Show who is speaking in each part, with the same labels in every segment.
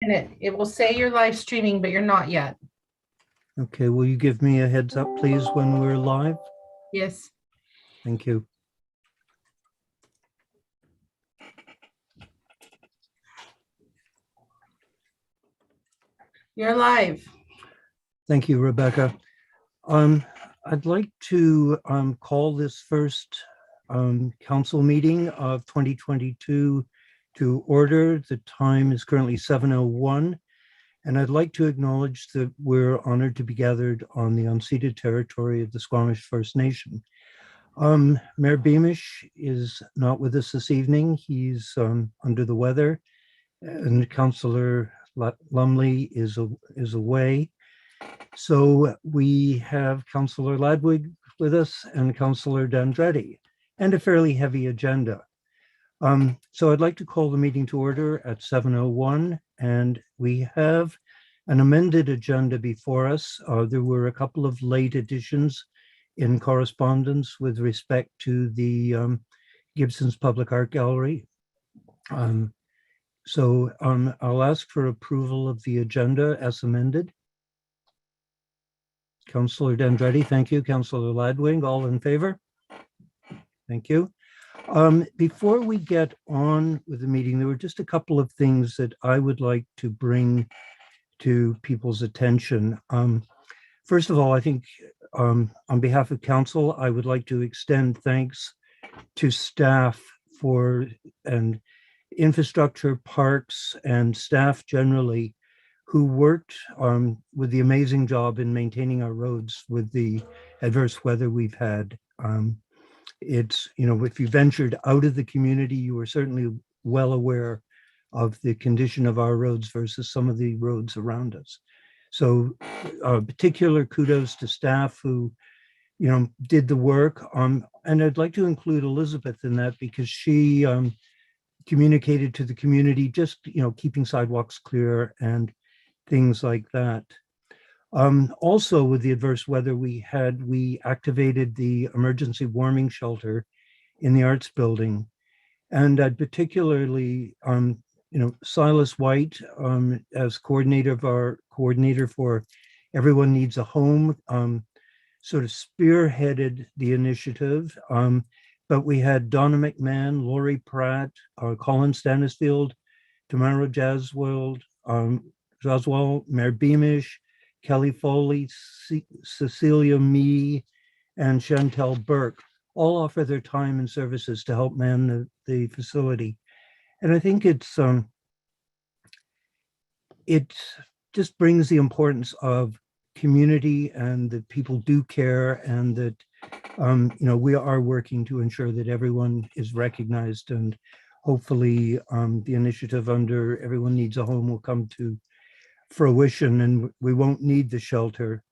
Speaker 1: minute. It will say you're live streaming, but you're not yet.
Speaker 2: Okay, will you give me a heads up, please, when we're live?
Speaker 1: Yes.
Speaker 2: Thank you.
Speaker 1: You're live.
Speaker 2: Thank you, Rebecca. I'd like to call this first council meeting of 2022 to order. The time is currently 7:01, and I'd like to acknowledge that we're honored to be gathered on the unceded territory of the Squamish First Nation. Mayor Beamish is not with us this evening. He's under the weather, and Councillor Lumley is away. So we have Councillor Ladwig with us and Councillor D'Andretti, and a fairly heavy agenda. So I'd like to call the meeting to order at 7:01, and we have an amended agenda before us. There were a couple of late additions in correspondence with respect to the Gibsons Public Art Gallery. So I'll ask for approval of the agenda as amended. Councillor D'Andretti, thank you. Councillor Ladwig, all in favor? Thank you. Before we get on with the meeting, there were just a couple of things that I would like to bring to people's attention. First of all, I think on behalf of council, I would like to extend thanks to staff and infrastructure, parks, and staff generally who worked with the amazing job in maintaining our roads with the adverse weather we've had. It's, if you ventured out of the community, you were certainly well aware of the condition of our roads versus some of the roads around us. So particular kudos to staff who, did the work. And I'd like to include Elizabeth in that because she communicated to the community, just, keeping sidewalks clear and things like that. Also, with the adverse weather we had, we activated the emergency warming shelter in the Arts Building. And I'd particularly, Silas White, as coordinator for Everyone Needs a Home, sort of spearheaded the initiative. But we had Donna McMahon, Lori Pratt, Colin Stanisfield, Tamara Jaswald, Mayor Beamish, Kelly Foley, Cecilia Mee, and Chantel Burke all offer their time and services to help man the facility. And I think it just brings the importance of community and that people do care and that, we are working to ensure that everyone is recognized, and hopefully the initiative under Everyone Needs a Home will come to fruition and we won't need the shelter.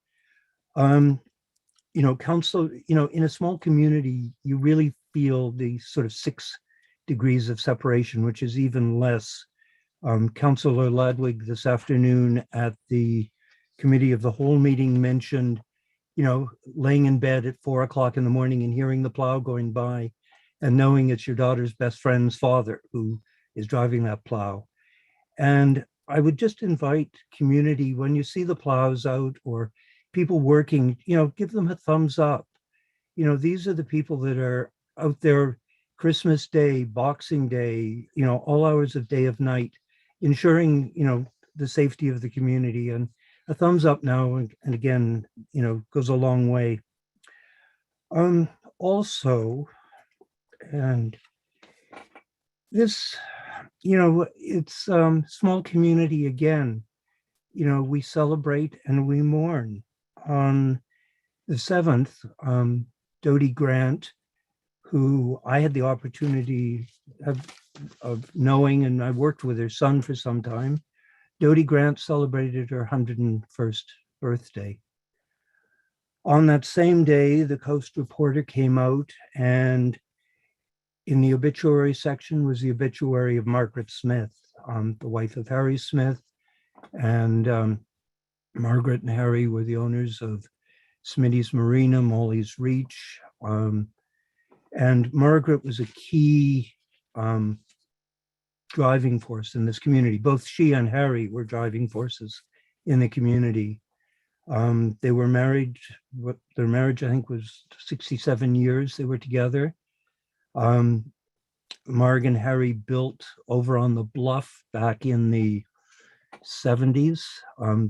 Speaker 2: Council, in a small community, you really feel the sort of 6 degrees of separation, which is even less. Councillor Ladwig this afternoon at the committee of the whole meeting mentioned, laying in bed at 4 o'clock in the morning and hearing the plow going by and knowing it's your daughter's best friend's father who is driving that plow. And I would just invite community, when you see the plows out or people working, give them a thumbs up. These are the people that are out there Christmas Day, Boxing Day, all hours of day of night, ensuring, the safety of the community. And a thumbs up now and again, goes a long way. Also, and this, it's small community again. We celebrate and we mourn. On the 7th, Dodie Grant, who I had the opportunity of knowing, and I worked with her son for some time. Dodie Grant celebrated her 101st birthday. On that same day, the Coast Reporter came out, and in the obituary section was the obituary of Margaret Smith, the wife of Harry Smith. And Margaret and Harry were the owners of Smitty's Marina, Molly's Reach. And Margaret was a key driving force in this community. Both she and Harry were driving forces in the community. They were married, their marriage, I think, was 67 years they were together. Marg and Harry built over on the bluff back in the 70s.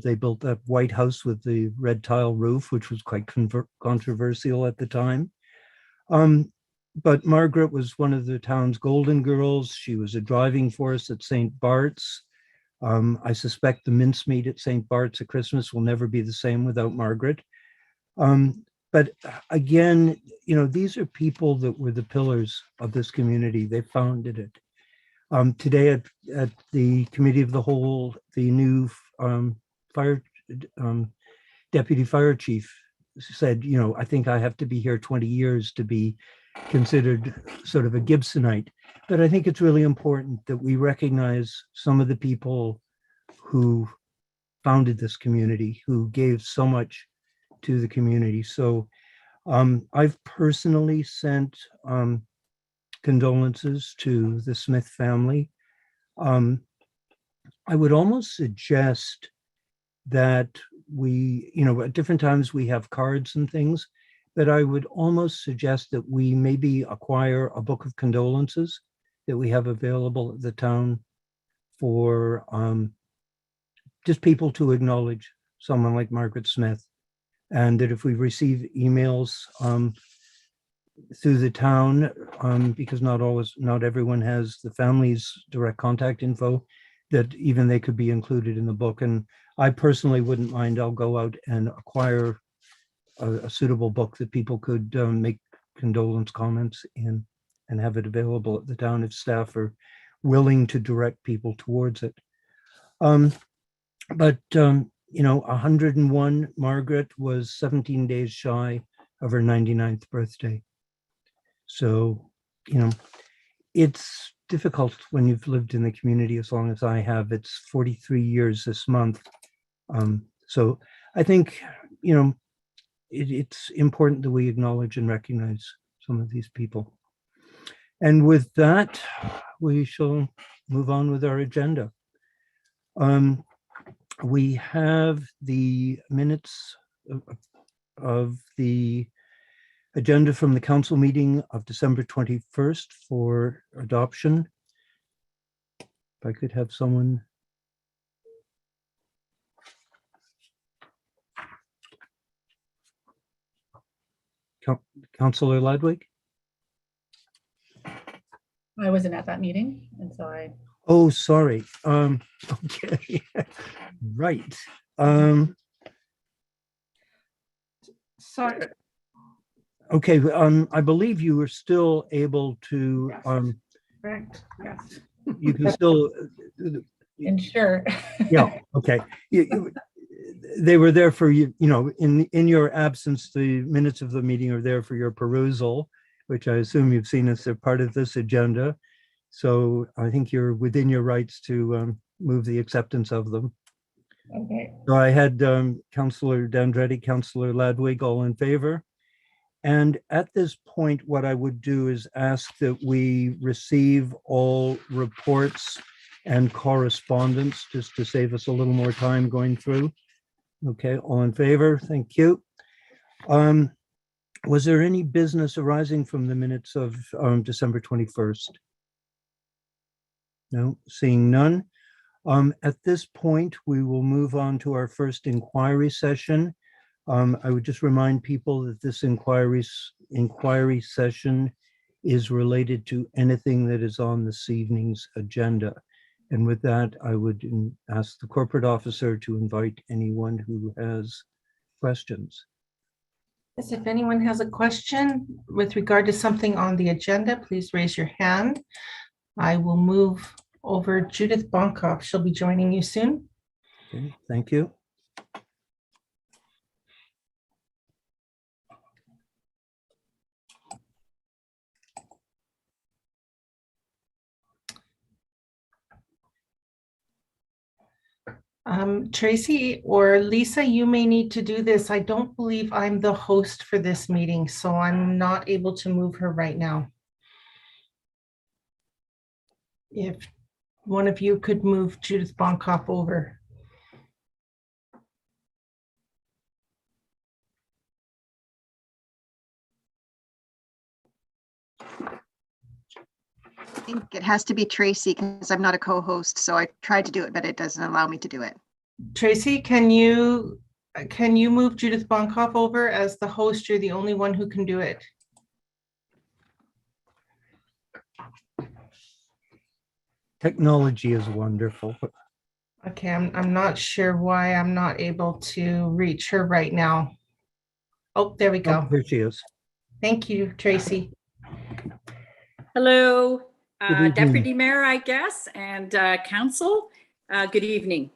Speaker 2: They built that white house with the red tile roof, which was quite controversial at the time. But Margaret was one of the town's golden girls. She was a driving force at St. Bart's. I suspect the mincemeat at St. Bart's at Christmas will never be the same without Margaret. But again, these are people that were the pillars of this community. They founded it. Today at the Committee of the Whole, the new deputy fire chief said, I think I have to be here 20 years to be considered sort of a Gibsonite. But I think it's really important that we recognize some of the people who founded this community, who gave so much to the community. So I've personally sent condolences to the Smith family. I would almost suggest that we, at different times we have cards and things, but I would almost suggest that we maybe acquire a book of condolences that we have available at the town for just people to acknowledge someone like Margaret Smith. And that if we receive emails through the town, because not everyone has the family's direct contact info, that even they could be included in the book. And I personally wouldn't mind. I'll go out and acquire a suitable book that people could make condolence comments in and have it available at the town if staff are willing to direct people towards it. But 101, Margaret was 17 days shy of her 99th birthday. So, it's difficult when you've lived in the community as long as I have. It's 43 years this month. So I think, it's important that we acknowledge and recognize some of these people. And with that, we shall move on with our agenda. We have the minutes of the agenda from the council meeting of December 21st for adoption. If I could have someone. Councillor Ladwig?
Speaker 3: I wasn't at that meeting, and so I.
Speaker 2: Oh, sorry. Okay, right.
Speaker 1: Sorry.
Speaker 2: Okay, I believe you were still able to,
Speaker 1: Correct. Yes.
Speaker 2: you can still.
Speaker 3: Ensure.
Speaker 2: Yeah, okay. They were there for you, in your absence, the minutes of the meeting are there for your perusal, which I assume you've seen as a part of this agenda. So I think you're within your rights to move the acceptance of them.
Speaker 3: Okay.
Speaker 2: So I had Councillor D'Andretti, Councillor Ladwig, all in favor. And at this point, what I would do is ask that we receive all reports and correspondence, just to save us a little more time going through. Okay, all in favor, thank you. Was there any business arising from the minutes of December 21st? No, seeing none. At this point, we will move on to our first inquiry session. I would just remind people that this inquiry session is related to anything that is on this evening's agenda. And with that, I would ask the corporate officer to invite anyone who has questions.
Speaker 1: Yes, if anyone has a question with regard to something on the agenda, please raise your hand. I will move over Judith Bonkoff. She'll be joining you soon.
Speaker 2: Okay, thank you.
Speaker 1: Tracy or Lisa, you may need to do this. I don't believe I'm the host for this meeting, so I'm not able to move her right now. If one of you could move Judith Bonkoff over.
Speaker 4: I think it has to be Tracy because I'm not a co-host. So I tried to do it, but it doesn't allow me to do it.
Speaker 1: Tracy, can you move Judith Bonkoff over as the host? You're the only one who can do it.
Speaker 2: Technology is wonderful.
Speaker 1: Okay, I'm not sure why I'm not able to reach her right now. Oh, there we
Speaker 2: Oh,
Speaker 1: go.
Speaker 2: there she is.
Speaker 1: Thank you, Tracy.
Speaker 5: Hello,
Speaker 2: Good evening.
Speaker 5: Deputy Mayor, I guess, and Council. Good evening.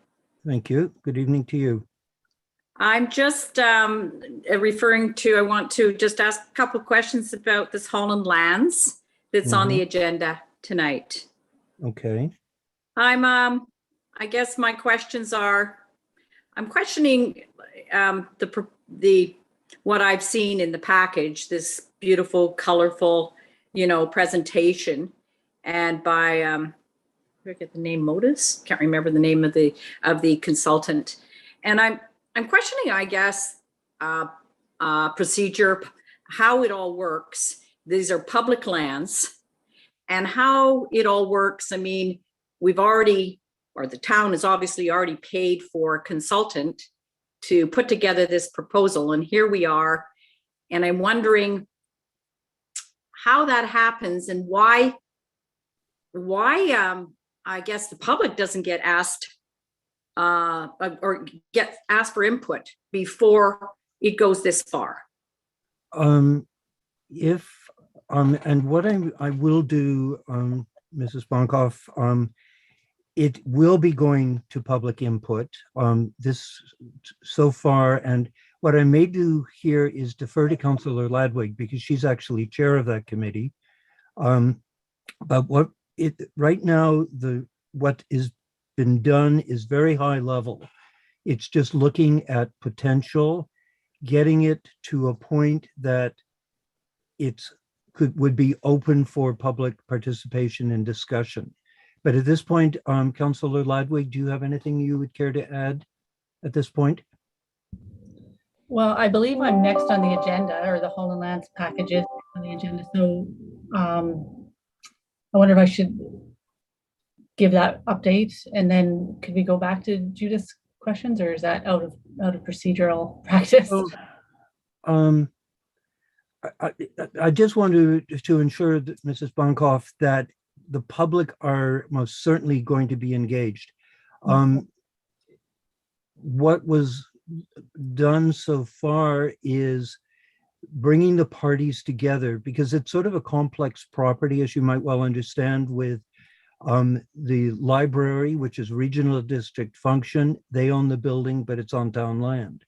Speaker 2: Thank you. Good evening to you.
Speaker 5: I'm just referring to, I want to just ask a couple of questions about this Howland lands that's on the agenda tonight.
Speaker 2: Okay.
Speaker 5: I guess my questions are, I'm questioning what I've seen in the package, this beautiful, colorful, presentation, and by I forget the name, Modus. Can't remember the name of the consultant, and I'm questioning, I guess, procedure, how it all works. These are public lands, and how it all works. I mean, we've already, or the town has obviously already paid for a consultant to put together this proposal, and here we are. And I'm wondering how that happens and why I guess the public doesn't get asked or get asked for input before it goes this far.
Speaker 2: And what I will do, Mrs. Bonkoff, it will be going to public input this so far. And what I may do here is defer to Councillor Ladwig because she's actually chair of that committee. But right now, what is been done is very high level. It's just looking at potential, getting it to a point that would be open for public participation and discussion. But at this point, Councillor Ladwig, do you have anything you would care to add at this point?
Speaker 3: Well, I believe I'm next on the agenda, or the Howland Lands packages on the agenda. So I wonder if I should give that update, and then could we go back to Judith's questions, or is that out of procedural practice?
Speaker 2: I just want to ensure that Mrs. Bonkoff, that the public are most certainly going to be engaged. What was done so far is bringing the parties together, because it's sort of a complex property, as you might well understand, with the library, which is regional district function. They own the building, but it's on town land.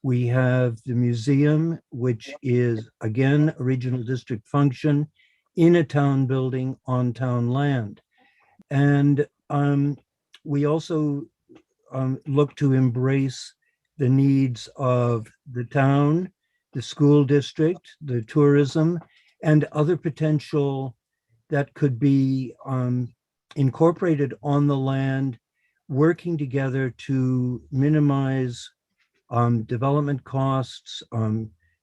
Speaker 2: We have the museum, which is, again, a regional district function in a town building on town land. And we also look to embrace the needs of the town, the school district, the tourism, and other potential that could be incorporated on the land, working together to minimize development costs,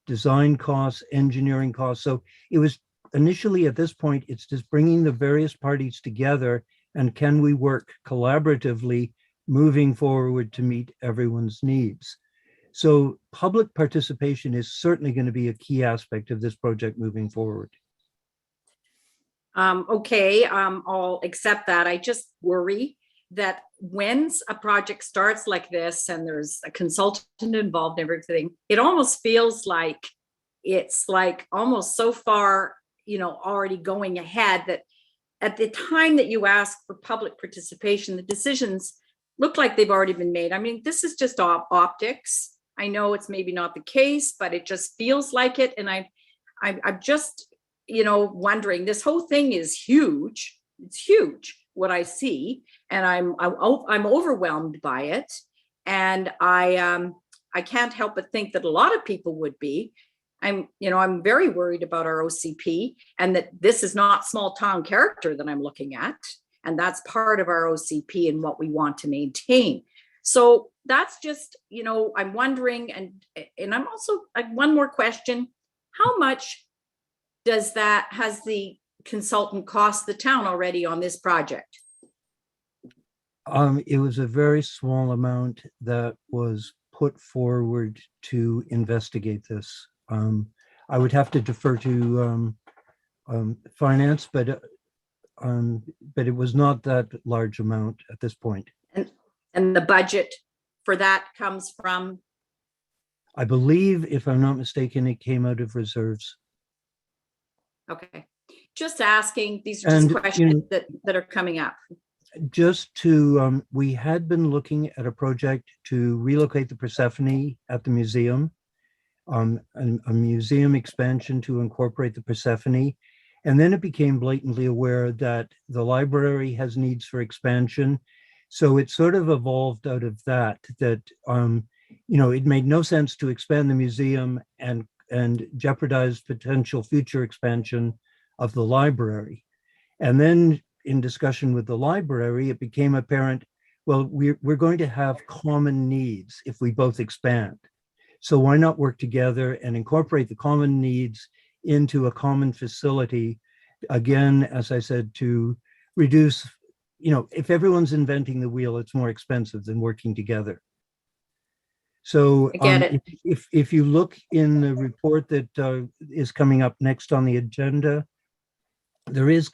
Speaker 2: design costs, engineering costs. So it was initially, at this point, it's just bringing the various parties together, and can we work collaboratively moving forward to meet everyone's needs. So public participation is certainly going to be a key aspect of this project moving forward.
Speaker 5: Okay, I'll accept that. I just worry that when a project starts like this and there's a consultant involved and everything, it almost feels like it's like almost so far, already going ahead, that at the time that you ask for public participation, the decisions look like they've already been made. I mean, this is just optics. I know it's maybe not the case, but it just feels like it. And I'm just, wondering, this whole thing is huge. It's huge what I see, and I'm overwhelmed by it. And I can't help but think that a lot of people would be. I'm very worried about our OCP, and that this is not small town character that I'm looking at. And that's part of our OCP and what we want to maintain. So that's just, I'm wondering, and I'm also, one more question. How much has the consultant cost the town already on this project?
Speaker 2: It was a very small amount that was put forward to investigate this. I would have to defer to finance, but it was not that large amount at this point.
Speaker 5: And the budget for that comes from?
Speaker 2: I believe, if I'm not mistaken, it came out of reserves.
Speaker 5: Okay, just asking. These are just questions that are coming up.
Speaker 2: Just to, we had been looking at a project to relocate the Persephone at the museum, a museum expansion to incorporate the Persephone. And then it became blatantly aware that the library has needs for expansion. So it sort of evolved out of that, it made no sense to expand the museum and jeopardize potential future expansion of the library. And then in discussion with the library, it became apparent, well, we're going to have common needs if we both expand. So why not work together and incorporate the common needs into a common facility? Again, as I said, to reduce, if everyone's inventing the wheel, it's more expensive than working together. So
Speaker 5: I get it.
Speaker 2: If you look in the report that is coming up next on the agenda, there is,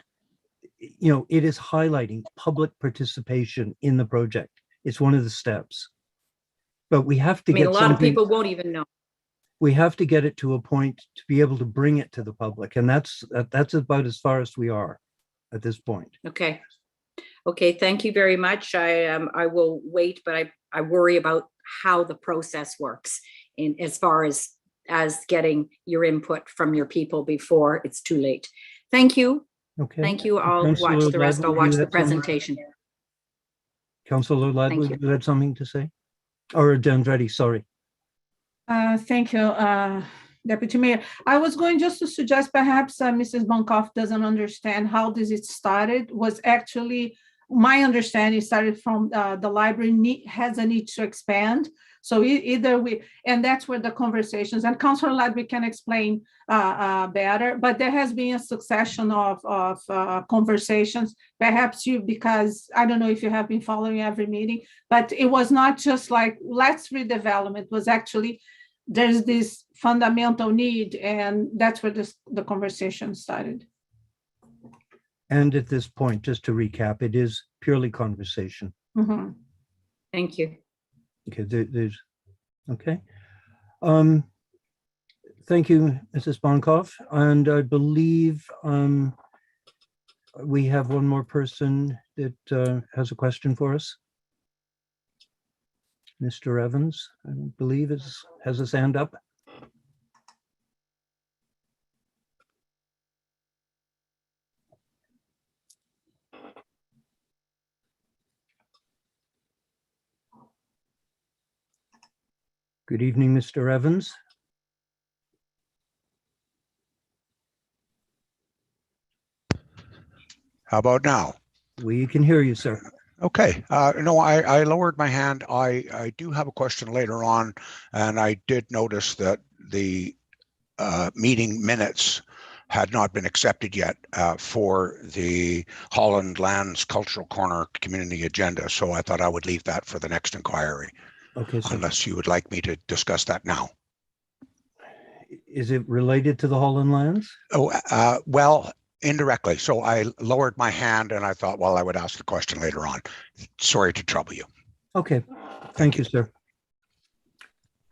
Speaker 2: it is highlighting public participation in the project. It's one of the steps. But we have to get
Speaker 5: a lot of people won't even know.
Speaker 2: We have to get it to a point to be able to bring it to the public. And that's about as far as we are at this point.
Speaker 5: Okay. Okay, thank you very much. I will wait, but I worry about how the process works in as far as getting your input from your people before it's too late. Thank you.
Speaker 2: Okay.
Speaker 5: Thank you. I'll
Speaker 2: Councillor
Speaker 5: watch the rest.
Speaker 2: Ladwood,
Speaker 5: I'll watch
Speaker 2: you
Speaker 5: the
Speaker 2: had something?
Speaker 5: presentation.
Speaker 2: Councillor Ladwood, you had something to say? Or Andretti, sorry.
Speaker 6: Thank you, Deputy Mayor. I was going just to suggest perhaps Mrs. Bunkoff doesn't understand how this started. Was actually, my understanding started from the library has a need to expand. So either and that's where the conversations, and Councillor Ladwick can explain better, but there has been a succession of conversations, perhaps because I don't know if you have been following every meeting, but it was not just like, let's redevelopment, it was actually, there's this fundamental need, and that's where the conversation started.
Speaker 2: And at this point, just to recap, it is purely conversation.
Speaker 6: Mm-hmm.
Speaker 5: Thank you.
Speaker 2: Okay, there's, okay. Thank you, Mrs. Bonkoff. And I believe we have one more person that has a question for us. Mr. Evans, I believe has his hand up. Good evening, Mr. Evans.
Speaker 7: How about now?
Speaker 2: We can hear you, sir.
Speaker 7: Okay. No, I lowered my hand. I do have a question later on, and I did notice that the meeting minutes had not been accepted yet for the Howland Lands Cultural Corner Community Agenda. So I thought I would leave that for the next inquiry.
Speaker 2: Okay, so
Speaker 7: unless you would like me to discuss that now.
Speaker 2: Is it related to the Howland Lands?
Speaker 7: Oh, well, indirectly. So I lowered my hand and I thought, well, I would ask the question later on. Sorry to trouble you.
Speaker 2: Okay, thank you, sir.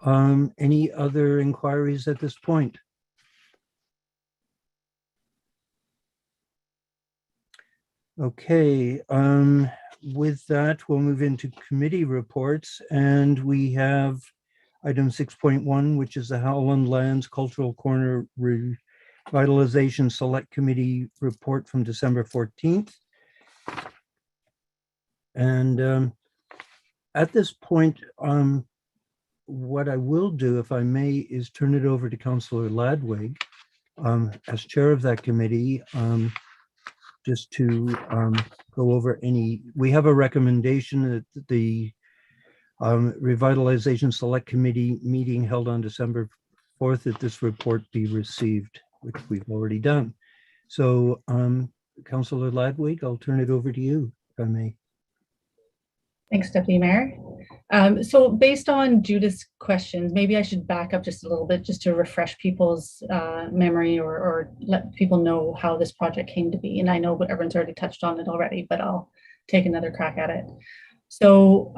Speaker 2: Any other inquiries at this point? Okay, with that, we'll move into committee reports, and we have item 6.1, which is the Howland Lands Cultural Corner Revitalization Select Committee report from December 14th. And at this point, what I will do, if I may, is turn it over to Councillor Ladwig as chair of that committee just to go over we have a recommendation that the Revitalization Select Committee meeting held on December 4th, that this report be received, which we've already done. So, Councillor Ladwig, I'll turn it over to you, if I may.
Speaker 3: Thanks, Deputy Mayor. So based on Judith's questions, maybe I should back up just a little bit just to refresh people's memory or let people know how this project came to be. And I know everyone's already touched on it already, but I'll take another crack at it. So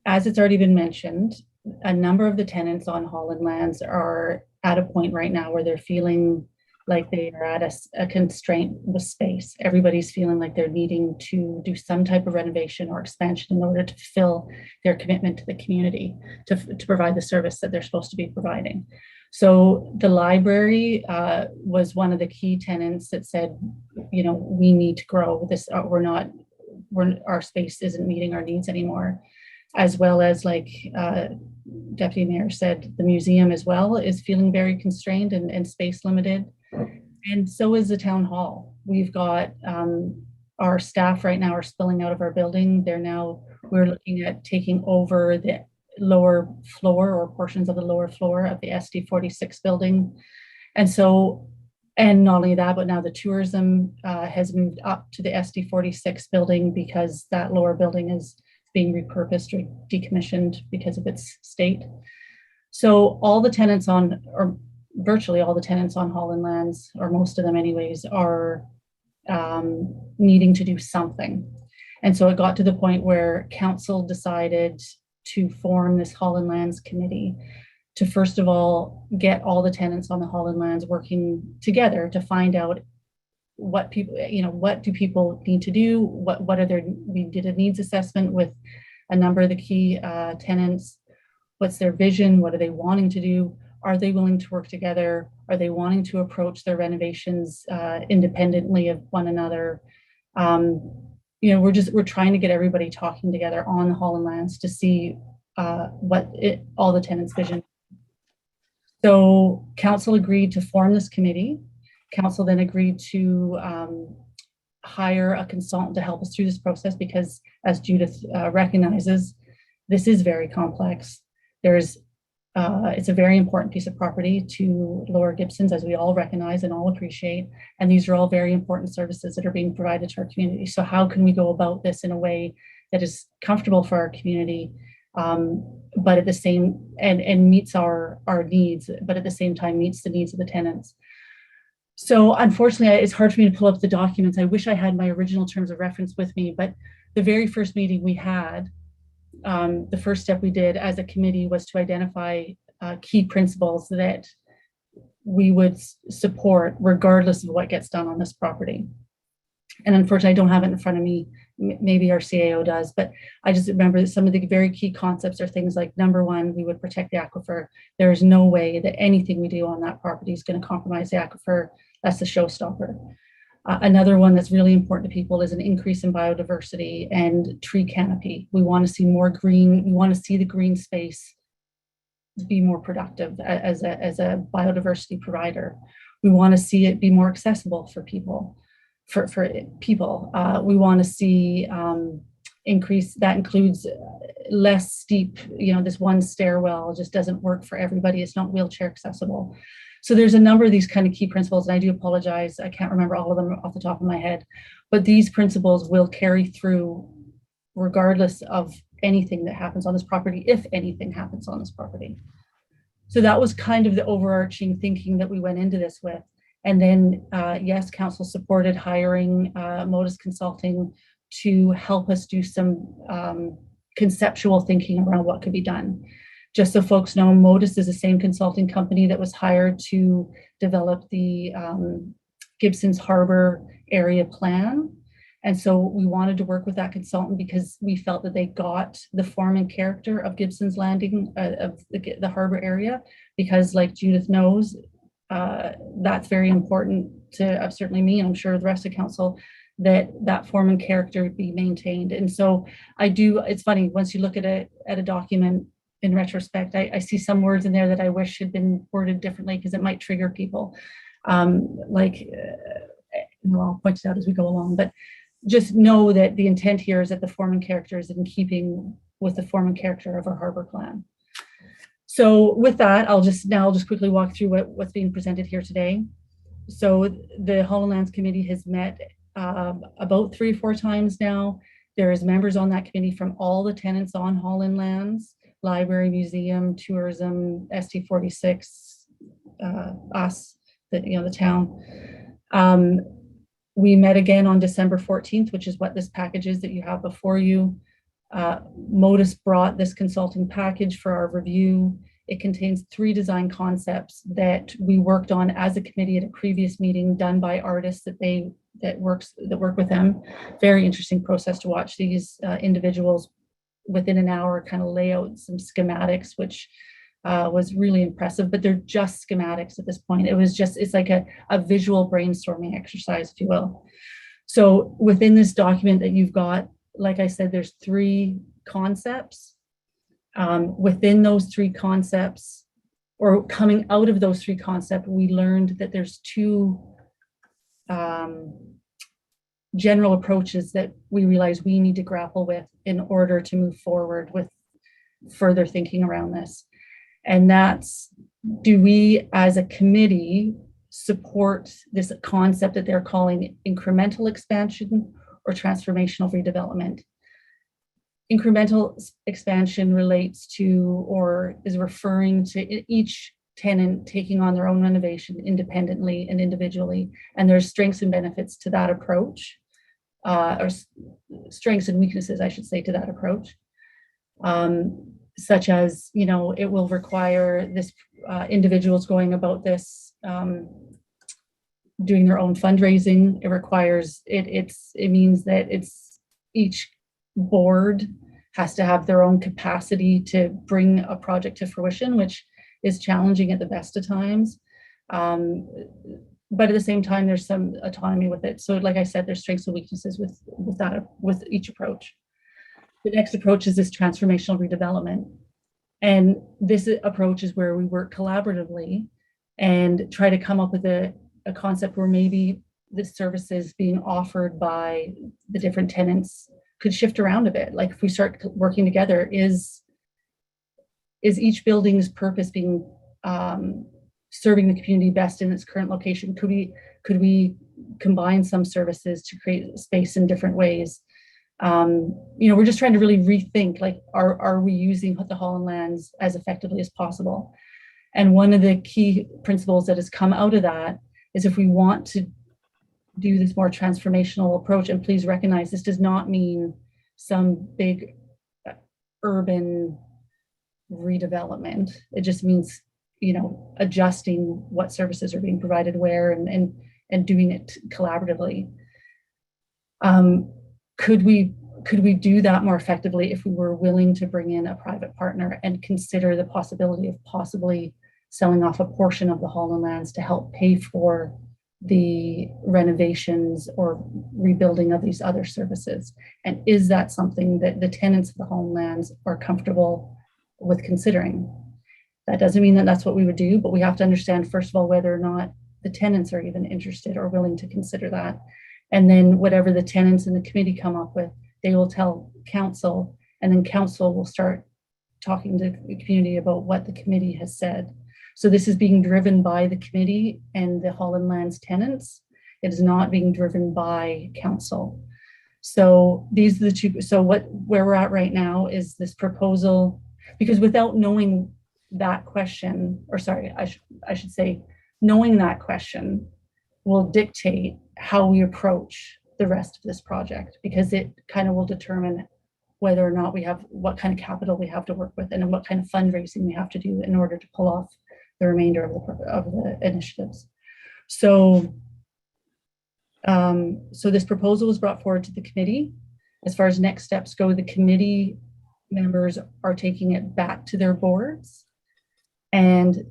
Speaker 3: as it's already been mentioned, a number of the tenants on Howland lands are at a point right now where they're feeling like they are at a constraint with space. Everybody's feeling like they're needing to do some type of renovation or expansion in order to fulfill their commitment to the community, to provide the service that they're supposed to be providing. So the library was one of the key tenants that said, you know, we need to grow this. Our space isn't meeting our needs anymore. As well as, like Deputy Mayor said, the museum as well is feeling very constrained and space limited. And so is the town hall. We've got our staff right now are spilling out of our building. We're looking at taking over the lower floor or portions of the lower floor of the SD 46 building. And not only that, but now the tourism has moved up to the SD 46 building because that lower building is being repurposed or decommissioned because of its state. So all the tenants or virtually all the tenants on Howland lands, or most of them anyways, are needing to do something. And so it got to the point where council decided to form this Howland lands committee to, first of all, get all the tenants on the Howland lands working together to find out what people, what do people need to do? We did a needs assessment with a number of the key tenants. What's their vision? What are they wanting to do? Are they willing to work together? Are they wanting to approach their renovations independently of one another? We're trying to get everybody talking together on the Howland lands to see all the tenants' vision. So council agreed to form this committee. Council then agreed to hire a consultant to help us through this process because, as Judith recognizes, this is very complex. It's a very important piece of property to Lower Gibsons, as we all recognize and all appreciate. And these are all very important services that are being provided to our community. So how can we go about this in a way that is comfortable for our community, but at the same, and meets our needs, but at the same time meets the needs of the tenants? So unfortunately, it's hard for me to pull up the documents. I wish I had my original terms of reference with me, but the very first meeting we had, the first step we did as a committee was to identify key principles that we would support regardless of what gets done on this property. And unfortunately, I don't have it in front of me. Maybe our CAO does, but I just remember that some of the very key concepts are things like, number one, we would protect the aquifer. There is no way that anything we do on that property is going to compromise the aquifer. That's the showstopper. Another one that's really important to people is an increase in biodiversity and tree canopy. We want to see more green. We want to see the green space be more productive as a biodiversity provider. We want to see it be more accessible for people. We want to see increase that includes less steep. This one stairwell just doesn't work for everybody. It's not wheelchair accessible. So there's a number of these kind of key principles, and I do apologize, I can't remember all of them off the top of my head, but these principles will carry through regardless of anything that happens on this property, if anything happens on this property. So that was kind of the overarching thinking that we went into this with. And then, yes, council supported hiring Modus Consulting to help us do some conceptual thinking around what could be done. Just so folks know, Modus is the same consulting company that was hired to develop the Gibsons Harbor area plan. And so we wanted to work with that consultant because we felt that they got the form and character of Gibsons Landing, of the harbor area, because like Judith knows, that's very important to certainly me, and I'm sure the rest of council, that form and character be maintained. And so it's funny, once you look at a document in retrospect, I see some words in there that I wish had been worded differently because it might trigger people. and I'll point it out as we go along, but just know that the intent here is that the form and character is in keeping with the form and character of our harbor plan. So with that, I'll just quickly walk through what's being presented here today. So the Howland Lands Committee has met about 3 or 4 times now. There's members on that committee from all the tenants on Howland Lands, library, museum, tourism, ST46, us, the town. We met again on December 14th, which is what this package is that you have before you. Modus brought this consulting package for our review. It contains 3 design concepts that we worked on as a committee at a previous meeting done by artists that work with them. Very interesting process to watch these individuals within an hour kind of lay out some schematics, which was really impressive, but they're just schematics at this point. It's like a visual brainstorming exercise, if you will. So within this document that you've got, like I said, there's 3 concepts. Within those 3 concepts, or coming out of those 3 concepts, we learned that there's 2 general approaches that we realize we need to grapple with in order to move forward with further thinking around this. And that's, do we as a committee support this concept that they're calling incremental expansion or transformational redevelopment? Incremental expansion relates to, or is referring to, each tenant taking on their own renovation independently and individually, and there's strengths and benefits to that approach, or strengths and weaknesses, I should say, to that approach. Such as, it will require this individuals going about this, doing their own fundraising. It requires, it means that each board has to have their own capacity to bring a project to fruition, which is challenging at the best of times. But at the same time, there's some autonomy with it. So like I said, there's strengths and weaknesses with each approach. The next approach is this transformational redevelopment. And this approach is where we work collaboratively and try to come up with a concept where maybe the services being offered by the different tenants could shift around a bit. Like if we start working together, is each building's purpose being serving the community best in its current location? Could we combine some services to create space in different ways? We're just trying to really rethink, like, are we using the Howland Lands as effectively as possible? And one of the key principles that has come out of that is, if we want to do this more transformational approach, and please recognize this does not mean some big urban redevelopment. It just means, adjusting what services are being provided where and doing it collaboratively. Could we do that more effectively if we were willing to bring in a private partner and consider the possibility of possibly selling off a portion of the Howland Lands to help pay for the renovations or rebuilding of these other services? And is that something that the tenants of the Howland Lands are comfortable with considering? That doesn't mean that that's what we would do, but we have to understand, first of all, whether or not the tenants are even interested or willing to consider that. And then whatever the tenants and the committee come up with, they will tell council, and then council will start talking to the community about what the committee has said. So this is being driven by the committee and the Howland Lands tenants. It is not being driven by council. So these are the 2. So where we're at right now is this proposal, because without knowing that question, or sorry, I should say, knowing that question will dictate how we approach the rest of this project, because it kind of will determine whether or not we have, what kind of capital we have to work with, and what kind of fundraising we have to do in order to pull off the remainder of the initiatives. So, so this proposal was brought forward to the committee. As far as next steps go, the committee members are taking it back to their boards, and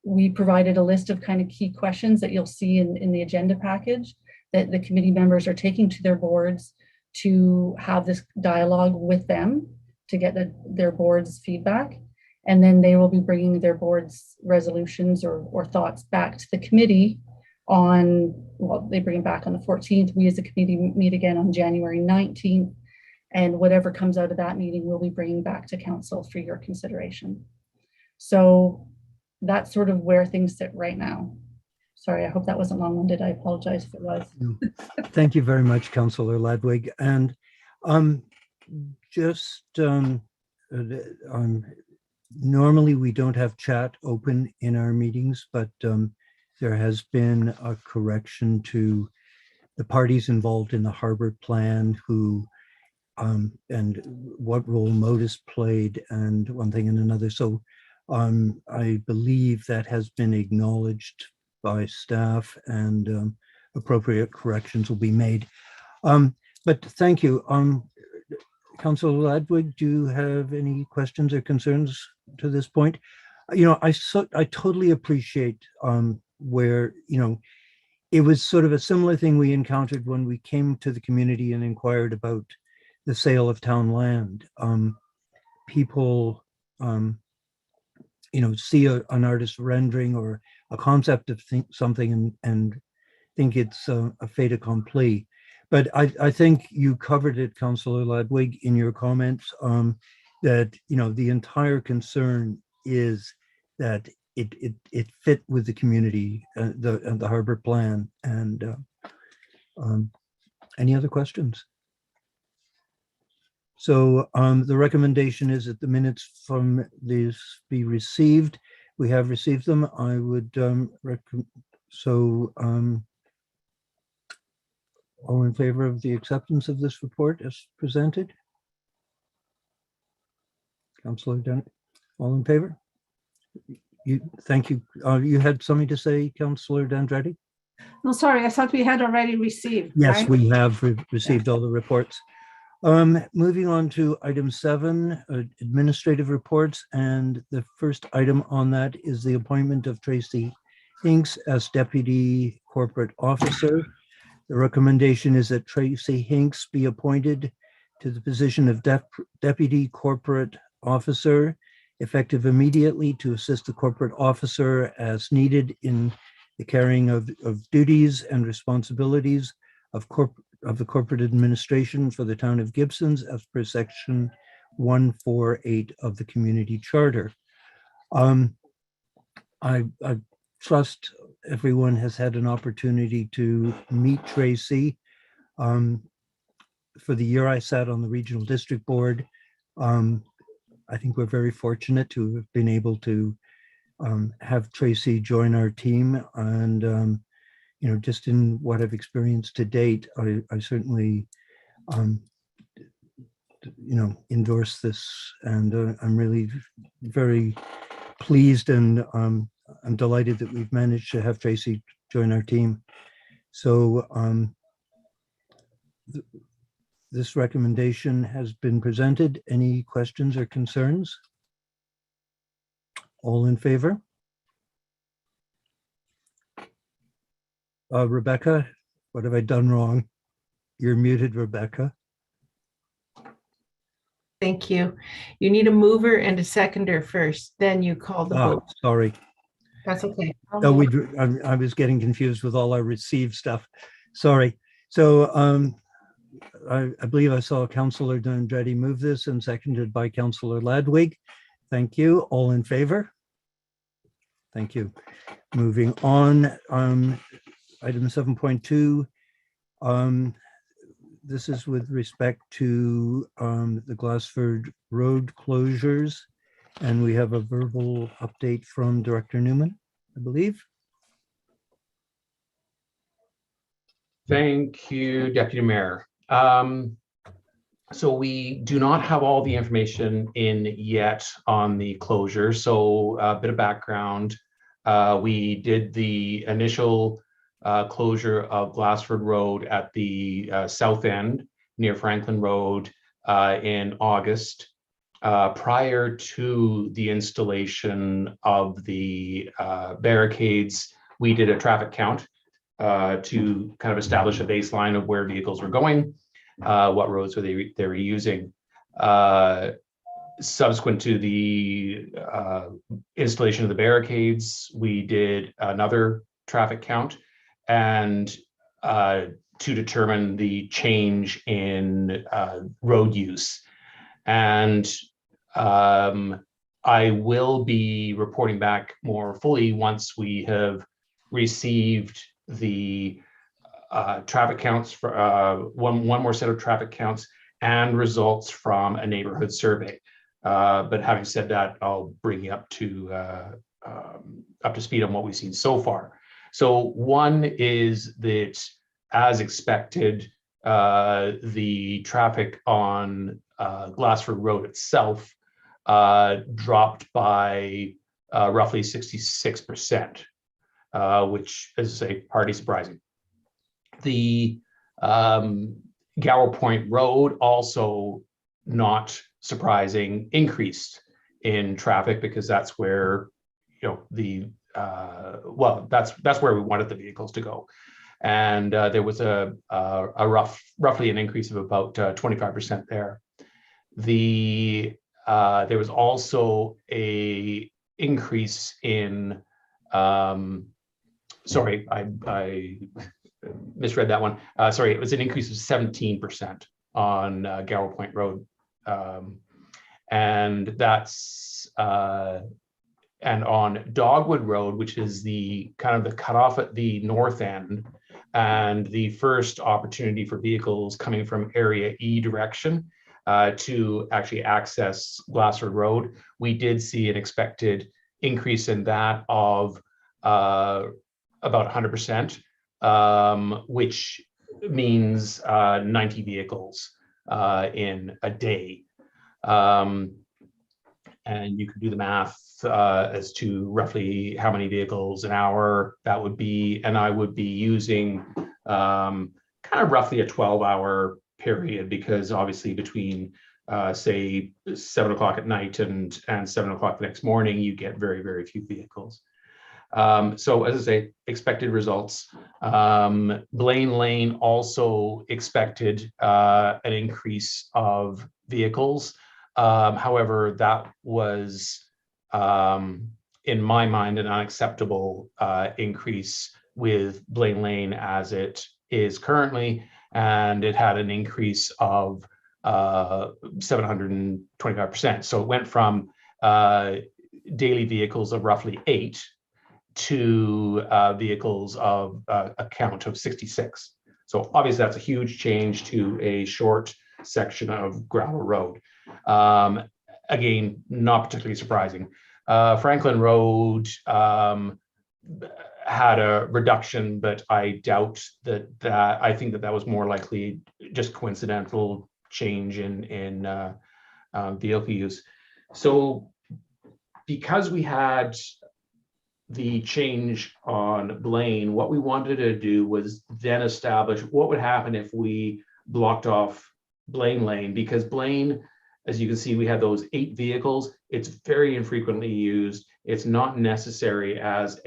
Speaker 3: we provided a list of kind of key questions that you'll see in the agenda package that the committee members are taking to their boards to have this dialogue with them to get their board's feedback. And then they will be bringing their board's resolutions or thoughts back to the committee they bring it back on the 14th. We as a committee meet again on January 19th. And whatever comes out of that meeting, we'll be bringing back to council for your consideration. So that's sort of where things sit right now. Sorry, I hope that wasn't long-winded. I apologize if it was.
Speaker 2: Thank you very much, Councillor Ladwig. And normally we don't have chat open in our meetings, but there has been a correction to the parties involved in the harbor plan who and what role Modus played and one thing and another. So I believe that has been acknowledged by staff and appropriate corrections will be made. But thank you. Councillor Ladwig, do you have any questions or concerns to this point? You know, I totally appreciate where, you know, it was sort of a similar thing we encountered when we came to the community and inquired about the sale of town land. People, you know, see an artist's rendering or a concept of something and think it's a fait accompli. But I think you covered it, Councillor Ladwig, in your comments, that, you know, the entire concern is that it fit with the community, the harbor plan. And any other questions? So the recommendation is that the minutes from this be received. We have received them. I would all in favor of the acceptance of this report as presented? Councillor Dunn, all in favor? Thank you. You had something to say, Councillor D'Andretti?
Speaker 6: No, sorry, I thought we had already received.
Speaker 2: Yes,
Speaker 6: right?
Speaker 2: we have received all the reports. Moving on to item 7, administrative reports, and the first item on that is the appointment of Tracy Hinks as Deputy Corporate Officer. The recommendation is that Tracy Hinks be appointed to the position of Deputy Corporate Officer, effective immediately to assist the corporate officer as needed in the carrying of duties and responsibilities of the corporate administration for the town of Gibsons as per section 148 of the community charter. I trust everyone has had an opportunity to meet Tracy. For the year I sat on the regional district board, I think we're very fortunate to have been able to have Tracy join our team. And you know, just in what I've experienced to date, I certainly, you know, endorse this, and I'm really very pleased, and I'm delighted that we've managed to have Tracy join our team. So this recommendation has been presented. Any questions or concerns? All in favor? Rebecca, what have I done wrong? You're muted, Rebecca.
Speaker 1: Thank you. You need a mover and a seconder first, then you call the vote.
Speaker 2: Sorry.
Speaker 1: That's okay.
Speaker 2: Oh, I was getting confused with all our received stuff. Sorry. So I believe I saw Councillor D'Andretti move this and seconded by Councillor Ladwig. Thank you. All in favor? Thank you. Moving on. Item 7.2, this is with respect to the Glassford Road closures, and we have a verbal update from Director Newman, I believe.
Speaker 8: Thank you, Deputy Mayor. So we do not have all the information in yet on the closure. So a bit of background. We did the initial closure of Glassford Road at the south end near Franklin Road in August. Prior to the installation of the barricades, we did a traffic count to kind of establish a baseline of where vehicles were going, what roads they were using. Subsequent to the installation of the barricades, we did another traffic count. and to determine the change in road use. And I will be reporting back more fully once we have received the traffic counts for one more set of traffic counts and results from a neighborhood survey. But having said that, I'll bring you up to speed on what we've seen so far. So one is that, as expected, the traffic on Glassford Road itself dropped by roughly 66%, which is hardly surprising. The Gower Point Road, also not surprising, increased in traffic because that's where, that's where we wanted the vehicles to go. And there was a roughly an increase of about 25% there. There was also a increase in, sorry, I misread that one. Sorry, it was an increase of 17% on Gower Point Road. And that's, and on Dogwood Road, which is the kind of the cutoff at the north end and the first opportunity for vehicles coming from Area E direction to actually access Glassford Road, we did see an expected increase in that of about 100%, which means 90 vehicles in a day. And you can do the math as to roughly how many vehicles an hour that would be. And I would be using kind of roughly a 12-hour period, because obviously between say 7 o'clock at night and 7 o'clock the next morning, you get very, very few vehicles. So as I say, expected results. Blaine Lane also expected an increase of vehicles. However, that was, in my mind, an unacceptable increase with Blaine Lane as it is currently, and it had an increase of 725%. So it went from daily vehicles of roughly 8 to vehicles of a count of 66. So obviously that's a huge change to a short section of gravel road. Again, not particularly surprising. Franklin Road had a reduction, but I doubt that. I think that was more likely just coincidental change in vehicle use. So because we had the change on Blaine, what we wanted to do was then establish what would happen if we blocked off Blaine Lane, because Blaine, as you can see, we had those 8 vehicles. It's very infrequently used. It's not necessary as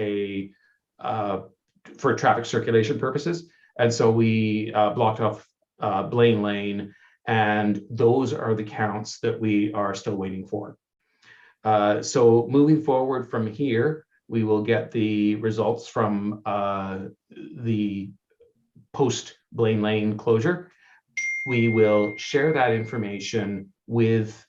Speaker 8: for traffic circulation purposes. And so we blocked off Blaine Lane, and those are the counts that we are still waiting for. So moving forward from here, we will get the results from the post Blaine Lane closure. We will share that information with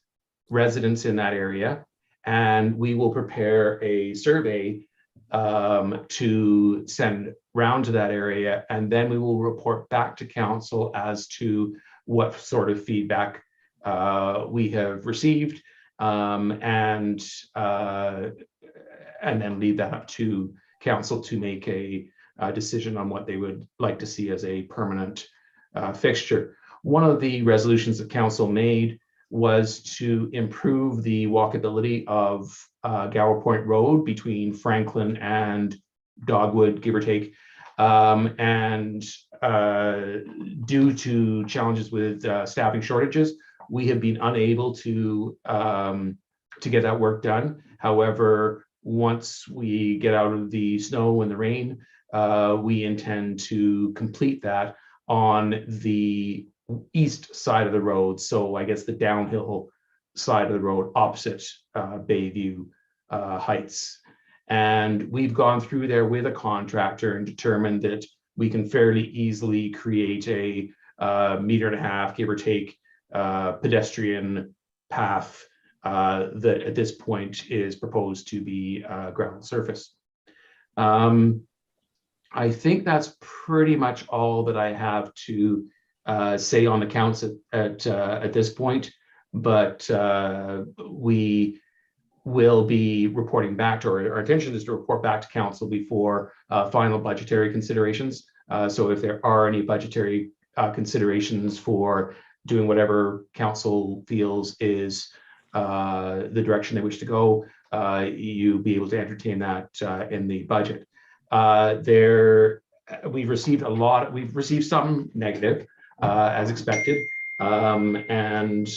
Speaker 8: residents in that area, and we will prepare a survey to send round to that area, and then we will report back to council as to what sort of feedback we have received, and then leave that up to council to make a decision on what they would like to see as a permanent fixture. One of the resolutions that council made was to improve the walkability of Gower Point Road between Franklin and Dogwood, give or take. And due to challenges with staffing shortages, we have been unable to get that work done. However, once we get out of the snow and the rain, we intend to complete that on the east side of the road. So I guess the downhill side of the road opposite Bayview Heights. And we've gone through there with a contractor and determined that we can fairly easily create a 1.5 meter, give or take, pedestrian path that at this point is proposed to be gravel surface. I think that's pretty much all that I have to say on the counts at this point, but we will be reporting back to, our intention is to report back to council before final budgetary considerations. So if there are any budgetary considerations for doing whatever council feels is the direction they wish to go, you'll be able to entertain that in the budget. We've received some negative as expected, and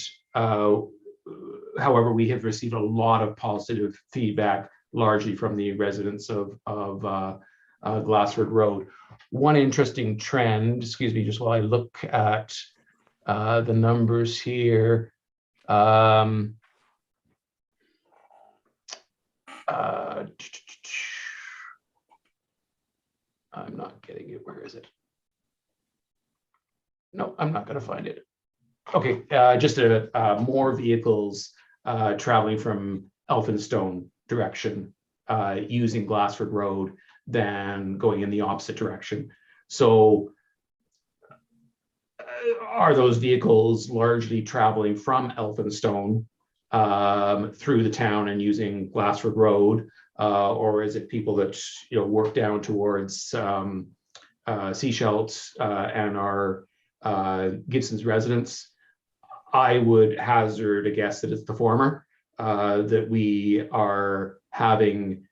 Speaker 8: however, we have received a lot of positive feedback, largely from the residents of Glassford Road. One interesting trend, excuse me, just while I look at the numbers here. I'm not getting it. Where is it? No, I'm not going to find it. Okay, just more vehicles traveling from Elphinstone direction using Glassford Road than going in the opposite direction. So are those vehicles largely traveling from Elphinstone through the town and using Glassford Road, or is it people that work down towards Seashells and are Gibsons residents? I would hazard a guess that it's the former, that we are having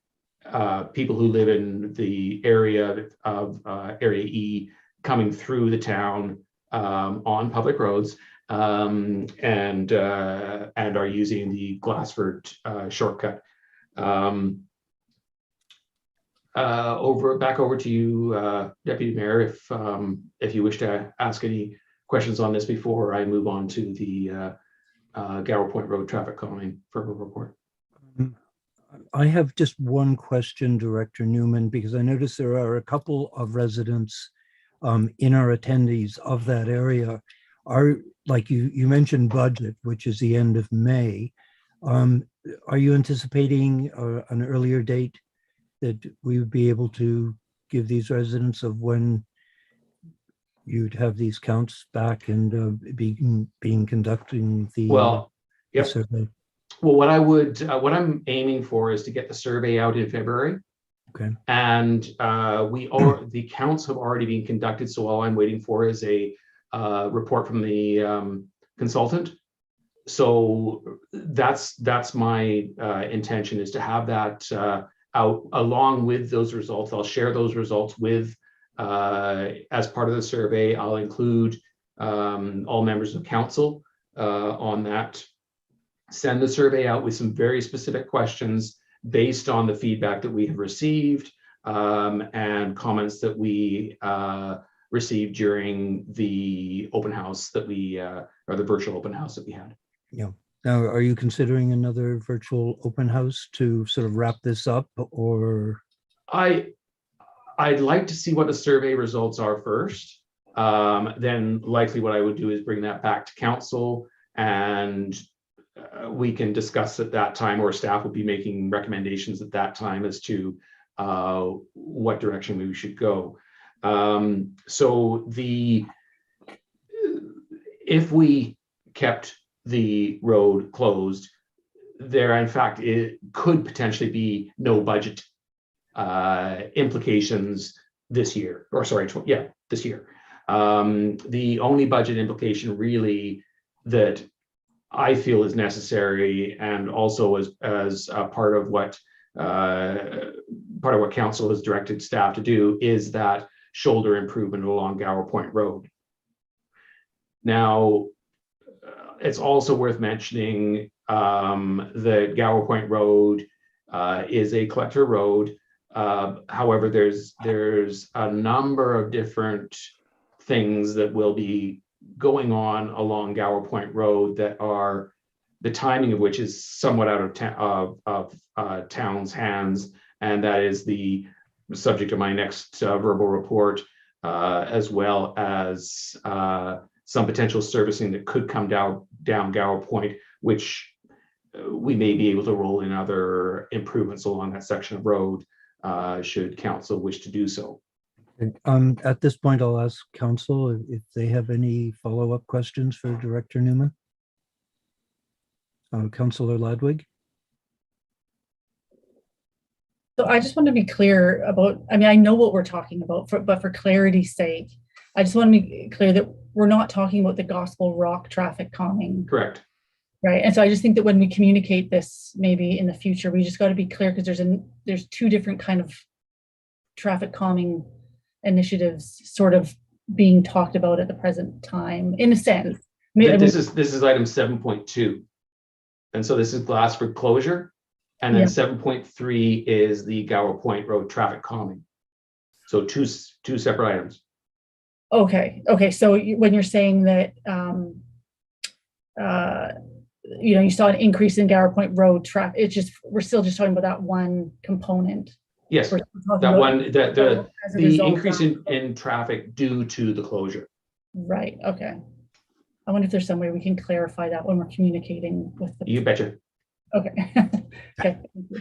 Speaker 8: people who live in the area of Area E coming through the town on public roads and are using the Glassford shortcut. Back over to you, Deputy Mayor, if you wish to ask any questions on this before I move on to the Gower Point Road traffic calming further report.
Speaker 2: I have just one question, Director Newman, because I noticed there are a couple of residents in our attendees of that area. Like you mentioned budget, which is the end of May. Are you anticipating an earlier date that we would be able to give these residents of when you'd have these counts back and being conducting the survey?
Speaker 8: Well, what I'm aiming for is to get the survey out in February.
Speaker 2: Okay.
Speaker 8: And the counts have already been conducted. So all I'm waiting for is a report from the consultant. So that's my intention, is to have that out along with those results. I'll share those results with as part of the survey. I'll include all members of council on that. Send the survey out with some very specific questions based on the feedback that we have received and comments that we received during the open house that we, or the virtual open house that we had.
Speaker 2: Yeah. Now, are you considering another virtual open house to sort of wrap this up, or?
Speaker 8: I'd like to see what the survey results are first. Then likely what I would do is bring that back to council, and we can discuss at that time, or staff will be making recommendations at that time as to what direction we should go. So if we kept the road closed, there in fact it could potentially be no budget implications this year, or sorry, this year. The only budget implication really that I feel is necessary, and also as part of what council has directed staff to do, is that shoulder improvement along Gower Point Road. Now, it's also worth mentioning that Gower Point Road is a collector road. However, there's a number of different things that will be going on along Gower Point Road that are, the timing of which is somewhat out of town's hands, and that is the subject of my next verbal report. as well as some potential servicing that could come down Gower Point, which we may be able to roll in other improvements along that section of road, should council wish to do so.
Speaker 2: At this point, I'll ask council if they have any follow-up questions for Director Newman. Councillor Ladwig.
Speaker 3: So I just want to be clear about, I mean, I know what we're talking about, but for clarity's sake, I just want to be clear that we're not talking about the Gospel Rock traffic calming.
Speaker 8: Correct.
Speaker 3: Right. And so I just think that when we communicate this, maybe in the future, we just got to be clear, because there's two different kind of traffic calming initiatives sort of being talked about at the present time, in a sense.
Speaker 8: This is item 7.2. And so this is Glassford closure. And then
Speaker 3: Yeah.
Speaker 8: 7.3 is the Gower Point Road traffic calming. So two separate items.
Speaker 3: Okay. So when you're saying that, you saw an increase in Gower Point Road traffic, it's just, we're still just talking about that one component.
Speaker 8: Yes,
Speaker 3: We're talking
Speaker 8: that
Speaker 3: about
Speaker 8: one,
Speaker 3: as a
Speaker 8: the
Speaker 3: result of
Speaker 8: increase
Speaker 3: that.
Speaker 8: in traffic due to the closure.
Speaker 3: Right. Okay. I wonder if there's some way we can clarify that when we're communicating with the.
Speaker 8: You betcha.
Speaker 3: Okay. Okay. Thank you.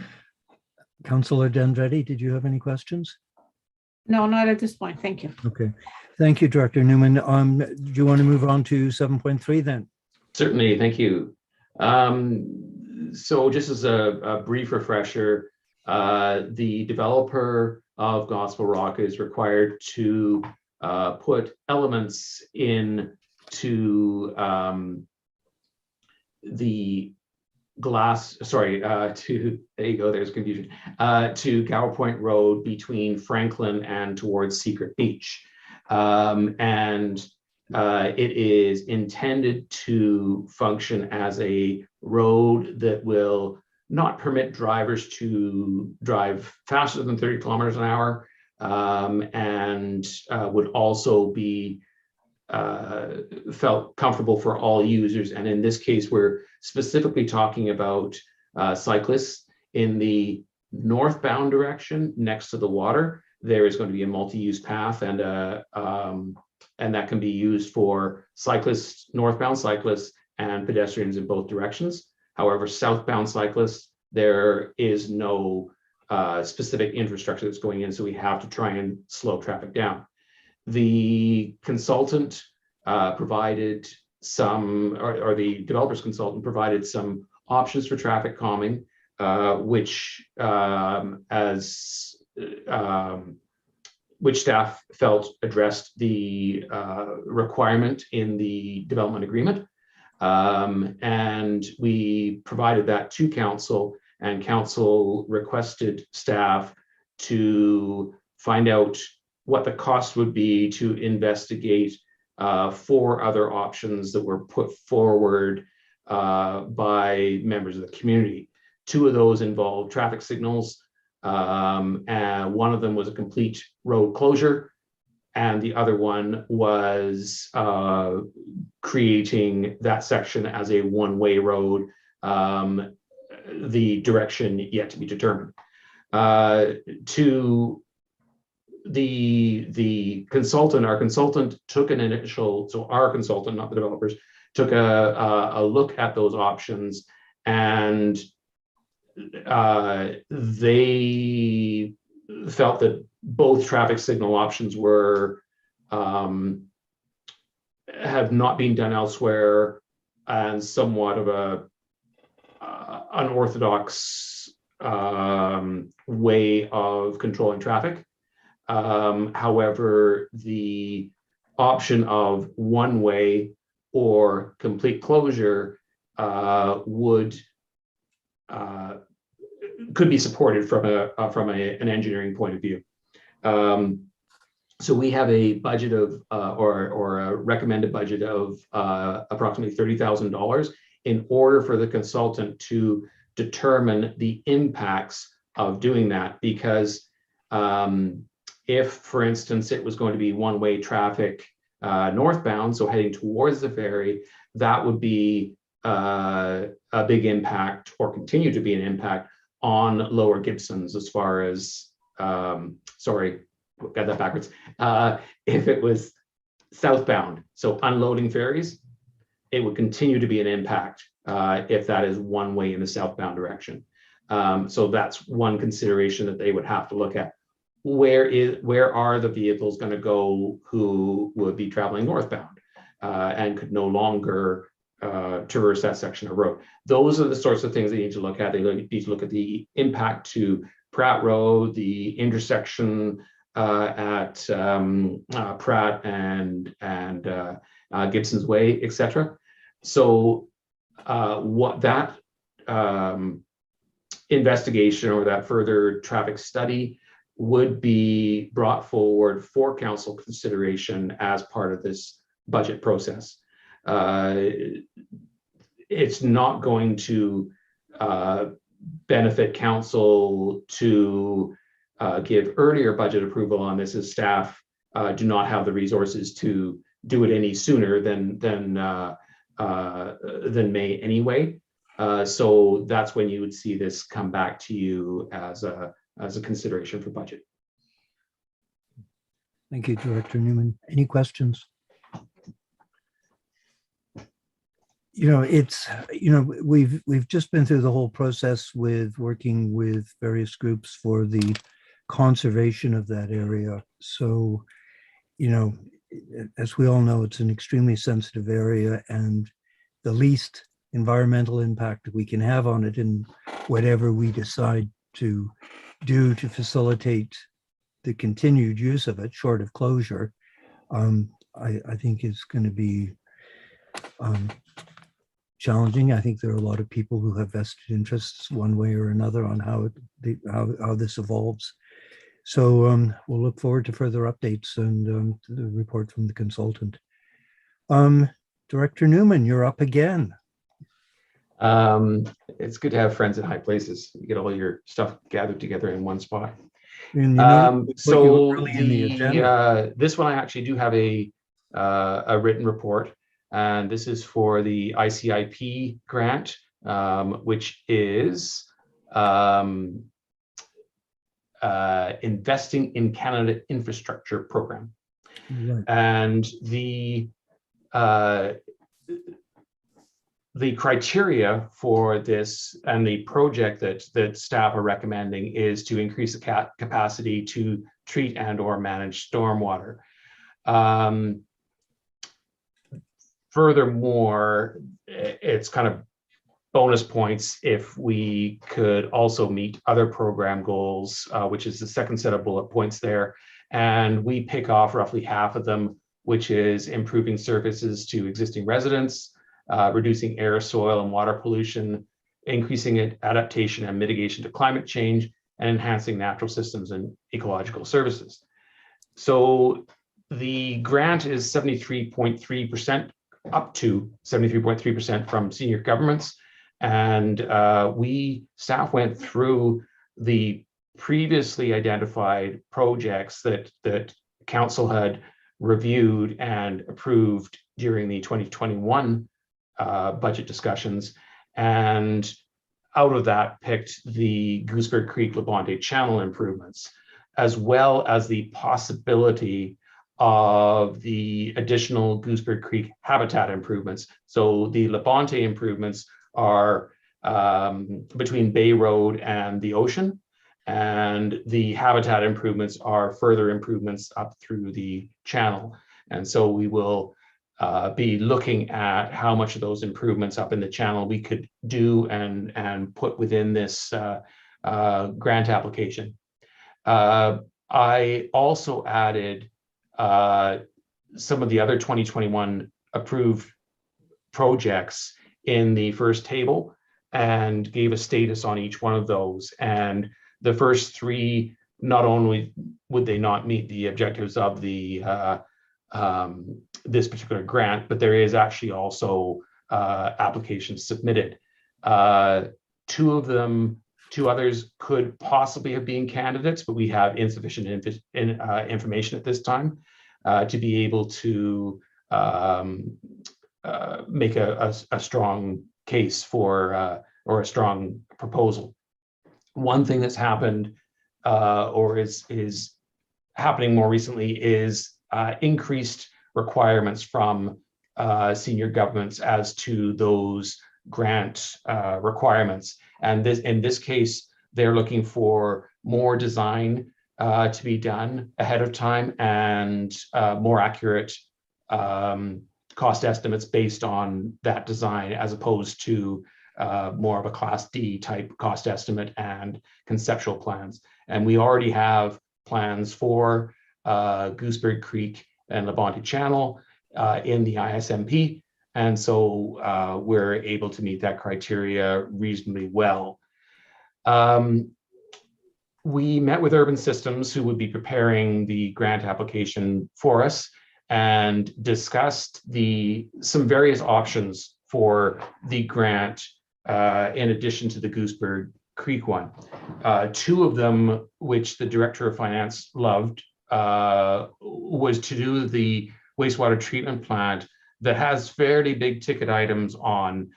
Speaker 2: Councillor Dendretti, did you have any questions?
Speaker 6: No, not at this point. Thank you.
Speaker 2: Okay. Thank you, Director Newman. Do you want to move on to 7.3 then?
Speaker 8: Certainly, thank you. So just as a brief refresher, the developer of Gospel Rock is required to put elements in to the there you go, there's confusion, to Gower Point Road between Franklin and towards Secret Beach. It is intended to function as a road that will not permit drivers to drive faster than 30 kilometers an hour, and would also be felt comfortable for all users. And in this case, we're specifically talking about cyclists in the northbound direction next to the water. There is going to be a multi-use path, and that can be used for cyclists, northbound cyclists, and pedestrians in both directions. However, southbound cyclists, there is no specific infrastructure that's going in, so we have to try and slow traffic down. The consultant provided some, or the developer's consultant provided some options for traffic calming, which staff felt addressed the requirement in the development agreement. And we provided that to council, and council requested staff to find out what the cost would be to investigate 4 other options that were put forward by members of the community. 2 of those involved traffic signals, and one of them was a complete road closure, and the other one was creating that section as a one-way road, the direction yet to be determined. To the consultant, our consultant took an initial, so our consultant, not the developers, took a look at those options, and they felt that both traffic signal options were have not been done elsewhere, and somewhat of a unorthodox way of controlling traffic. However, the option of one way or complete closure could be supported from an engineering point of view. So we have a budget of or a recommended budget of approximately $30,000 in order for the consultant to determine the impacts of doing that, because if, for instance, it was going to be one-way traffic northbound, so heading towards the ferry, that would be a big impact, or continue to be an impact, on Lower Gibsons as far as got that backwards. If it was southbound, so unloading ferries, it would continue to be an impact if that is one way in the southbound direction. So that's one consideration that they would have to look at. Where are the vehicles going to go who would be traveling northbound and could no longer traverse that section of road? Those are the sorts of things they need to look at. They need to look at the impact to Pratt Road, the intersection at Pratt and Gibsons Way, etc. So what that investigation or that further traffic study would be brought forward for council consideration as part of this budget process. It's not going to benefit council to give earlier budget approval on this, as staff do not have the resources to do it any sooner than May anyway. So that's when you would see this come back to you as a consideration for budget.
Speaker 2: Thank you, Director Newman. Any questions? We've just been through the whole process with working with various groups for the conservation of that area. So, as we all know, it's an extremely sensitive area, and the least environmental impact that we can have on it, and whatever we decide to do to facilitate the continued use of it, short of closure, I think is going to be challenging. I think there are a lot of people who have vested interests one way or another on how this evolves. So we'll look forward to further updates and the report from the consultant. Director Newman, you're up again.
Speaker 8: It's good to have friends in high places. You get all your stuff gathered together in one spot. So this one I actually do have a written report, and this is for the ICIP grant, which is Investing in Canada Infrastructure Program. Right. And the criteria for this and the project that staff are recommending is to increase the capacity to treat and or manage stormwater. Furthermore, it's kind of bonus points if we could also meet other program goals, which is the second set of bullet points there. And we pick off roughly half of them, which is improving services to existing residents, reducing air, soil, and water pollution, increasing adaptation and mitigation to climate change, and enhancing natural systems and ecological services. So the grant is 73.3%, up to 73.3% from senior governments. And staff went through the previously identified projects that council had reviewed and approved during the 2021 budget discussions, and out of that picked the Gooseberry Creek Labonte Channel improvements, as well as the possibility of the additional Gooseberry Creek habitat improvements. So the Labonte improvements are between Bay Road and the ocean, and the habitat improvements are further improvements up through the channel. And so we will be looking at how much of those improvements up in the channel we could do and put within this grant application. I also added some of the other 2021 approved projects in the first table and gave a status on each one of those. And the first three, not only would they not meet the objectives of the this particular grant, but there is actually also applications submitted. Two others could possibly have been candidates, but we have insufficient information at this time to be able to make a strong case for or a strong proposal. One thing that's happened or is happening more recently is increased requirements from senior governments as to those grant requirements. And in this case, they're looking for more design to be done ahead of time and more accurate cost estimates based on that design, as opposed to more of a Class D type cost estimate and conceptual plans. And we already have plans for Gooseberry Creek and Labonte Channel in the ISMP. And so we're able to meet that criteria reasonably well. We met with Urban Systems, who would be preparing the grant application for us, and discussed some various options for the grant in addition to the Gooseberry Creek one. Two of them, which the Director of Finance loved, was to do the wastewater treatment plant that has fairly big ticket items on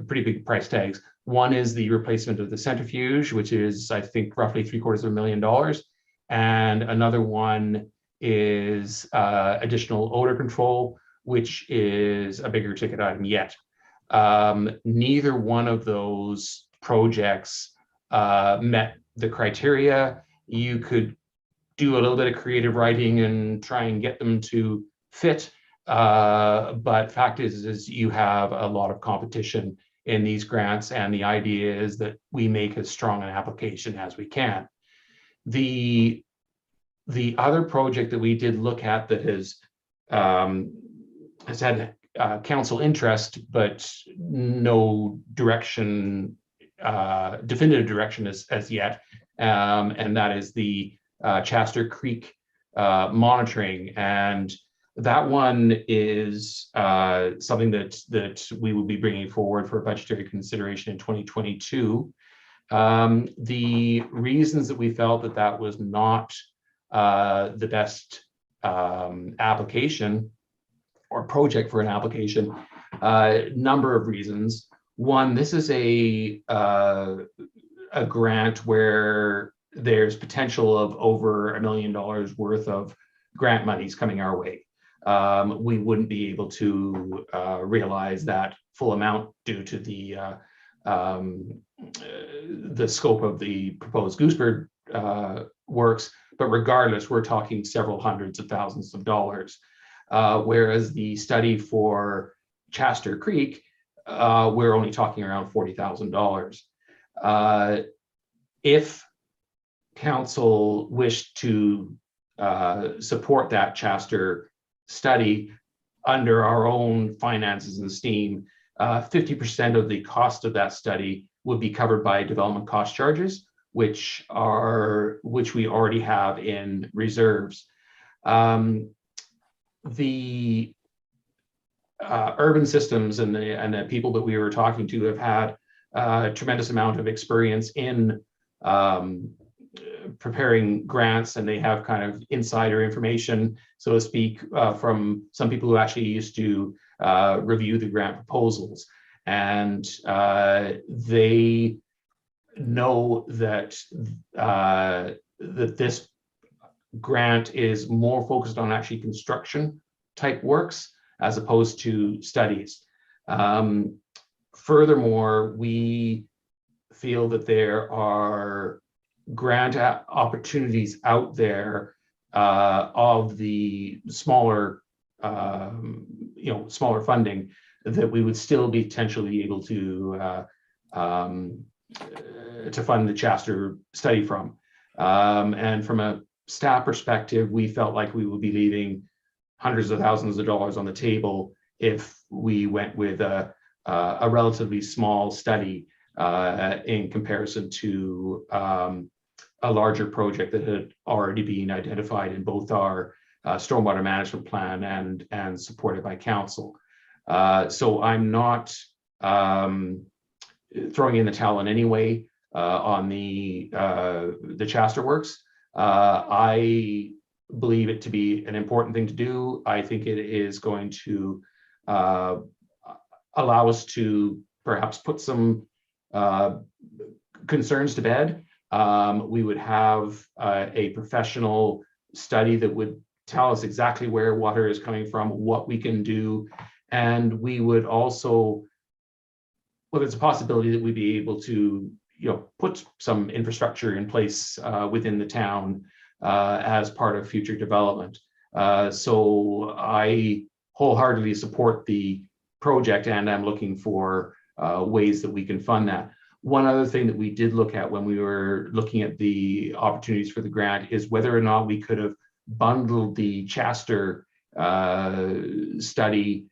Speaker 8: pretty big price tags. One is the replacement of the centrifuge, which is, I think, roughly $750,000. And another one is additional odor control, which is a bigger ticket item yet. Neither one of those projects met the criteria. You could do a little bit of creative writing and try and get them to fit. But fact is you have a lot of competition in these grants, and the idea is that we make as strong an application as we can. The other project that we did look at that has had council interest, but no direction, definitive direction as yet, and that is the Chester Creek monitoring. And that one is something that we will be bringing forward for budgetary consideration in 2022. The reasons that we felt that was not the best application or project for an application, number of reasons. One, this is a grant where there's potential of over $1 million worth of grant monies coming our way. We wouldn't be able to realize that full amount due to the scope of the proposed Gooseberry works, but regardless, we're talking several hundreds of thousands of dollars. Whereas the study for Chester Creek, we're only talking around $40,000. If council wished to support that Chester study under our own finances and steam, 50% of the cost of that study would be covered by development cost charges, which we already have in reserves. The Urban Systems and the people that we were talking to have had a tremendous amount of experience in preparing grants, and they have kind of insider information, so to speak, from some people who actually used to review the grant proposals. And they know that that this grant is more focused on actually construction type works as opposed to studies. Furthermore, we feel that there are grant opportunities out there of the smaller, smaller funding that we would still be potentially able to fund the Chester study from. And from a staff perspective, we felt like we would be leaving hundreds of thousands of dollars on the table if we went with a relatively small study in comparison to a larger project that had already been identified in both our stormwater management plan and supported by council. So I'm not throwing in the towel in any way on the Chester works. I believe it to be an important thing to do. I think it is going to allow us to perhaps put some concerns to bed. We would have a professional study that would tell us exactly where water is coming from, what we can do. And we would also, well, there's a possibility that we'd be able to, put some infrastructure in place within the town as part of future development. So I wholeheartedly support the project, and I'm looking for ways that we can fund that. One other thing that we did look at when we were looking at the opportunities for the grant is whether or not we could have bundled the Chester study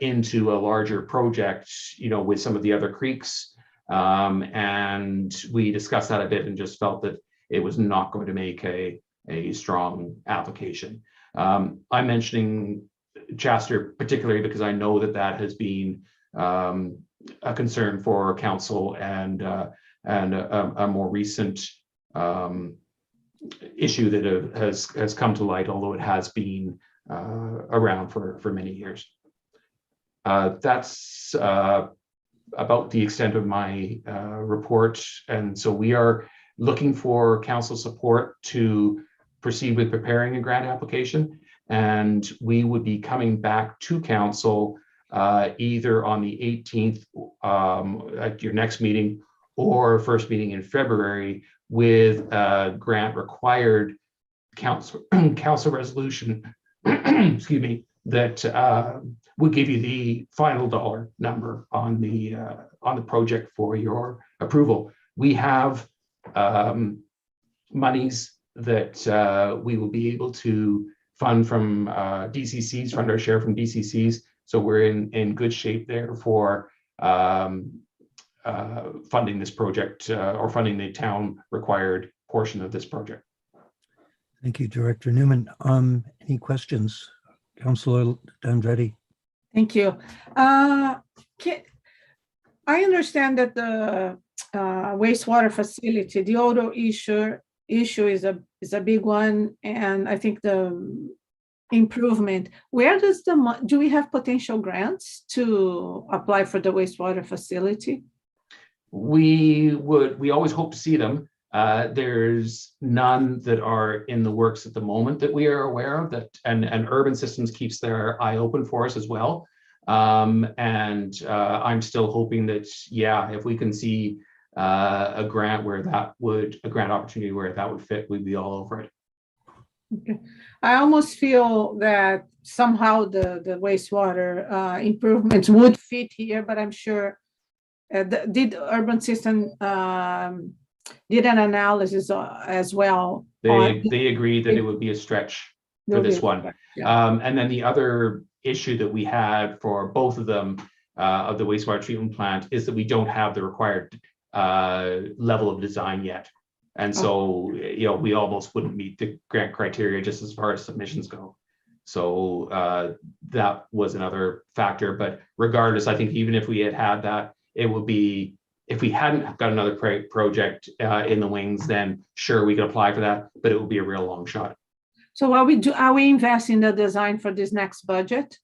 Speaker 8: into a larger project, with some of the other creeks. And we discussed that a bit and just felt that it was not going to make a strong application. I'm mentioning Chester particularly because I know that has been a concern for council and a more recent issue that has come to light, although it has been around for many years. That's about the extent of my report, and so we are looking for council support to proceed with preparing a grant application, and we would be coming back to council either on the 18th at your next meeting or first meeting in February with a grant required council resolution, excuse me, that would give you the final dollar number on the project for your approval. We have monies that we will be able to fund from DCCs, fund our share from DCCs. So we're in good shape there for funding this project or funding the town required portion of this project.
Speaker 2: Thank you, Director Newman. Any questions? Councillor Andretti.
Speaker 6: Thank you. I understand that the wastewater facility, the odor issue is a big one, and I think the improvement. Where does do we have potential grants to apply for the wastewater facility?
Speaker 8: We always hope to see them. There's none that are in the works at the moment that we are aware of, that and Urban Systems keeps their eye open for us as well. And I'm still hoping that, if we can see a grant opportunity where that would fit, we'd be all over it.
Speaker 6: Okay. I almost feel that somehow the wastewater improvements would fit here, but I'm sure did Urban System did an analysis as well.
Speaker 8: They agreed that it would be a stretch for this one.
Speaker 6: Yeah.
Speaker 8: And then the other issue that we had for both of them of the wastewater treatment plant is that we don't have the required level of design yet. And so, we almost wouldn't meet the grant criteria just as far as submissions go. So that was another factor. But regardless, I think even if we had that, it would be, if we hadn't got another project in the wings, then sure, we could apply for that, but it would be a real long shot.
Speaker 6: So are we investing in the design for this next budget?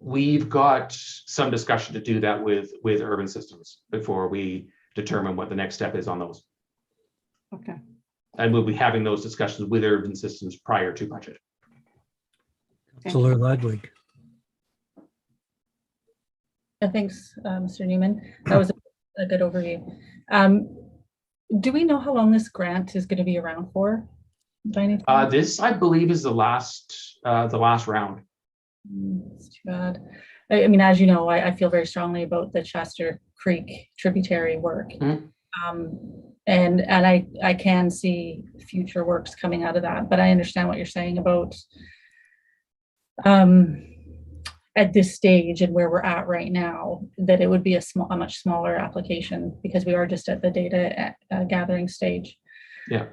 Speaker 8: We've got some discussion to do that with Urban Systems before we determine what the next step is on those.
Speaker 6: Okay.
Speaker 8: And we'll be having those discussions with Urban Systems prior to budget.
Speaker 2: Councillor Ludwig.
Speaker 3: Thanks, Mr. Newman. That was a good overview. Do we know how long this grant is going to be around for?
Speaker 8: This, I believe, is the last round.
Speaker 3: That's too bad. I mean, as you know, I feel very strongly about the Chester Creek tributary work. Mm-hmm. And I can see future works coming out of that, but I understand what you're saying about at this stage and where we're at right now, that it would be a much smaller application because we are just at the data gathering stage.
Speaker 8: Yeah.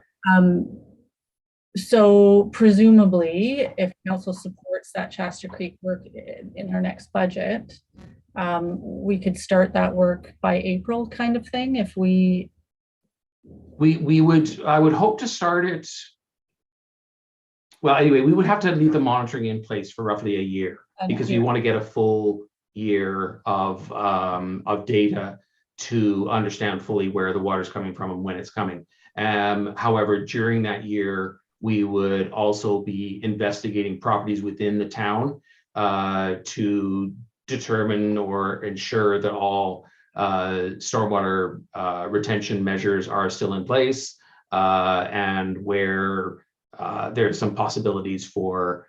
Speaker 3: So presumably, if council supports that Chester Creek work in our next budget, we could start that work by April, kind of thing. If we would, I would hope to start it. Well, anyway, we would have to leave the monitoring in place for roughly a year because we want to get a full year of data to understand fully where the water is coming from and when it's coming.
Speaker 8: However, during that year, we would also be investigating properties within the town to determine or ensure that all stormwater retention measures are still in place, and where there's some possibilities for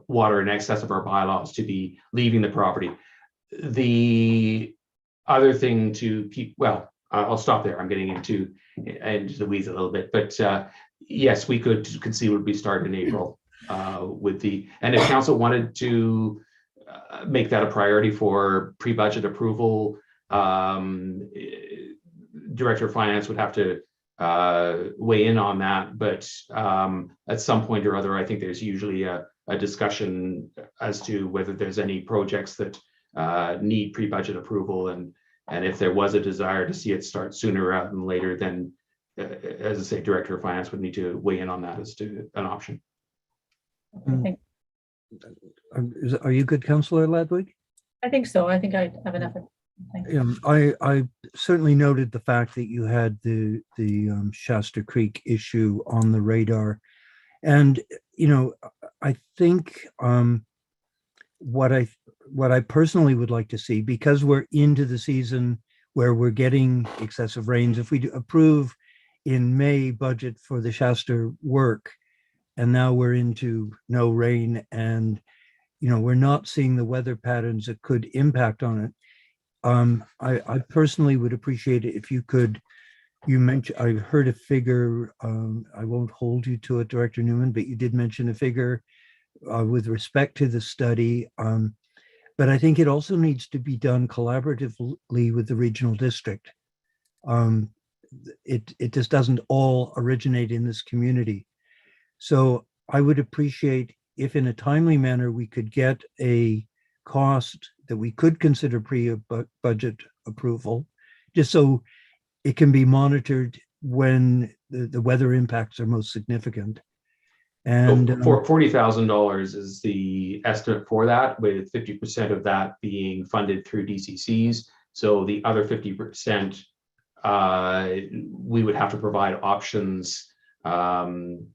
Speaker 8: water in excess of our bylaws to be leaving the property. The other thing to keep, well, I'll stop there. I'm getting into the weeds a little bit, but yes, we could conceivably start in April with the, and if council wanted to make that a priority for pre-budget approval, Director of Finance would have to weigh in on that, but at some point or other, I think there's usually a discussion as to whether there's any projects that need pre-budget approval, and if there was a desire to see it start sooner rather than later, then as I say, Director of Finance would need to weigh in on that as to an option.
Speaker 2: Are you good, Councillor Ladwig?
Speaker 3: I think so. I think I have enough.
Speaker 2: I certainly noted the fact that you had the Shasta Creek issue on the radar, and I think what I personally would like to see, because we're into the season where we're getting excessive rains, if we approve in May budget for the Shasta work, and now we're into no rain, and we're not seeing the weather patterns that could impact on it. I personally would appreciate it if you could, you mentioned, I heard a figure, I won't hold you to it, Director Newman, but you did mention a figure with respect to the study. But I think it also needs to be done collaboratively with the regional district. It just doesn't all originate in this community. So I would appreciate if in a timely manner we could get a cost that we could consider pre-budget approval, just so it can be monitored when the weather impacts are most significant. And
Speaker 8: so $40,000 is the estimate for that, with 50% of that being funded through DCCs. So the other 50%, we would have to provide options. Finance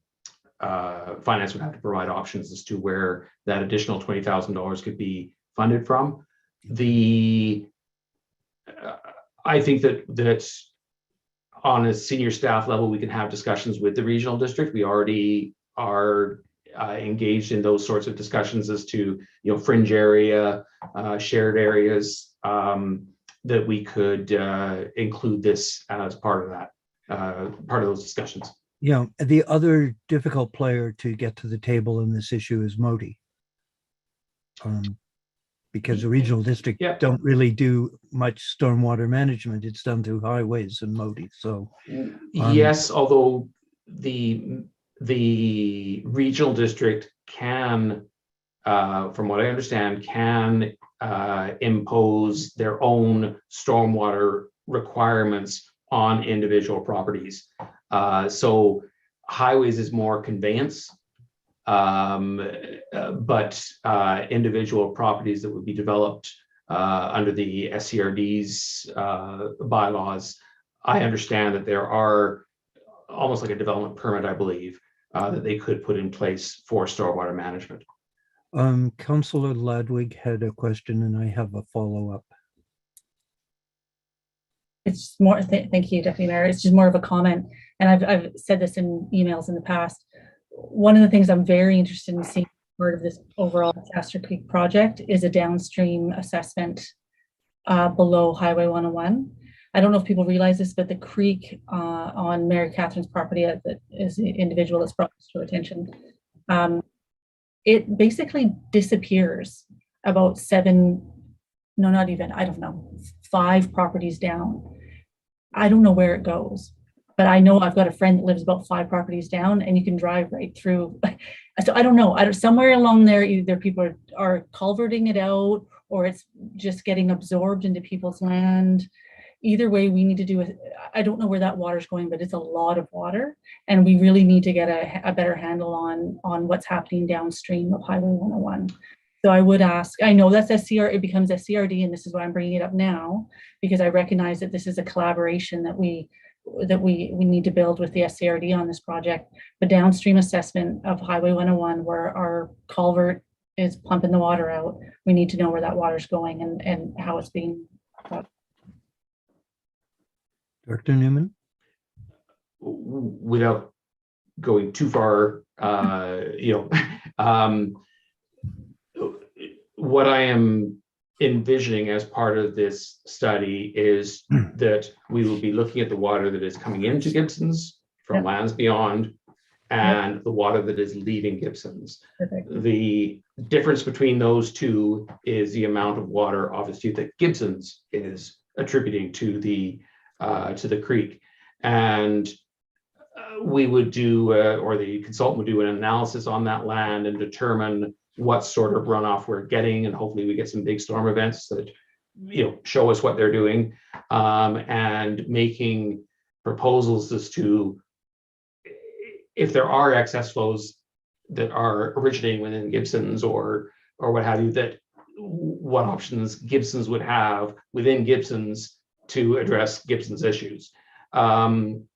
Speaker 8: would have to provide options as to where that additional $20,000 could be funded from. I think that on a senior staff level, we can have discussions with the regional district. We already are engaged in those sorts of discussions as to fringe area, shared areas, that we could include this as part of that, part of those discussions.
Speaker 2: The other difficult player to get to the table in this issue is Modi. Because the regional district don't really do much stormwater management. It's done through highways and Modi. So
Speaker 8: yes, although the regional district can, from what I understand, can impose their own stormwater requirements on individual properties. So highways is more conveyance. But individual properties that would be developed under the SCRD's bylaws, I understand that there are almost like a development permit, I believe, that they could put in place for stormwater management.
Speaker 2: Councillor Ladwig had a question, and I have a follow-up.
Speaker 3: It's more, thank you, Deputy Mayor. It's just more of a comment, and I've said this in emails in the past. One of the things I'm very interested in seeing part of this overall Shasta Creek project is a downstream assessment below Highway 101. I don't know if people realize this, but the creek on Mary Catherine's property, that is the individual that's brought this to our attention, it basically disappears about 5 properties down. I don't know where it goes, but I know I've got a friend that lives about 5 properties down, and you can drive right through. So I don't know. Somewhere along there, either people are culverting it out, or it's just getting absorbed into people's land. Either way, we need to do it. I don't know where that water's going, but it's a lot of water, and we really need to get a better handle on what's happening downstream of Highway 101. So I would ask, I know that's SCR, it becomes SCRD, and this is why I'm bringing it up now, because I recognize that this is a collaboration that we that we need to build with the SCRD on this project, the downstream assessment of Highway 101, where our culvert is pumping the water out. We need to know where that water's going and how it's being.
Speaker 2: Director Newman?
Speaker 8: Without going too far, what I am envisioning as part of this study is that we will be looking at the water that is coming into Gibsons from lands beyond and the water that is leaving Gibsons.
Speaker 3: Perfect.
Speaker 8: The difference between those two is the amount of water, obviously, that Gibsons is attributing to the creek. And we would do, or the consultant would do an analysis on that land and determine what sort of runoff we're getting, and hopefully we get some big storm events that show us what they're doing, and making proposals as to if there are excess flows that are originating within Gibsons or what have you, that what options Gibsons would have within Gibsons to address Gibsons issues. And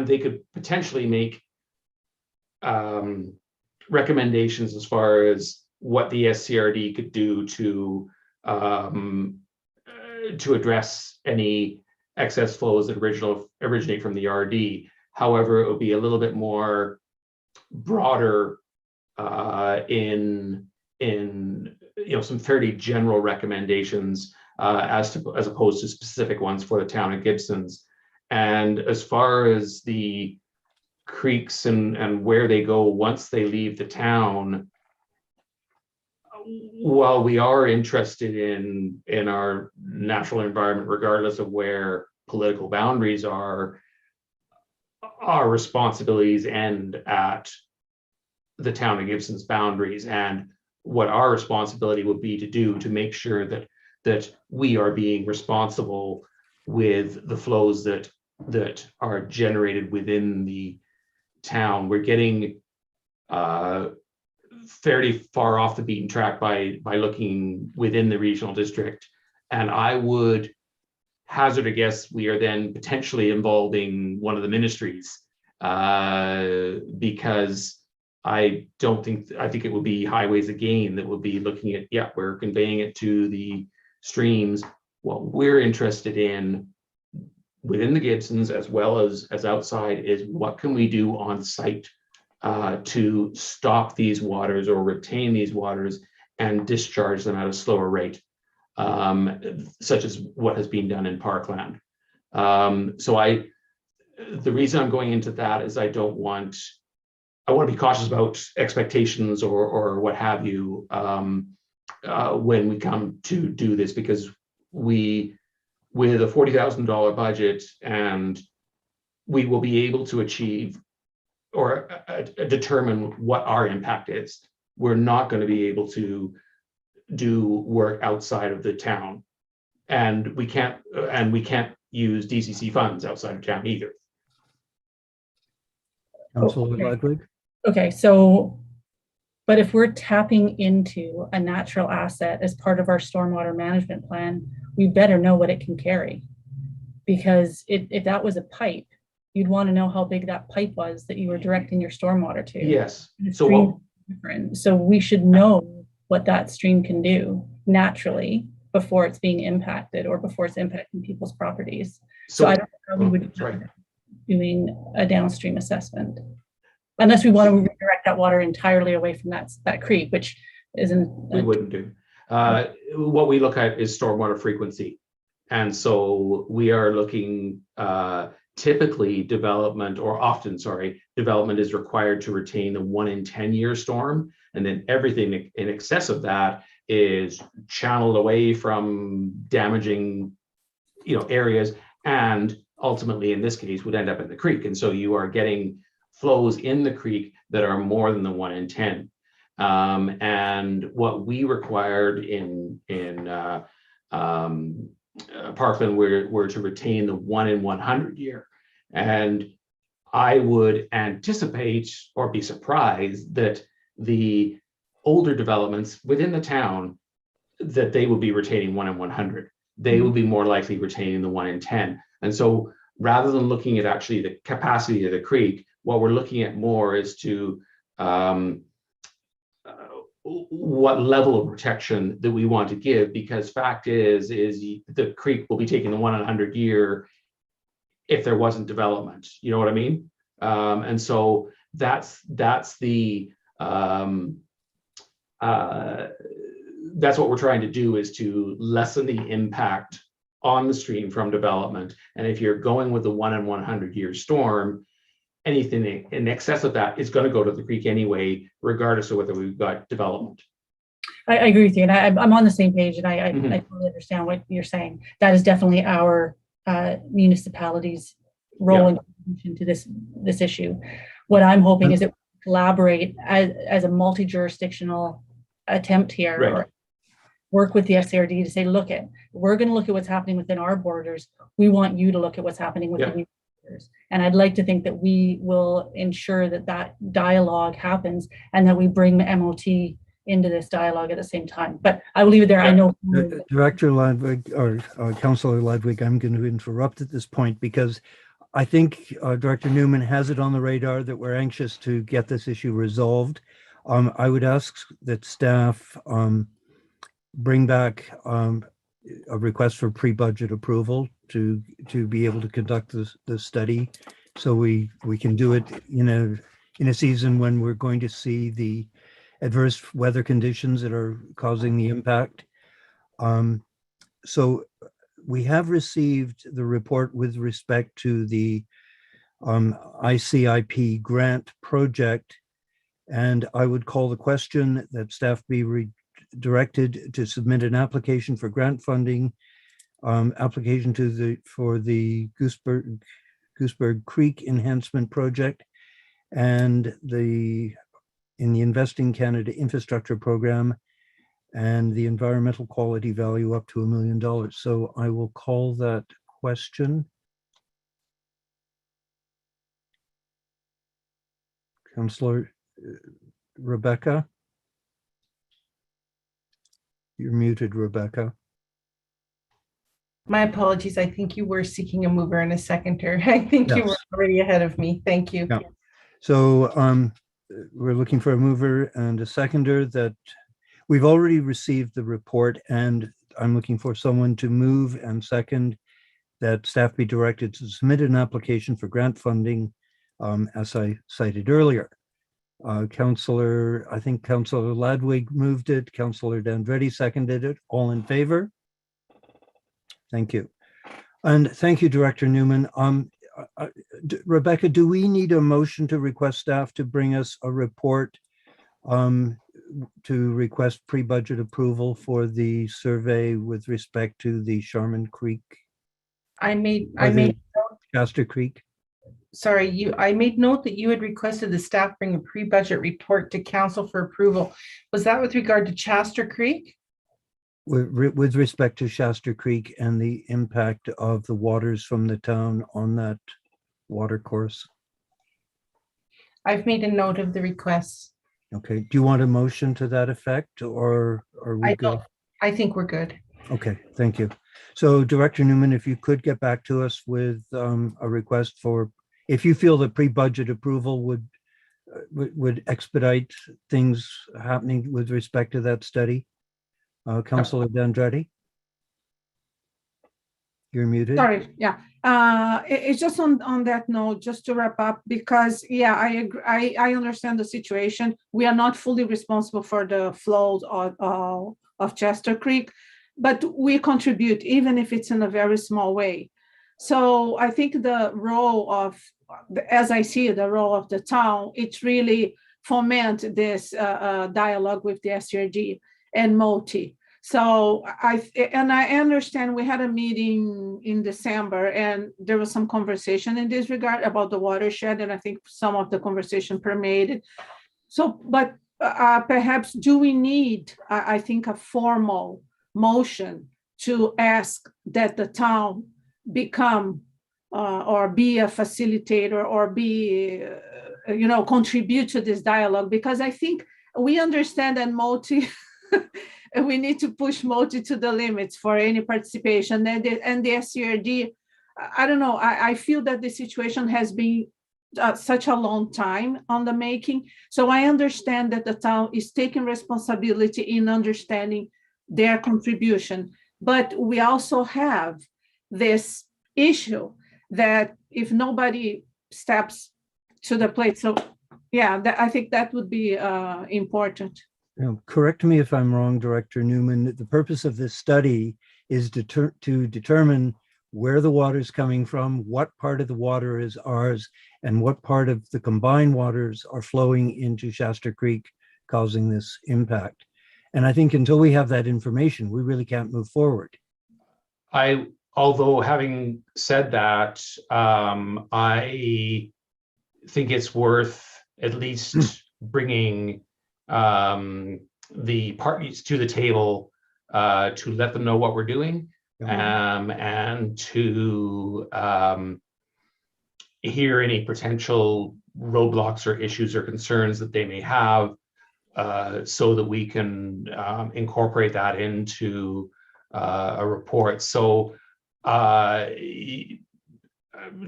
Speaker 8: they could potentially make recommendations as far as what the SCRD could do to address any excess flows that originate from the RD. However, it would be a little bit more broader in some fairly general recommendations as opposed to specific ones for the town of Gibsons. And as far as the creeks and where they go once they leave the town, while we are interested in our natural environment, regardless of where political boundaries are, our responsibilities end at the town of Gibson's boundaries, and what our responsibility would be to do to make sure that we are being responsible with the flows that are generated within the town. We're getting fairly far off the beaten track by looking within the regional district, and I would hazard a guess we are then potentially involving one of the ministries, because I think it would be Highways again that would be looking at, we're conveying it to the streams. What we're interested in within the Gibsons as well as outside is what can we do on site to stop these waters or retain these waters and discharge them at a slower rate, such as what has been done in Parkland. The reason I'm going into that is I want to be cautious about expectations or what have you when we come to do this, because with a $40,000 budget, and we will be able to achieve or determine what our impact is. We're not going to be able to do work outside of the town, and we can't use DCC funds outside of town either.
Speaker 2: Councilor Ludwig?
Speaker 3: Okay, so, but if we're tapping into a natural asset as part of our stormwater management plan, we better know what it can carry. Because if that was a pipe, you'd want to know how big that pipe was that you were directing your stormwater to.
Speaker 8: Yes.
Speaker 3: So we should know what that stream can do naturally before it's being impacted or before it's impacting people's properties. So I don't know how we would be doing a downstream assessment, unless we want to redirect that water entirely away from that creek, which isn't.
Speaker 8: We wouldn't do. What we look at is stormwater frequency. And so we are looking, typically development is required to retain the 1 in 10 year storm. And then everything in excess of that is channeled away from damaging, areas, and ultimately in this case would end up in the creek. And so you are getting flows in the creek that are more than the 1 in 10. And what we required in Parkland were to retain the 1 in 100 year. And I would anticipate or be surprised that the older developments within the town, that they will be retaining 1 in 100. they will be more likely retaining the 1 in 10. And so rather than looking at actually the capacity of the creek, what we're looking at more is to what level of protection that we want to give, because fact is the creek will be taking the 1 in 100 year if there wasn't development. You know what I mean? And so that's what we're trying to do, is to lessen the impact on the stream from development. And if you're going with the 1 in 100 year storm, anything in excess of that is going to go to the creek anyway, regardless of whether we've got development.
Speaker 3: I agree with you, and I'm on the same page, and I totally understand what you're saying. That is definitely our municipality's role and contribution to this issue. What I'm hoping is that we collaborate as a multi-jurisdictional attempt here,
Speaker 8: Right.
Speaker 3: or work with the SCRD to say, we're going to look at what's happening within our borders. We want you to look at what's happening within your borders. And I'd like to think that we will ensure that dialogue happens, and that we bring the MOT into this dialogue at the same time. But I will leave it there. I know.
Speaker 2: Director Ludwig, or Councillor Ludwig, I'm going to interrupt at this point, because I think Director Newman has it on the radar that we're anxious to get this issue resolved. I would ask that staff bring back a request for pre-budget approval to be able to conduct the study, so we can do it in a season when we're going to see the adverse weather conditions that are causing the impact. So we have received the report with respect to the ICIP grant project, and I would call the question that staff be directed to submit an application for grant funding, application for the Gooseberg Creek Enhancement Project, and in the Investing Canada Infrastructure Program, and the environmental quality value up to $1 million. So I will call that question. Councillor Rebecca. You're muted, Rebecca.
Speaker 1: My apologies. I think you were seeking a mover and a seconder. I think you were already ahead of me. Thank you.
Speaker 2: Yeah. So we're looking for a mover and a seconder. That we've already received the report, and I'm looking for someone to move and second that staff be directed to submit an application for grant funding, as I cited earlier. I think Councillor Ladwig moved it. Councillor Dandretti seconded it. All in favor? Thank you. And thank you, Director Newman. Rebecca, do we need a motion to request staff to bring us a report to request pre-budget approval for the survey with respect to the Sharman Creek?
Speaker 1: I made
Speaker 2: Shasta Creek.
Speaker 1: Sorry, I made note that you had requested the staff bring a pre-budget report to council for approval. Was that with regard to Shasta Creek?
Speaker 2: With respect to Shasta Creek and the impact of the waters from the town on that water course.
Speaker 1: I've made a note of the requests.
Speaker 2: Okay. Do you want a motion to that effect, or are we good?
Speaker 1: I think we're good.
Speaker 2: Okay, thank you. So Director Newman, if you could get back to us with a request for, if you feel that pre-budget approval would expedite things happening with respect to that study. Councillor Dandretti? You're muted.
Speaker 6: Sorry, yeah. It's just on that note, just to wrap up, because I agree, I understand the situation. We are not fully responsible for the flows of Chester Creek, but we contribute, even if it's in a very small way. So I think the role of, as I see it, the role of the town, it's really foment this dialogue with the SRD and MOTI. So I understand we had a meeting in December, and there was some conversation in this regard about the watershed, and I think some of the conversation permeated. So, but perhaps do we need, I think, a formal motion to ask that the town become or be a facilitator or be, contribute to this dialogue? Because I think we understand that MOTI and we need to push Multi to the limits for any participation. And the SCRD, I don't know, I feel that the situation has been such a long time on the making. So I understand that the town is taking responsibility in understanding their contribution, but we also have this issue that if nobody steps to the plate, so yeah, I think that would be important.
Speaker 2: Correct me if I'm wrong, Director Newman. The purpose of this study is to determine where the water is coming from, what part of the water is ours, and what part of the combined waters are flowing into Shasta Creek, causing this impact. And I think until we have that information, we really can't move forward.
Speaker 8: Although having said that, I think it's worth at least bringing the parties to the table to let them know what we're doing, and to hear any potential roadblocks or issues or concerns that they may have, so that we can incorporate that into a report. So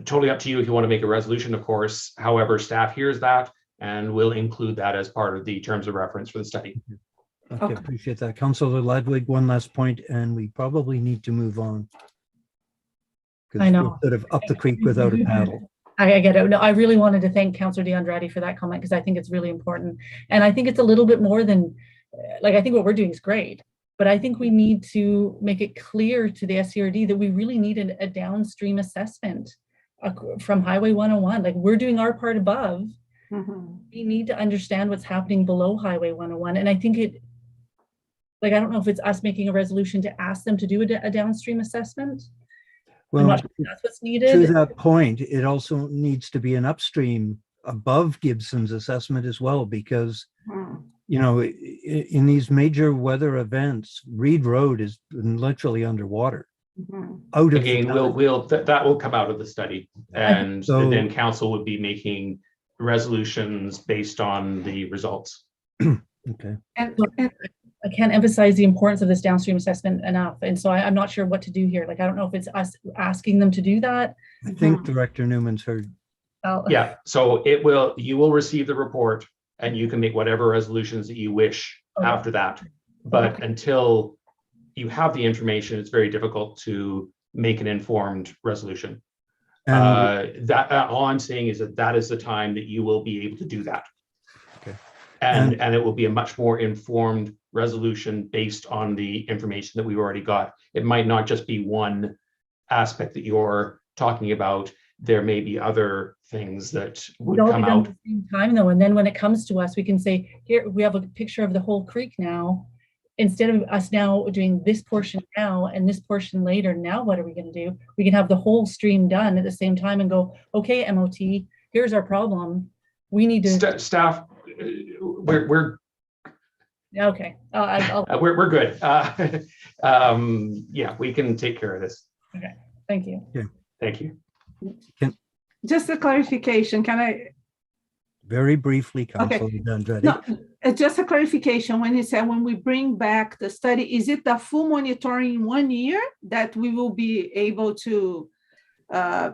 Speaker 8: totally up to you if you want to make a resolution, of course. However, staff hears that and will include that as part of the terms of reference for the study.
Speaker 2: Okay, appreciate that. Councillor Ladwig, one last point, and we probably need to move on.
Speaker 3: I know.
Speaker 2: We're sort of up the creek without a paddle.
Speaker 3: I get it. No, I really wanted to thank Councillor DeAndrade for that comment, because I think it's really important. And I think it's a little bit more than, like, I think what we're doing is great, but I think we need to make it clear to the SCRD that we really need a downstream assessment from Highway 101. Like, we're doing our part above. We need to understand what's happening below Highway 101. And I think I don't know if it's us making a resolution to ask them to do a downstream assessment.
Speaker 2: Well,
Speaker 3: I'm not sure if that's what's needed.
Speaker 2: To that point, it also needs to be an upstream above Gibson's assessment as well, because, you know, in these major weather events, Reed Road is literally underwater.
Speaker 8: Again, that will come out of the study, and then council would be making resolutions based on the results.
Speaker 2: Okay.
Speaker 3: And I can't emphasize the importance of this downstream assessment enough. And so I'm not sure what to do here. Like, I don't know if it's us asking them to do that.
Speaker 2: I think Director Newman's heard.
Speaker 8: Yeah, so you will receive the report and you can make whatever resolutions that you wish after that. But until you have the information, it's very difficult to make an informed resolution. All I'm saying is that is the time that you will be able to do that.
Speaker 2: Okay.
Speaker 8: And it will be a much more informed resolution based on the information that we've already got. It might not just be one aspect that you're talking about. There may be other things that would come out
Speaker 3: at the same time, though. And then when it comes to us, we can say, here, we have a picture of the whole creek now. Instead of us now doing this portion now and this portion later, now what are we going to do? We can have the whole stream done at the same time and go, okay, MOT, here's our problem. We need to
Speaker 8: staff. We're
Speaker 3: okay.
Speaker 8: We're good. Yeah, we can take care of this.
Speaker 3: Okay. Thank you.
Speaker 2: Yeah.
Speaker 8: Thank you.
Speaker 6: Just a clarification. Can I?
Speaker 2: Very briefly, Councilor D'Andrade.
Speaker 6: No, just a clarification. When he said when we bring back the study, is it the full monitoring in 1 year that we will be able to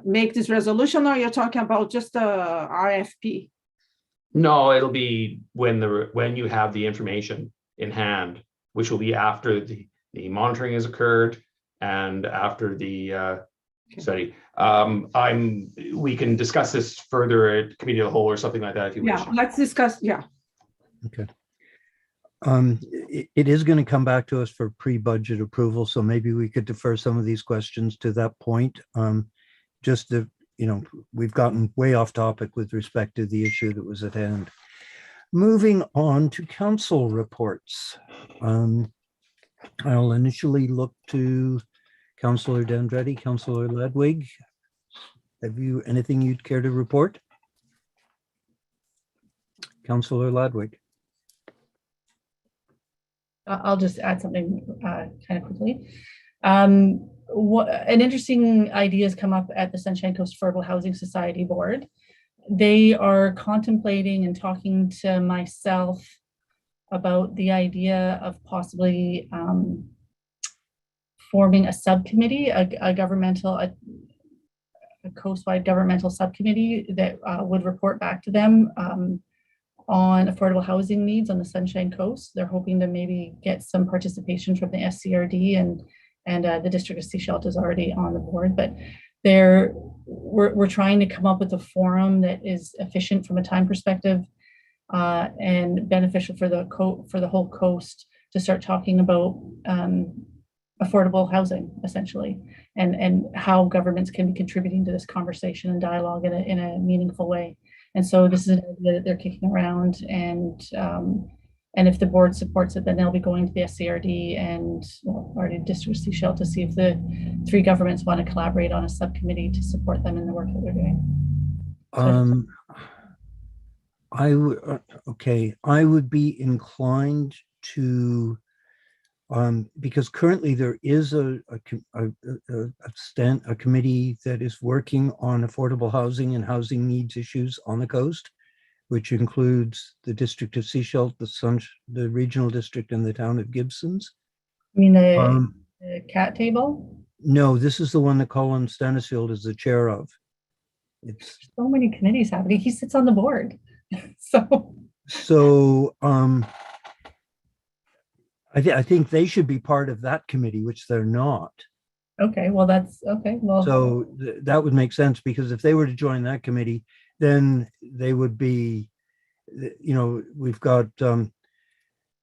Speaker 6: make this resolution, or you're talking about just a RFP?
Speaker 8: No, it'll be when you have the information in hand, which will be after the monitoring has occurred and after the study. We can discuss this further at committee of the whole or something like that if you wish.
Speaker 6: Yeah, let's discuss. Yeah.
Speaker 2: Okay. It is going to come back to us for pre-budget approval, so maybe we could defer some of these questions to that point. Just to, you know, we've gotten way off topic with respect to the issue that was at hand. Moving on to council reports. I'll initially look to Councillor D'Andrade, Councillor Ladwig. Have you anything you'd care to report? Councillor Ladwig.
Speaker 3: I'll just add something kind of quickly. An interesting idea has come up at the Sunshine Coast Affordable Housing Society Board. They are contemplating and talking to myself about the idea of possibly forming a subcommittee, a coast-wide governmental subcommittee that would report back to them on affordable housing needs on the Sunshine Coast. They're hoping to maybe get some participation from the SCRD, and the District of Sechelt is already on the board, but we're trying to come up with a forum that is efficient from a time perspective and beneficial for the whole coast to start talking about affordable housing, essentially, and how governments can be contributing to this conversation and dialogue in a meaningful way. And so this is an idea that they're kicking around, and if the board supports it, then they'll be going to the SCRD and already District of Sechelt to see if the three governments want to collaborate on a subcommittee to support them in the work that they're doing.
Speaker 2: I would be inclined to, because currently there is a committee that is working on affordable housing and housing needs issues on the coast, which includes the District of Sechelt, the regional district, and the town of Gibsons.
Speaker 3: You mean the cat table?
Speaker 2: No, this is the one that Colin Stanisfield is the chair of. It's
Speaker 3: so many committees happening. He sits on the board. So
Speaker 2: I think they should be part of that committee, which they're not.
Speaker 3: Okay, well, that's okay. Well,
Speaker 2: so that would make sense, because if they were to join that committee, then they would be, we've got, okay,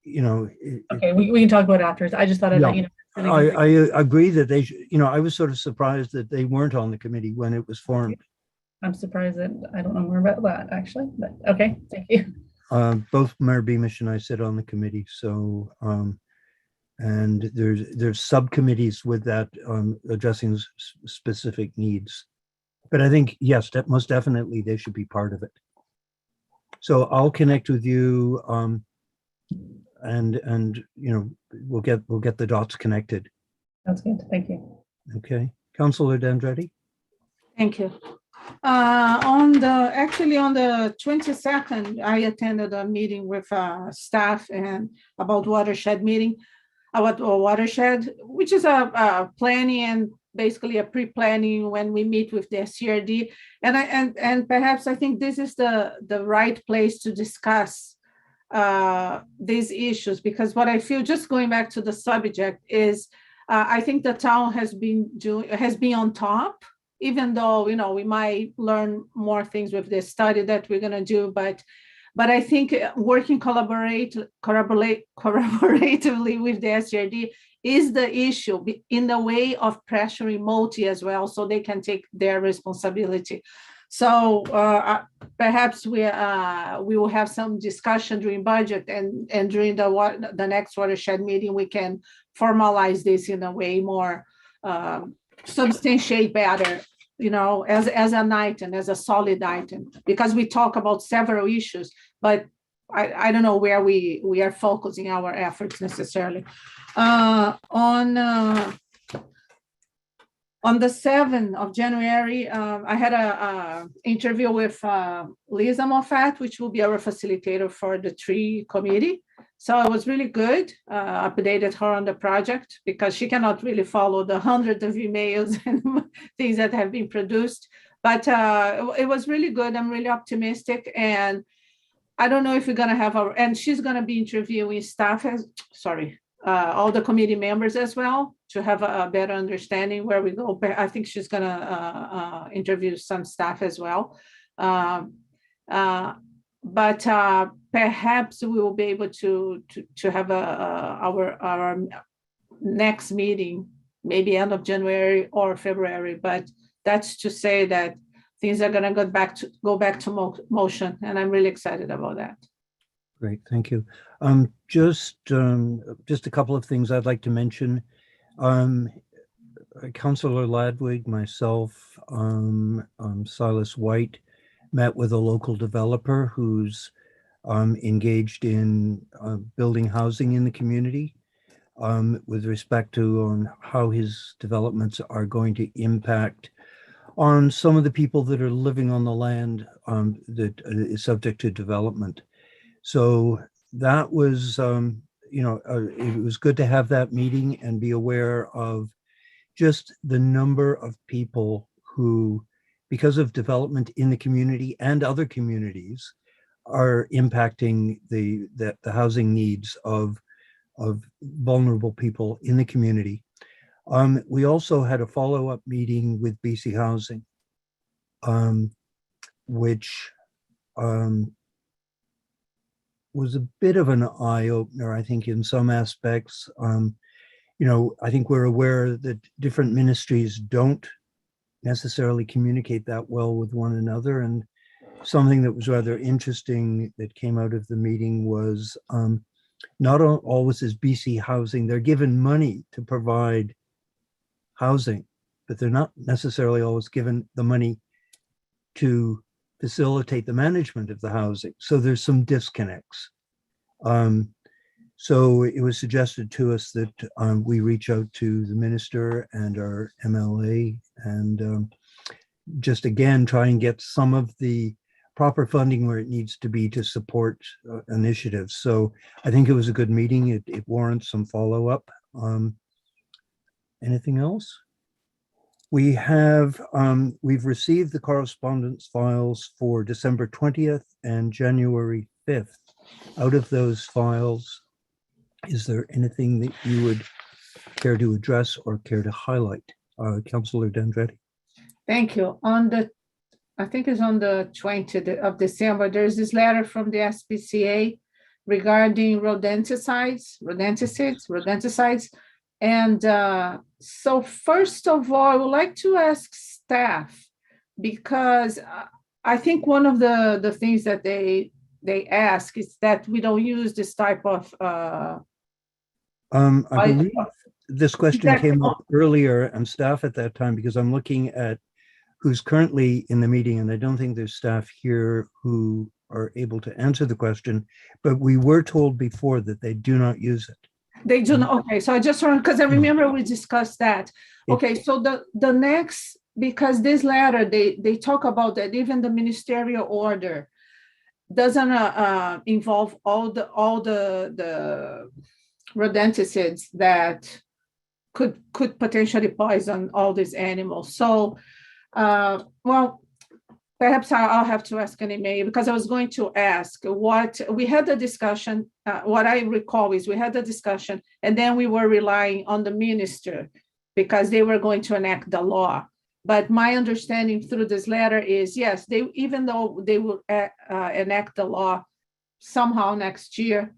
Speaker 3: we can talk about it afterwards. I just thought I'd let you know.
Speaker 2: I agree that they should, I was sort of surprised that they weren't on the committee when it was formed.
Speaker 3: I'm surprised that I don't know more about that, actually, but okay, thank you.
Speaker 2: Both Mayor Beamish and I sit on the committee, so and there's subcommittees with that addressing specific needs. But I think, yes, that most definitely they should be part of it. So I'll connect with you, and we'll get the dots connected.
Speaker 3: That's good. Thank you.
Speaker 2: Okay, Councillor D'Andretti.
Speaker 6: Thank you. On the 22nd, I attended a meeting with staff and about watershed watershed, which is a planning and basically a pre-planning when we meet with the SCRD. And perhaps I think this is the right place to discuss these issues, because what I feel, just going back to the subject, is I think the town has been on top, even though, we might learn more things with this study that we're going to do, but I think working collaboratively with the SCRD is the issue, in the way of pressuring Multi as well, so they can take their responsibility. So perhaps we will have some discussion during budget, and during the next watershed meeting, we can formalize this in a way more substantiate better, as an item, as a solid item, because we talk about several issues, but I don't know where we are focusing our efforts necessarily. On the 7th of January, I had a interview with Lisa Moffat, which will be our facilitator for the tree committee. So it was really good. Updated her on the project, because she cannot really follow the hundreds of emails and things that have been produced. But it was really good. I'm really optimistic. And I don't know if we're going to have and she's going to be interviewing staff, all the committee members as well, to have a better understanding where we go. I think she's going to interview some staff as well. But perhaps we will be able to have our next meeting, maybe end of January or February. But that's to say that things are going to go back to motion, and I'm really excited about that.
Speaker 2: Great, thank you. Just a couple of things I'd like to mention. Councillor Ladwig, myself, Silas White met with a local developer who's engaged in building housing in the community, with respect to how his developments are going to impact on some of the people that are living on the land that is subject to development. So that was, it was good to have that meeting and be aware of just the number of people who, because of development in the community and other communities, are impacting the housing needs of vulnerable people in the community. We also had a follow-up meeting with BC Housing, which was a bit of an eye-opener, I think, in some aspects. I think we're aware that different ministries don't necessarily communicate that well with one another. And something that was rather interesting that came out of the meeting was not always is BC Housing, they're given money to provide housing, but they're not necessarily always given the money to facilitate the management of the housing. So there's some disconnects. So it was suggested to us that we reach out to the minister and our MLA and just again try and get some of the proper funding where it needs to be to support initiatives. So I think it was a good meeting. It warrants some follow-up. Anything else? We've received the correspondence files for December 20th and January 5th. Out of those files, is there anything that you would care to address or care to highlight? Councillor D'Andretti.
Speaker 6: Thank you. I think it's on the 20th of December, there's this letter from the SPCA regarding rodenticides. And so first of all, I would like to ask staff, because I think one of the things that they ask is that we don't use this type of
Speaker 2: I believe this question came up earlier and staff at that time, because I'm looking at who's currently in the meeting, and I don't think there's staff here who are able to answer the question, but we were told before that they do not use it.
Speaker 6: They do not. Okay, so I just want, because I remember we discussed that. Okay, so the next, because this letter, they talk about that even the ministerial order doesn't involve all the rodenticides that could potentially poison all these animals. So, well, perhaps I'll have to ask an email, because I was going to ask what we had the discussion. What I recall is we had the discussion, and then we were relying on the minister because they were going to enact the law. But my understanding through this letter is, yes, even though they will enact the law somehow next year,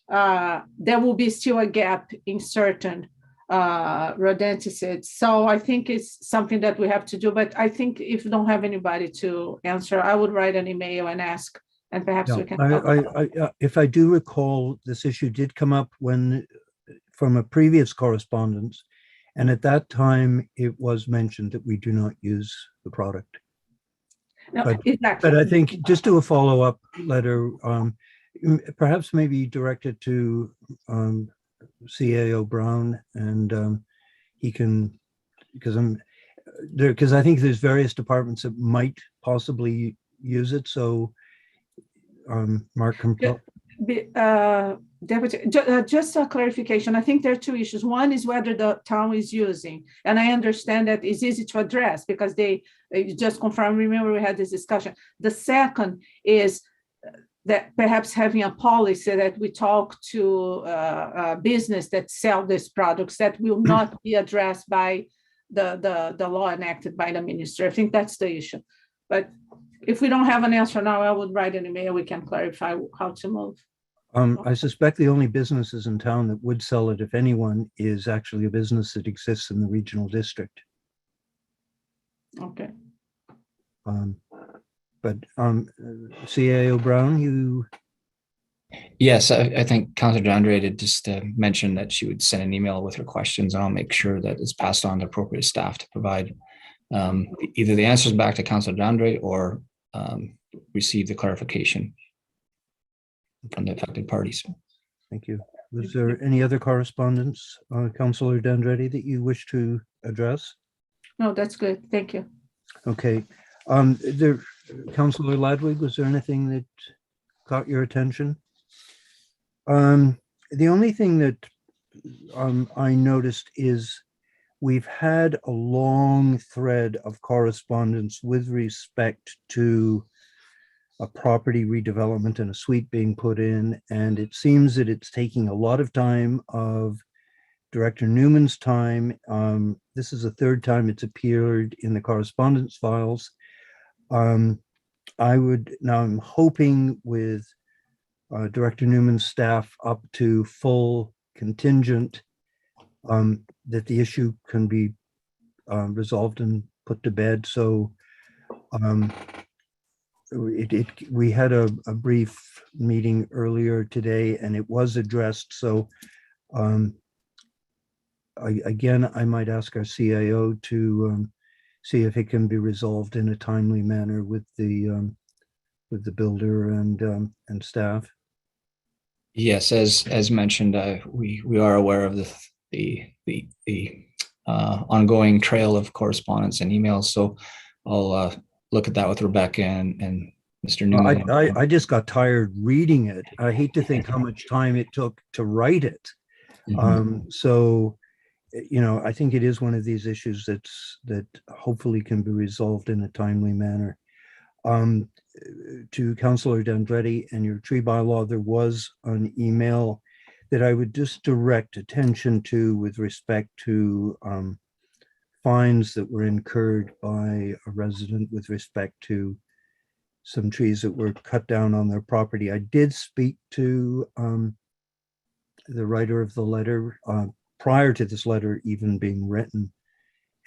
Speaker 6: there will be still a gap in certain rodenticides. So I think it's something that we have to do. But I think if you don't have anybody to answer, I would write an email and ask, and perhaps we can.
Speaker 2: If I do recall, this issue did come up from a previous correspondence. And at that time, it was mentioned that we do not use the product.
Speaker 6: No,
Speaker 2: but,
Speaker 6: exactly.
Speaker 2: But I think just do a follow-up letter, perhaps maybe direct it to CAO Brown, and he can, because I think there's various departments that might possibly use it. So Mark can.
Speaker 6: Deputy, just a clarification. I think there are two issues. One is whether the town is using, and I understand that it's easy to address because they just confirmed. Remember, we had this discussion. The second is that perhaps having a policy that we talk to a business that sell these products that will not be addressed by the law enacted by the minister. I think that's the issue. But if we don't have an answer now, I would write an email. We can clarify how to move.
Speaker 2: I suspect the only businesses in town that would sell it, if anyone, is actually a business that exists in the regional district.
Speaker 6: Okay.
Speaker 2: But CAO Brown, you.
Speaker 9: Yes, I think Councillor D'Andre did just mention that she would send an email with her questions, and I'll make sure that it's passed on to appropriate staff to provide either the answers back to Councillor D'Andre or receive the clarification from the affected parties.
Speaker 2: Thank you. Was there any other correspondence, Councillor D'Andretti, that you wish to address?
Speaker 6: No, that's good. Thank you.
Speaker 2: Okay. Councillor Ladwig, was there anything that caught your attention? The only thing that I noticed is we've had a long thread of correspondence with respect to a property redevelopment and a suite being put in, and it seems that it's taking a lot of time of Director Newman's time. This is the third time it's appeared in the correspondence files. I'm hoping with Director Newman's staff up to full contingent, that the issue can be resolved and put to bed. So we had a brief meeting earlier today and it was addressed. So I might ask our CIO to see if it can be resolved in a timely manner with the builder and staff.
Speaker 9: Yes, as mentioned, we are aware of the ongoing trail of correspondence and emails. So I'll look at that with Rebecca and Mr. Newman.
Speaker 2: I just got tired reading it. I hate to think how much time it took to write it. So, I think it is one of these issues that hopefully can be resolved in a timely manner. To Councillor D'Andretti and your tree bylaw, there was an email that I would just direct attention to with respect to fines that were incurred by a resident with respect to some trees that were cut down on their property. I did speak to the writer of the letter prior to this letter even being written.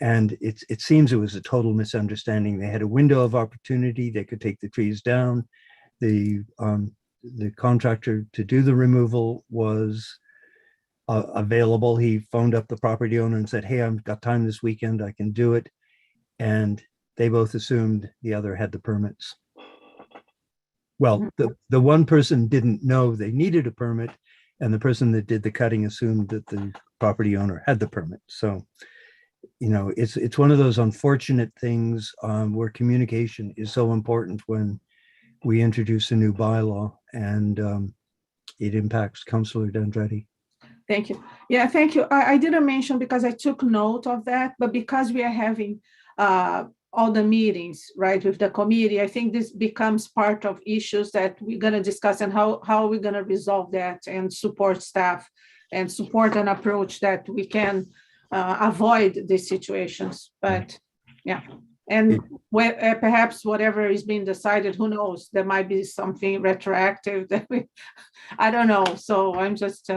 Speaker 2: And it seems it was a total misunderstanding. They had a window of opportunity. They could take the trees down. The contractor to do the removal was available. He phoned up the property owner and said, "Hey, I've got time this weekend. I can do it." And they both assumed the other had the permits. Well, the one person didn't know they needed a permit, and the person that did the cutting assumed that the property owner had the permit. So, it's one of those unfortunate things where communication is so important when we introduce a new bylaw, and it impacts Councillor D'Andretti.
Speaker 6: Thank you. Yeah, thank you. I didn't mention because I took note of that, but because we are having all the meetings, right, with the committee, I think this becomes part of issues that we're going to discuss and how we're going to resolve that and support staff and support an approach that we can avoid these situations. But yeah, and perhaps whatever is being decided, who knows, there might be something retroactive that I don't know. So I'm just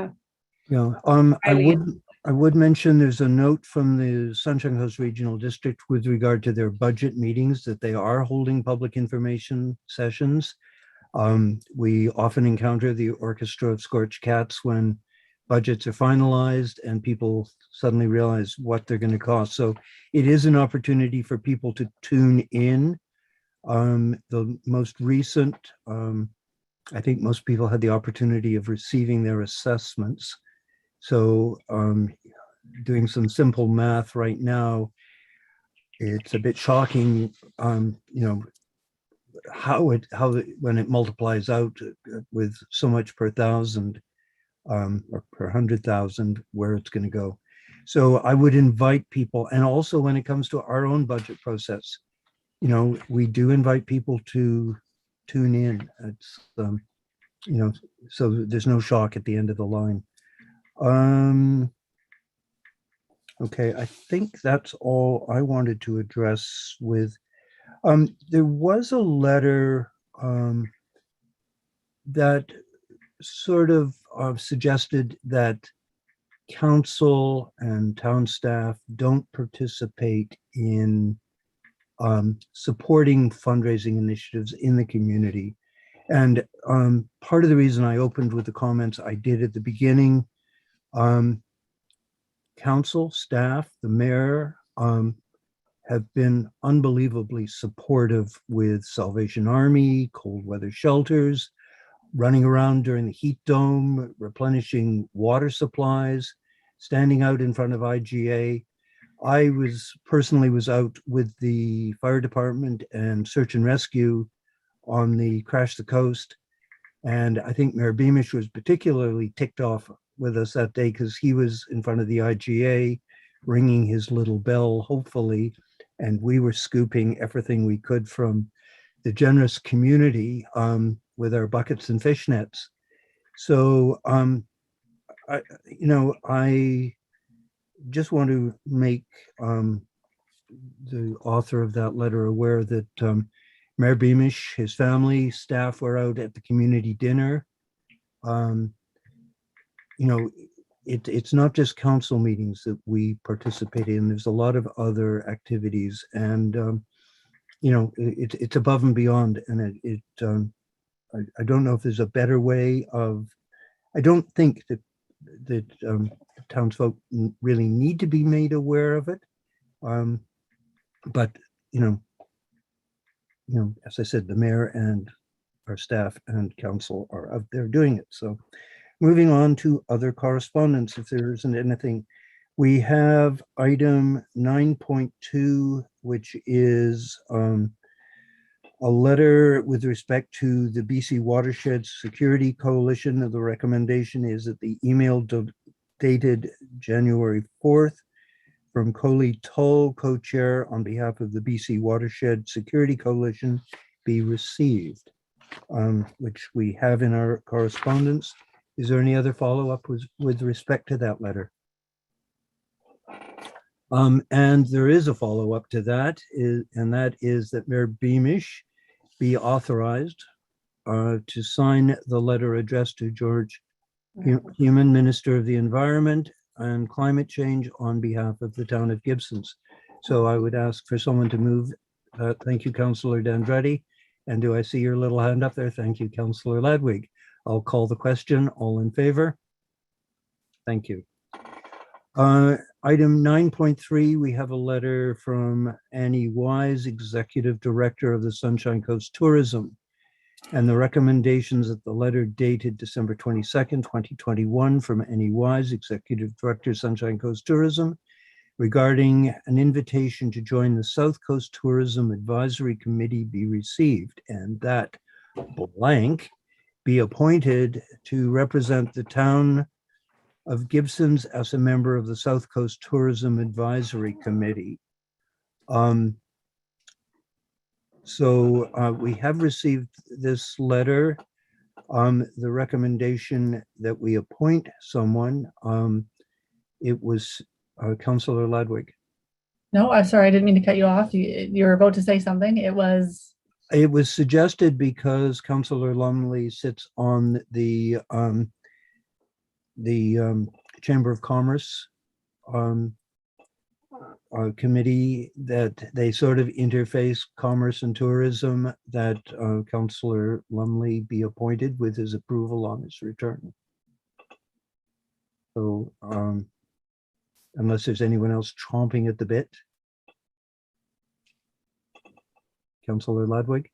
Speaker 6: I would mention there's a note from the Sunshine Coast Regional District with regard to their budget meetings that they are holding public information sessions. We often encounter the orchestra of scorched cats when budgets are finalized and people suddenly realize what they're going to cost. So it is an opportunity for people to tune in. The most recent, I think most people had the opportunity of receiving their assessments. So doing some simple math right now, it's a bit shocking, when it multiplies out with so much per thousand or per 100,000, where it's going to go. So I would invite people, and also when it comes to our own budget process, we do invite people to tune in. It's so there's no shock at the end of the line. Okay, I think that's all I wanted to address with, there was a letter that sort of suggested that council and town staff don't participate in supporting fundraising initiatives in the community. And part of the reason I opened with the comments I did at the beginning, council, staff, the mayor have been unbelievably supportive with Salvation Army, cold weather shelters, running around during the heat dome, replenishing water supplies, standing out in front of IGA. I personally was out with the fire department and search and rescue on the Crash the Coast.
Speaker 2: And I think Mayor Beamish was particularly ticked off with us that day because he was in front of the IGA ringing his little bell, hopefully, and we were scooping everything we could from the generous community with our buckets and fishnets. So, I just want to make the author of that letter aware that Mayor Beamish, his family, staff were out at the community dinner. It's not just council meetings that we participate in. There's a lot of other activities, and it's above and beyond. And I don't know if there's a better way of. I don't think that townsfolk really need to be made aware of it, but as I said, the mayor and our staff and council are out there doing it. So moving on to other correspondence, if there isn't anything, we have item 9.2, which is a letter with respect to the BC Watershed Security Coalition. The recommendation is that the email dated January 4th from Coley Tull, co-chair on behalf of the BC Watershed Security Coalition, be received, which we have in our correspondence. Is there any other follow-up with respect to that letter? And there is a follow-up to that, and that is that Mayor Beamish be authorized to sign the letter addressed to George Human, Minister of the Environment and Climate Change, on behalf of the town of Gibsons. So I would ask for someone to move. Thank you, Councillor D'Andretti. And do I see your little hand up there? Thank you, Councillor Ladwig. I'll call the question. All in favor? Thank you. Item 9.3, we have a letter from Annie Wise, Executive Director of the Sunshine Coast Tourism. And the recommendations of the letter dated December 22nd, 2021 from Annie Wise, Executive Director, Sunshine Coast Tourism, regarding an invitation to join the South Coast Tourism Advisory Committee be received, and that blank be appointed to represent the town of Gibsons as a member of the South Coast Tourism Advisory Committee. So we have received this letter. The recommendation that we appoint someone, it was Councillor Ladwig.
Speaker 3: No, I'm sorry, I didn't mean to cut you off. You were about to say something. It was
Speaker 2: suggested because Councillor Lumley sits on the Chamber of Commerce committee, that they sort of interface commerce and tourism, that Councillor Lumley be appointed with his approval on his return. So unless there's anyone else chomping at the bit. Councillor Ladwig?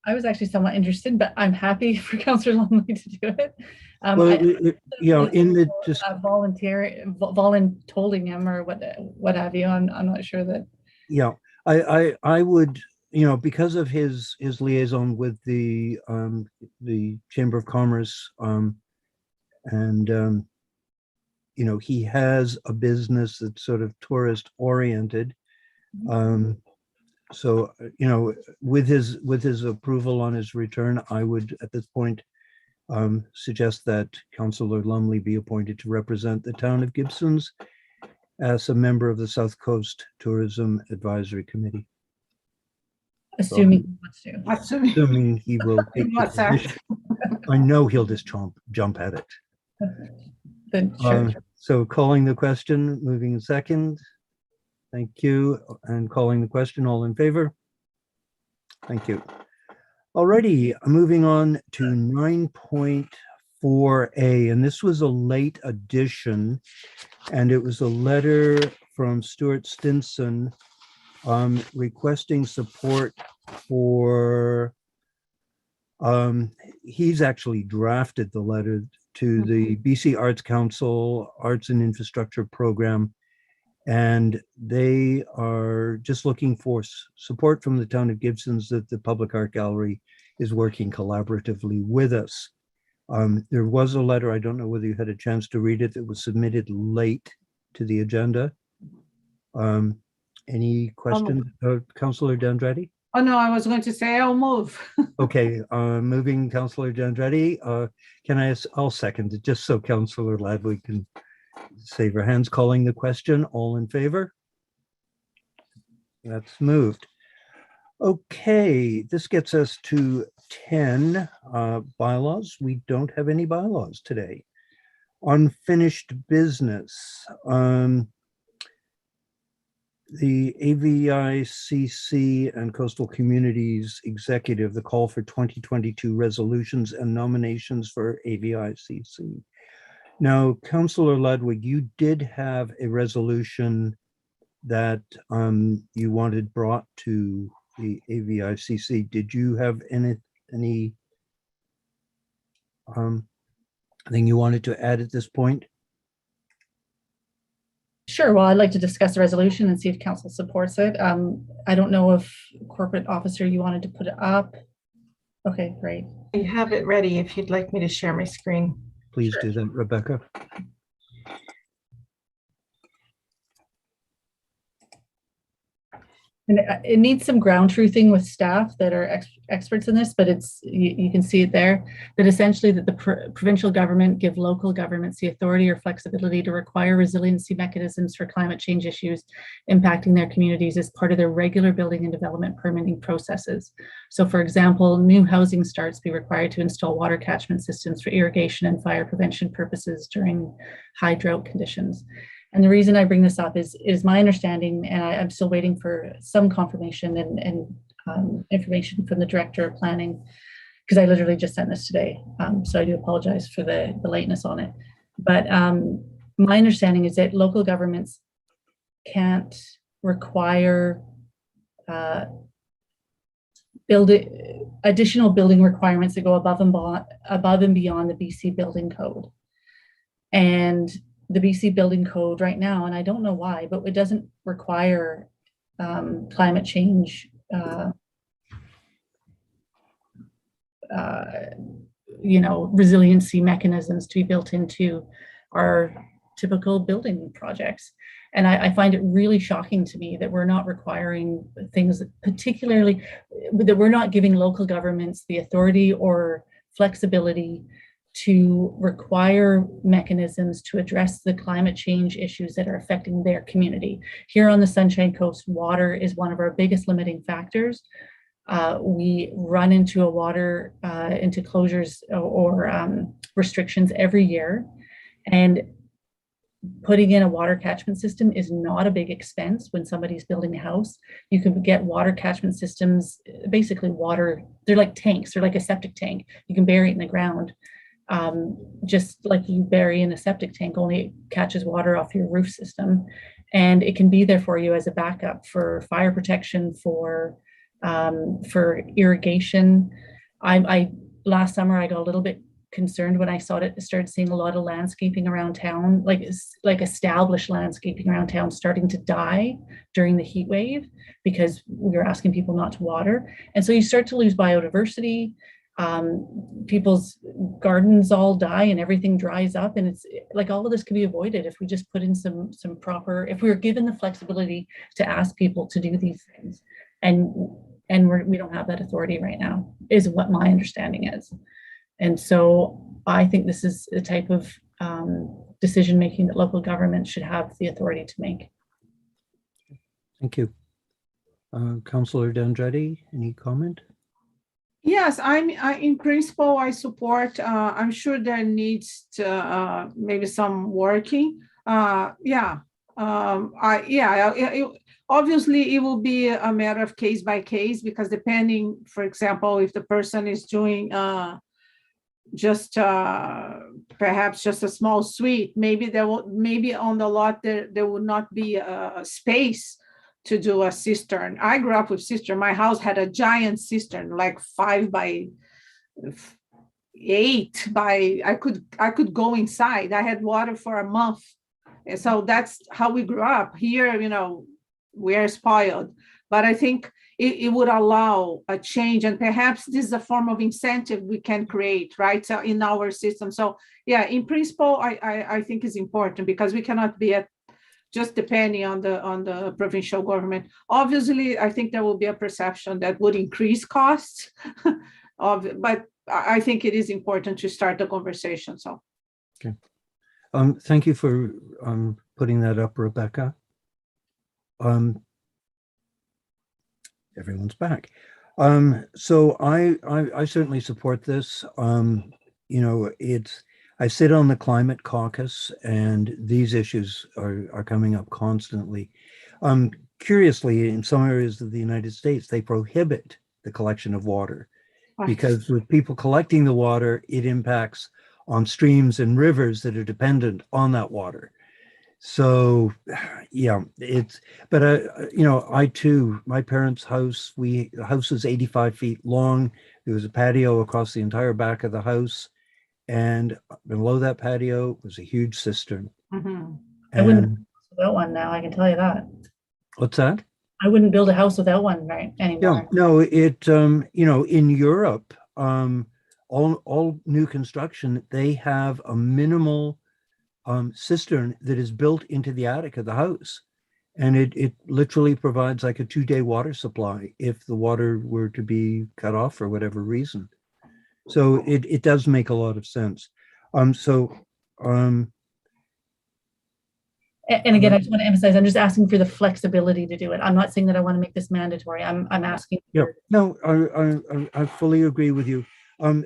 Speaker 3: I was actually somewhat interested, but I'm happy for Councillor Lumley to do it.
Speaker 2: Well, in the just
Speaker 3: voluntolding him or what have you. I'm not sure that.
Speaker 2: Yeah, I would, because of his liaison with the Chamber of Commerce, and he has a business that's sort of tourist oriented. So, with his approval on his return, I would at this point suggest that Councillor Lumley be appointed to represent the town of Gibsons as a member of the South Coast Tourism Advisory Committee.
Speaker 3: Assuming he wants to.
Speaker 2: Assuming he will take the position. I know he'll just jump at it.
Speaker 3: Then sure.
Speaker 2: So calling the question, moving in second. Thank you. And calling the question, all in favor? Thank you. Alrighty, moving on to 9.4a, and this was a late addition, and it was a letter from Stuart Stinson requesting support for, he's actually drafted the letter to the BC Arts Council Arts and Infrastructure Program, and they are just looking for support from the town of Gibsons that the Public Art Gallery is working collaboratively with us. There was a letter, I don't know whether you had a chance to read it, that was submitted late to the agenda. Any questions, Councillor D'Andretti?
Speaker 6: Oh, no, I was going to say I'll move.
Speaker 2: Okay, moving Councillor D'Andretti. I'll second it, just so Councillor Ladwig can save her hands. Calling the question, all in favor? That's moved. Okay, this gets us to 10 bylaws. We don't have any bylaws today. Unfinished business. The AVICC and Coastal Communities Executive, the call for 2022 resolutions and nominations for AVICC. Now, Councillor Ludwig, you did have a resolution that you wanted brought to the AVICC. Did you have any thing you wanted to add at this point?
Speaker 3: Sure. Well, I'd like to discuss the resolution and see if council supports it. I don't know if corporate officer, you wanted to put it up. Okay, great.
Speaker 1: I have it ready if you'd like me to share my screen.
Speaker 2: Please do that, Rebecca.
Speaker 3: And it needs some ground truthing with staff that are experts in this, but you can see it there, that essentially that the provincial government give local governments the authority or flexibility to require resiliency mechanisms for climate change issues impacting their communities as part of their regular building and development permitting processes. So for example, new housing starts be required to install water catchment systems for irrigation and fire prevention purposes during high drought conditions. And the reason I bring this up is my understanding, and I'm still waiting for some confirmation and information from the director of planning, because I literally just sent this today. So I do apologize for the lateness on it. But my understanding is that local governments can't require additional building requirements that go above and beyond the BC building code. And the BC building code right now, and I don't know why, but it doesn't require climate change, resiliency mechanisms to be built into our typical building projects. And I find it really shocking to me that we're not requiring things, particularly that we're not giving local governments the authority or flexibility to require mechanisms to address the climate change issues that are affecting their community. Here on the Sunshine Coast, water is one of our biggest limiting factors. We run into into closures or restrictions every year, and putting in a water catchment system is not a big expense when somebody's building a house. You can get water catchment systems, basically water, they're like tanks, they're like a septic tank. You can bury it in the ground. Just like you bury in a septic tank, only it catches water off your roof system, and it can be there for you as a backup for fire protection, for irrigation. Last summer I got a little bit concerned when I started seeing a lot of landscaping around town, like established landscaping around town starting to die during the heat wave because we were asking people not to water, and so you start to lose biodiversity. People's gardens all die and everything dries up, and it's like all of this can be avoided if we just put in some proper, if we were given the flexibility to ask people to do these things, and we don't have that authority right now, is what my understanding is. And so I think this is the type of decision making that local government should have the authority to make.
Speaker 2: Thank you. Councillor D'Andretti, any comment?
Speaker 6: Yes, in principle, I support. I'm sure there needs to maybe some working. Obviously, it will be a matter of case by case, because depending, for example, if the person is doing perhaps just a small suite, maybe on the lot there would not be a space to do a cistern. I grew up with cistern. My house had a giant cistern, like 5 by 8 by, I could go inside. I had water for a month. And so that's how we grew up. Here, we are spoiled. But I think it would allow a change, and perhaps this is a form of incentive we can create, right? So in our system. So yeah, in principle, I think is important because we cannot be at just depending on the provincial government. Obviously, I think there will be a perception that would increase costs but I think it is important to start the conversation. So
Speaker 2: okay. Thank you for putting that up, Rebecca. Everyone's back. So I certainly support this. You know, I sit on the climate caucus, and these issues are coming up constantly. Curiously, in some areas of the United States, they prohibit the collection of water because with people collecting the water, it impacts on streams and rivers that are dependent on that water. So yeah, you know, I too, my parents' house, the house was 85 feet long. There was a patio across the entire back of the house. And below that patio was a huge cistern.
Speaker 3: Mm-hmm. I wouldn't build without one now, I can tell you that.
Speaker 2: What's that?
Speaker 3: I wouldn't build a house without one right anymore.
Speaker 2: No, you know, in Europe, all new construction, they have a minimal cistern that is built into the attic of the house. And it literally provides like a 2-day water supply if the water were to be cut off for whatever reason. So it does make a lot of sense.
Speaker 3: And again, I just want to emphasize, I'm just asking for the flexibility to do it. I'm not saying that I want to make this mandatory. I'm asking.
Speaker 2: Yeah, no, I fully agree with you.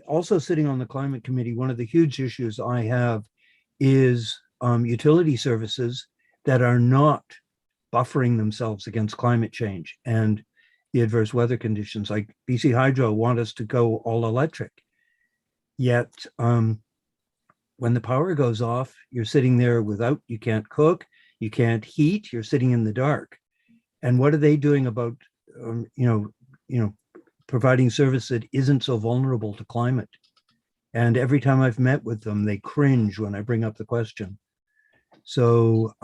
Speaker 2: Also sitting on the climate committee, one of the huge issues I have is utility services that are not buffering themselves against climate change and the adverse weather conditions. Like BC Hydro want us to go all electric. Yet when the power goes off, you're sitting there you can't cook, you can't heat, you're sitting in the dark. And what are they doing about, you know, providing service that isn't so vulnerable to climate? And every time I've met with them, they cringe when I bring up the question. So,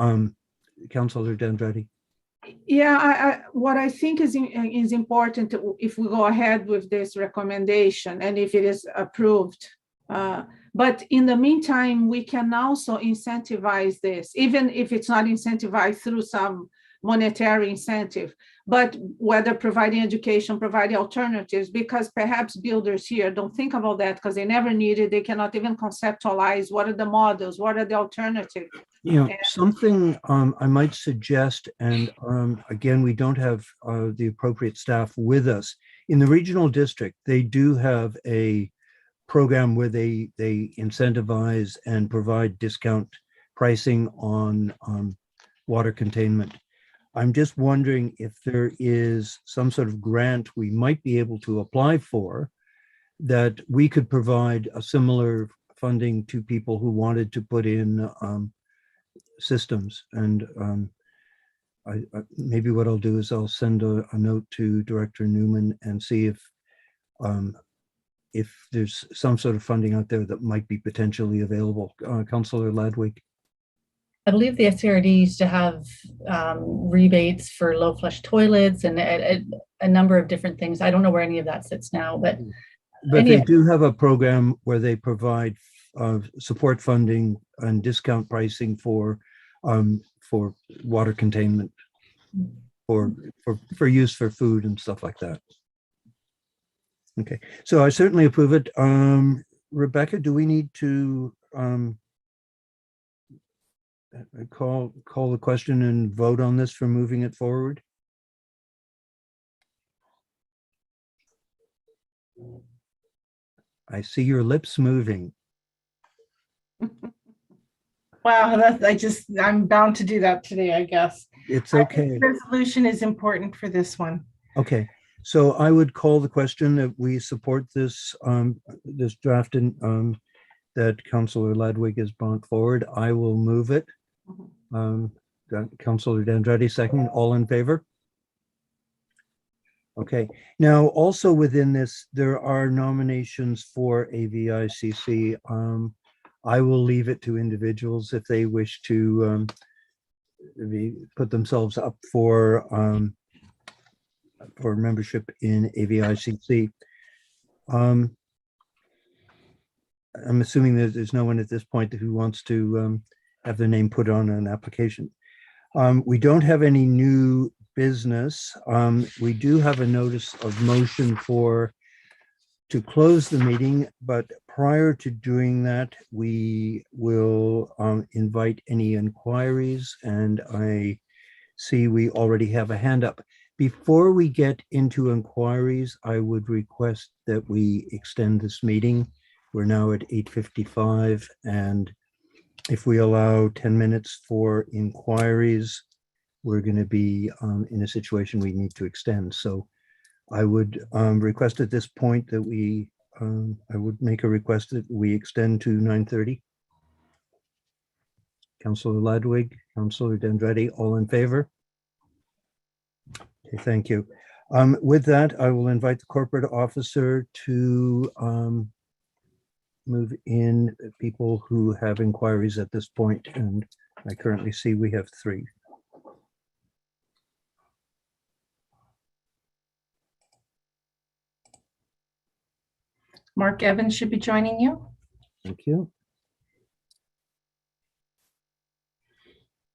Speaker 2: Councillor D'Andretti.
Speaker 6: Yeah, what I think is important if we go ahead with this recommendation and if it is approved. But in the meantime, we can also incentivize this, even if it's not incentivized through some monetary incentive, but whether providing education, providing alternatives, because perhaps builders here don't think about that because they never need it. They cannot even conceptualize what are the models, what are the alternatives.
Speaker 2: You know, something I might suggest, and again, we don't have the appropriate staff with us. In the regional district, they do have a program where they incentivize and provide discount pricing on water containment. I'm just wondering if there is some sort of grant we might be able to apply for that we could provide a similar funding to people who wanted to put in systems. And maybe what I'll do is I'll send a note to Director Newman and see if there's some sort of funding out there that might be potentially available. Councillor Ladwig.
Speaker 3: I believe the SCRD used to have rebates for low flush toilets and a number of different things. I don't know where any of that sits now, but
Speaker 2: they do have a program where they provide support funding and discount pricing for water containment for use for food and stuff like that. Okay, so I certainly approve it. Rebecca, do we need to call the question and vote on this for moving it forward? I see your lips moving.
Speaker 1: Wow, I'm bound to do that today, I guess.
Speaker 2: It's okay.
Speaker 1: Resolution is important for this one.
Speaker 2: Okay, so I would call the question that we support this this draft that Councillor Ladwig has brought forward. I will move it. Councillor D'Andretti second. All in favor? Okay. Now, also within this, there are nominations for AVICC. I will leave it to individuals if they wish to put themselves up for for membership in AVICC. I'm assuming that there's no one at this point who wants to have their name put on an application. We don't have any new business. We do have a notice of motion to close the meeting, but prior to doing that, we will invite any inquiries, and I see we already have a hand up. Before we get into inquiries, I would request that we extend this meeting. We're now at 8:55, and if we allow 10 minutes for inquiries, we're going to be in a situation we need to extend. So I would request at this point that I would make a request that we extend to 9:30. Councillor Ladwig, Councillor Dendretti, all in favor? Okay, thank you. With that, I will invite the corporate officer to move in people who have inquiries at this point, and I currently see we have 3.
Speaker 1: Mark Evans should be joining you.
Speaker 2: Thank you.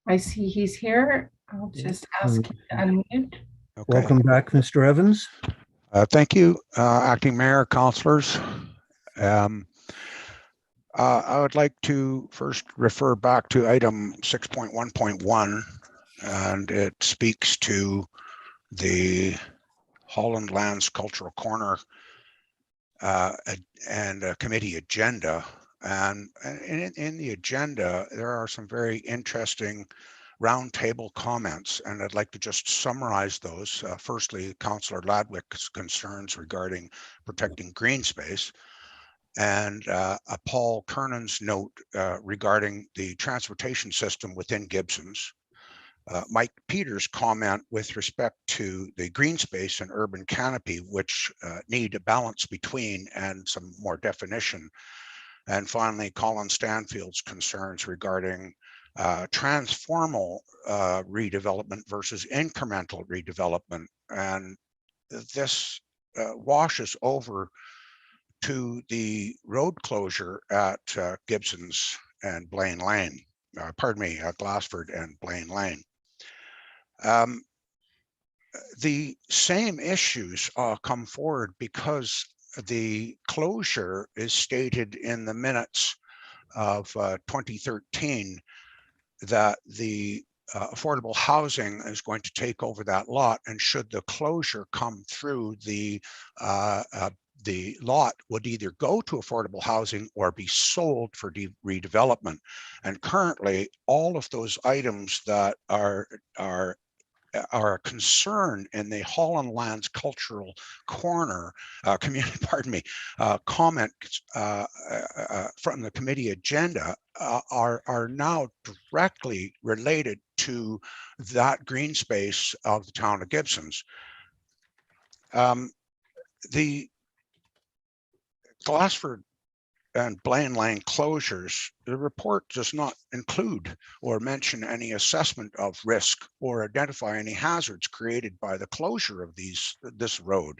Speaker 1: I see he's here. I'll just ask him to unmute.
Speaker 7: Okay.
Speaker 2: Welcome back, Mr. Evans.
Speaker 7: Thank you, Acting Mayor, councillors. I would like to first refer back to item 6.1.1, and it speaks to the Howland Lands Cultural Corner and committee agenda. And in the agenda, there are some very interesting roundtable comments, and I'd like to just summarize those. Firstly, Councillor Ladwick's concerns regarding protecting green space, and Paul Kernan's note regarding the transportation system within Gibsons. Mike Peters' comment with respect to the green space and urban canopy, which need a balance between and some more definition. And finally, Colin Stanfield's concerns regarding transformal redevelopment versus incremental redevelopment. And this washes over to the road closure at Gibsons and Blaine Lane, Glassford and Blaine Lane. The same issues come forward because the closure is stated in the minutes of 2013 that the affordable housing is going to take over that lot, and should the closure come through, the lot would either go to affordable housing or be sold for redevelopment. And currently, all of those items that are a concern in the Howland Lands Cultural Corner community, comments from the committee agenda are now directly related to that green space of the town of Gibsons. The Glassford and Blaine Lane closures, the report does not include or mention any assessment of risk or identify any hazards created by the closure of this road.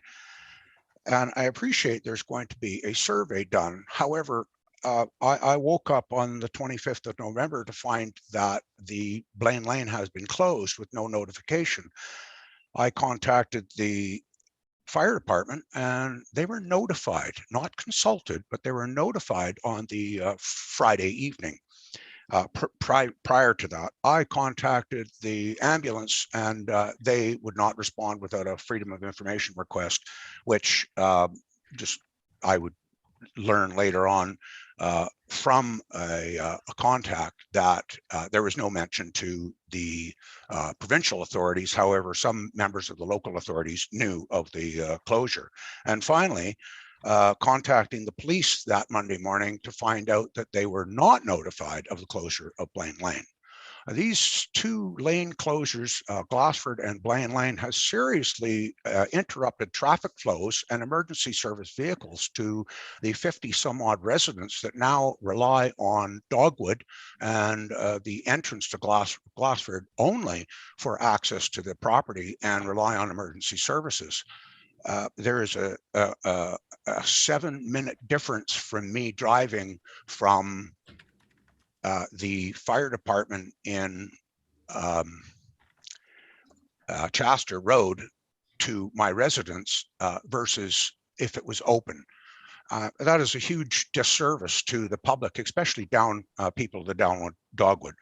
Speaker 7: And I appreciate there's going to be a survey done. However, I woke up on the 25th of November to find that the Blaine Lane has been closed with no notification. I contacted the fire department and they were notified, not consulted, but they were notified on the Friday evening. Prior to that, I contacted the ambulance and they would not respond without a Freedom of Information request, which I would learn later on from a contact that there was no mention to the provincial authorities. However, some members of the local authorities knew of the closure. And finally, contacting the police that Monday morning to find out that they were not notified of the closure of Blaine Lane. These two lane closures, Glassford and Blaine Lane, has seriously interrupted traffic flows and emergency service vehicles to the 50 some odd residents that now rely on Dogwood and the entrance to Glassford only for access to the property and rely on emergency services. There is a 7-minute difference from me driving from the fire department in Chester Road to my residence versus if it was open. That is a huge disservice to the public, especially people to down Dogwood.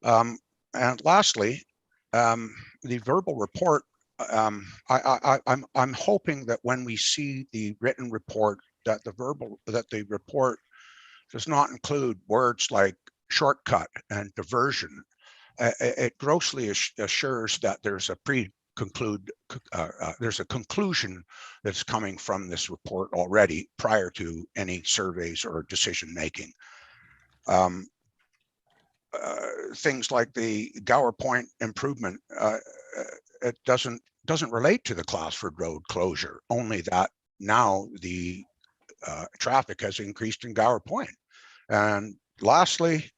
Speaker 7: And lastly, the verbal report. I'm hoping that when we see the written report, that the report does not include words like shortcut and diversion. It grossly assures that there's a conclusion that's coming from this report already prior to any surveys or decision making. Things like the Gower Point improvement, it doesn't relate to the Glassford Road closure, only that now the traffic has increased in Gower Point. And lastly,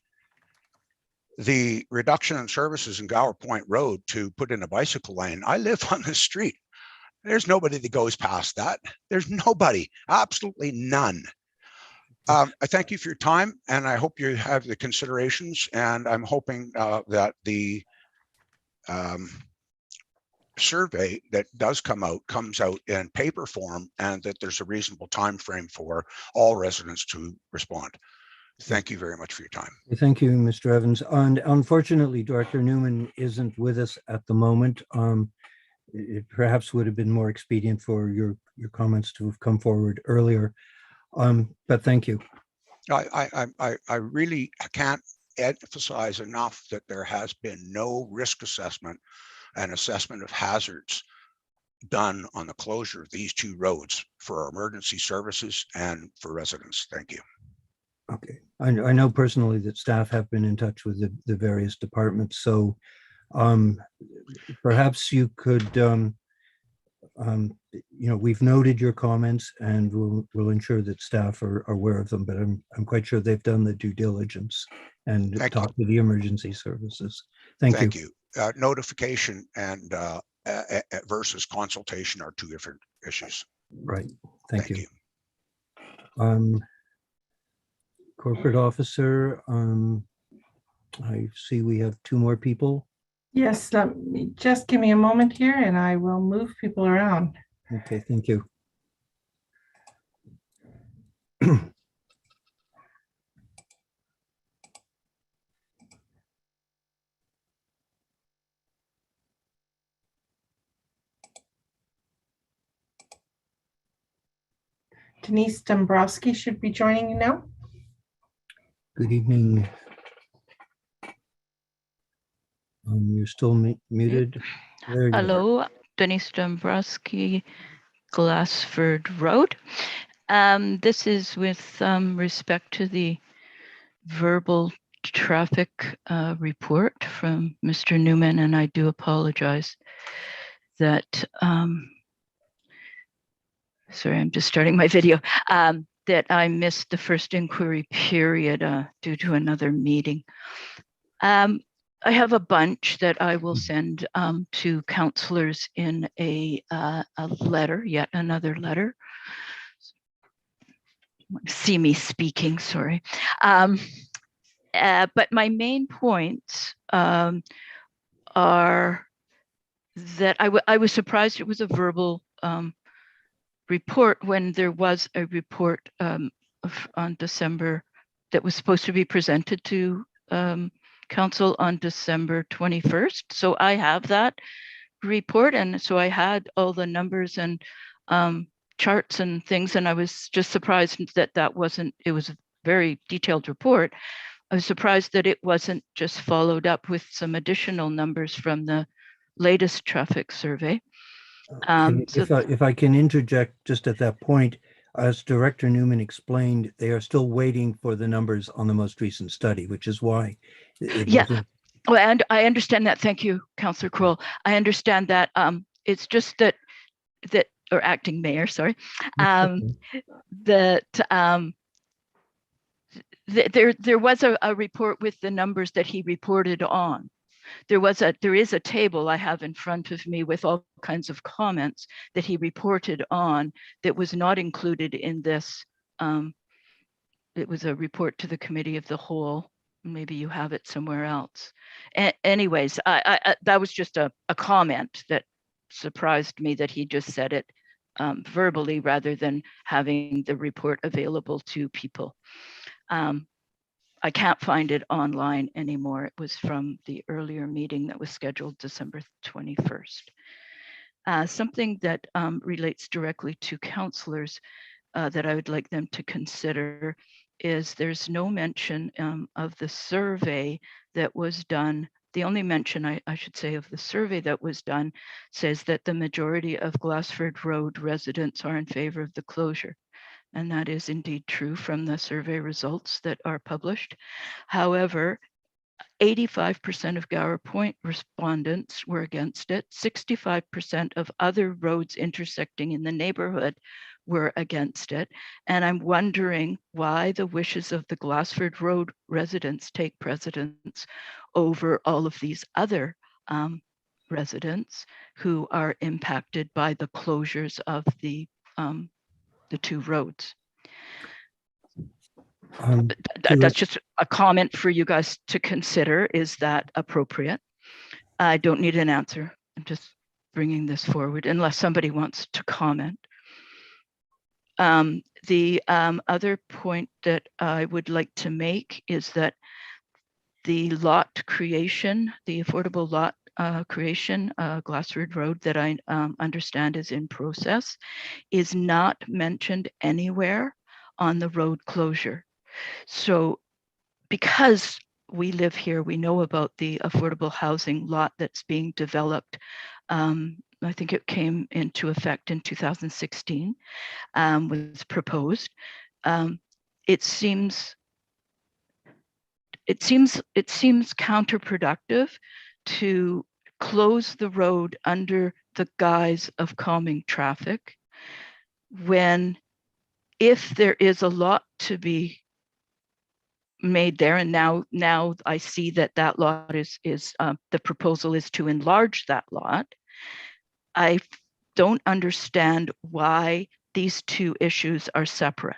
Speaker 7: the reduction in services in Gower Point Road to put in a bicycle lane. I live on the street. There's nobody that goes past that. There's nobody, absolutely none. I thank you for your time, and I hope you have the considerations, and I'm hoping that the survey that does comes out in paper form, and that there's a reasonable time frame for all residents to respond. Thank you very much for your time.
Speaker 2: Thank you, Mr. Evans. And unfortunately, Director Newman isn't with us at the moment. It perhaps would have been more expedient for your comments to have come forward earlier. But thank you.
Speaker 7: I really can't emphasize enough that there has been no risk assessment and assessment of hazards done on the closure of these two roads for our emergency services and for residents. Thank you.
Speaker 2: Okay, I know personally that staff have been in touch with the various departments, so perhaps you could, we've noted your comments, and we'll ensure that staff are aware of them, but I'm quite sure they've done the due diligence and talked to the emergency services. Thank you.
Speaker 7: Notification and versus consultation are two different issues.
Speaker 2: Right. Thank you. Corporate officer, I see we have two more people.
Speaker 1: Yes, just give me a moment here and I will move people around.
Speaker 2: Okay, thank you.
Speaker 1: Denise Dombrowski should be joining you now.
Speaker 2: Good evening. You're still muted. There you
Speaker 10: Hello, Denise Dombrowski, Glassford Road. This is with respect to the verbal traffic report from Mr. Newman, and I do apologize that, sorry, I'm just starting my video, that I missed the first inquiry period due to another meeting. I have a bunch that I will send to councillors in a letter, yet another letter. See me speaking, sorry. But my main points are that I was surprised it was a verbal report when there was a report on December that was supposed to be presented to Council on December 21st. So I have that report, and so I had all the numbers and charts and things, and I was just surprised that that wasn't, it was a very detailed report. I was surprised that it wasn't just followed up with some additional numbers from the latest traffic survey.
Speaker 2: If I can interject just at that point, as Director Newman explained, they are still waiting for the numbers on the most recent study, which is why it wasn't
Speaker 10: Well, and I understand that. Thank you, Councillor Kroll. I understand that. It's just that or acting mayor, sorry, that there was a report with the numbers that he reported on. There is a table I have in front of me with all kinds of comments that he reported on that was not included in this. It was a report to the committee of the whole. Maybe you have it somewhere else. Anyways, I that was just a comment that surprised me that he just said it verbally rather than having the report available to people. I can't find it online anymore. It was from the earlier meeting that was scheduled December 21st. Something that relates directly to councillors that I would like them to consider is there's no mention of the survey that was done. The only mention I should say of the survey that was done says that the majority of Glassford Road residents are in favor of the closure. And that is indeed true from the survey results that are published. However, 85% of Gower Point respondents were against it. 65% of other roads intersecting in the neighborhood were against it. And I'm wondering why the wishes of the Glassford Road residents take precedence over all of these other residents who are impacted by the closures of the two roads. That's just a comment for you guys to consider. Is that appropriate? I don't need an answer. I'm just bringing this forward unless somebody wants to comment. The other point that I would like to make is that the lot creation, the affordable lot creation, Glassford Road that I understand is in process, is not mentioned anywhere on the road closure. So because we live here, we know about the affordable housing lot that's being developed. I think it came into effect in 2016, was proposed. It seems counterproductive to close the road under the guise of calming traffic when, if there is a lot to be made there, and now I see that lot is the proposal is to enlarge that lot. I don't understand why these two issues are separate.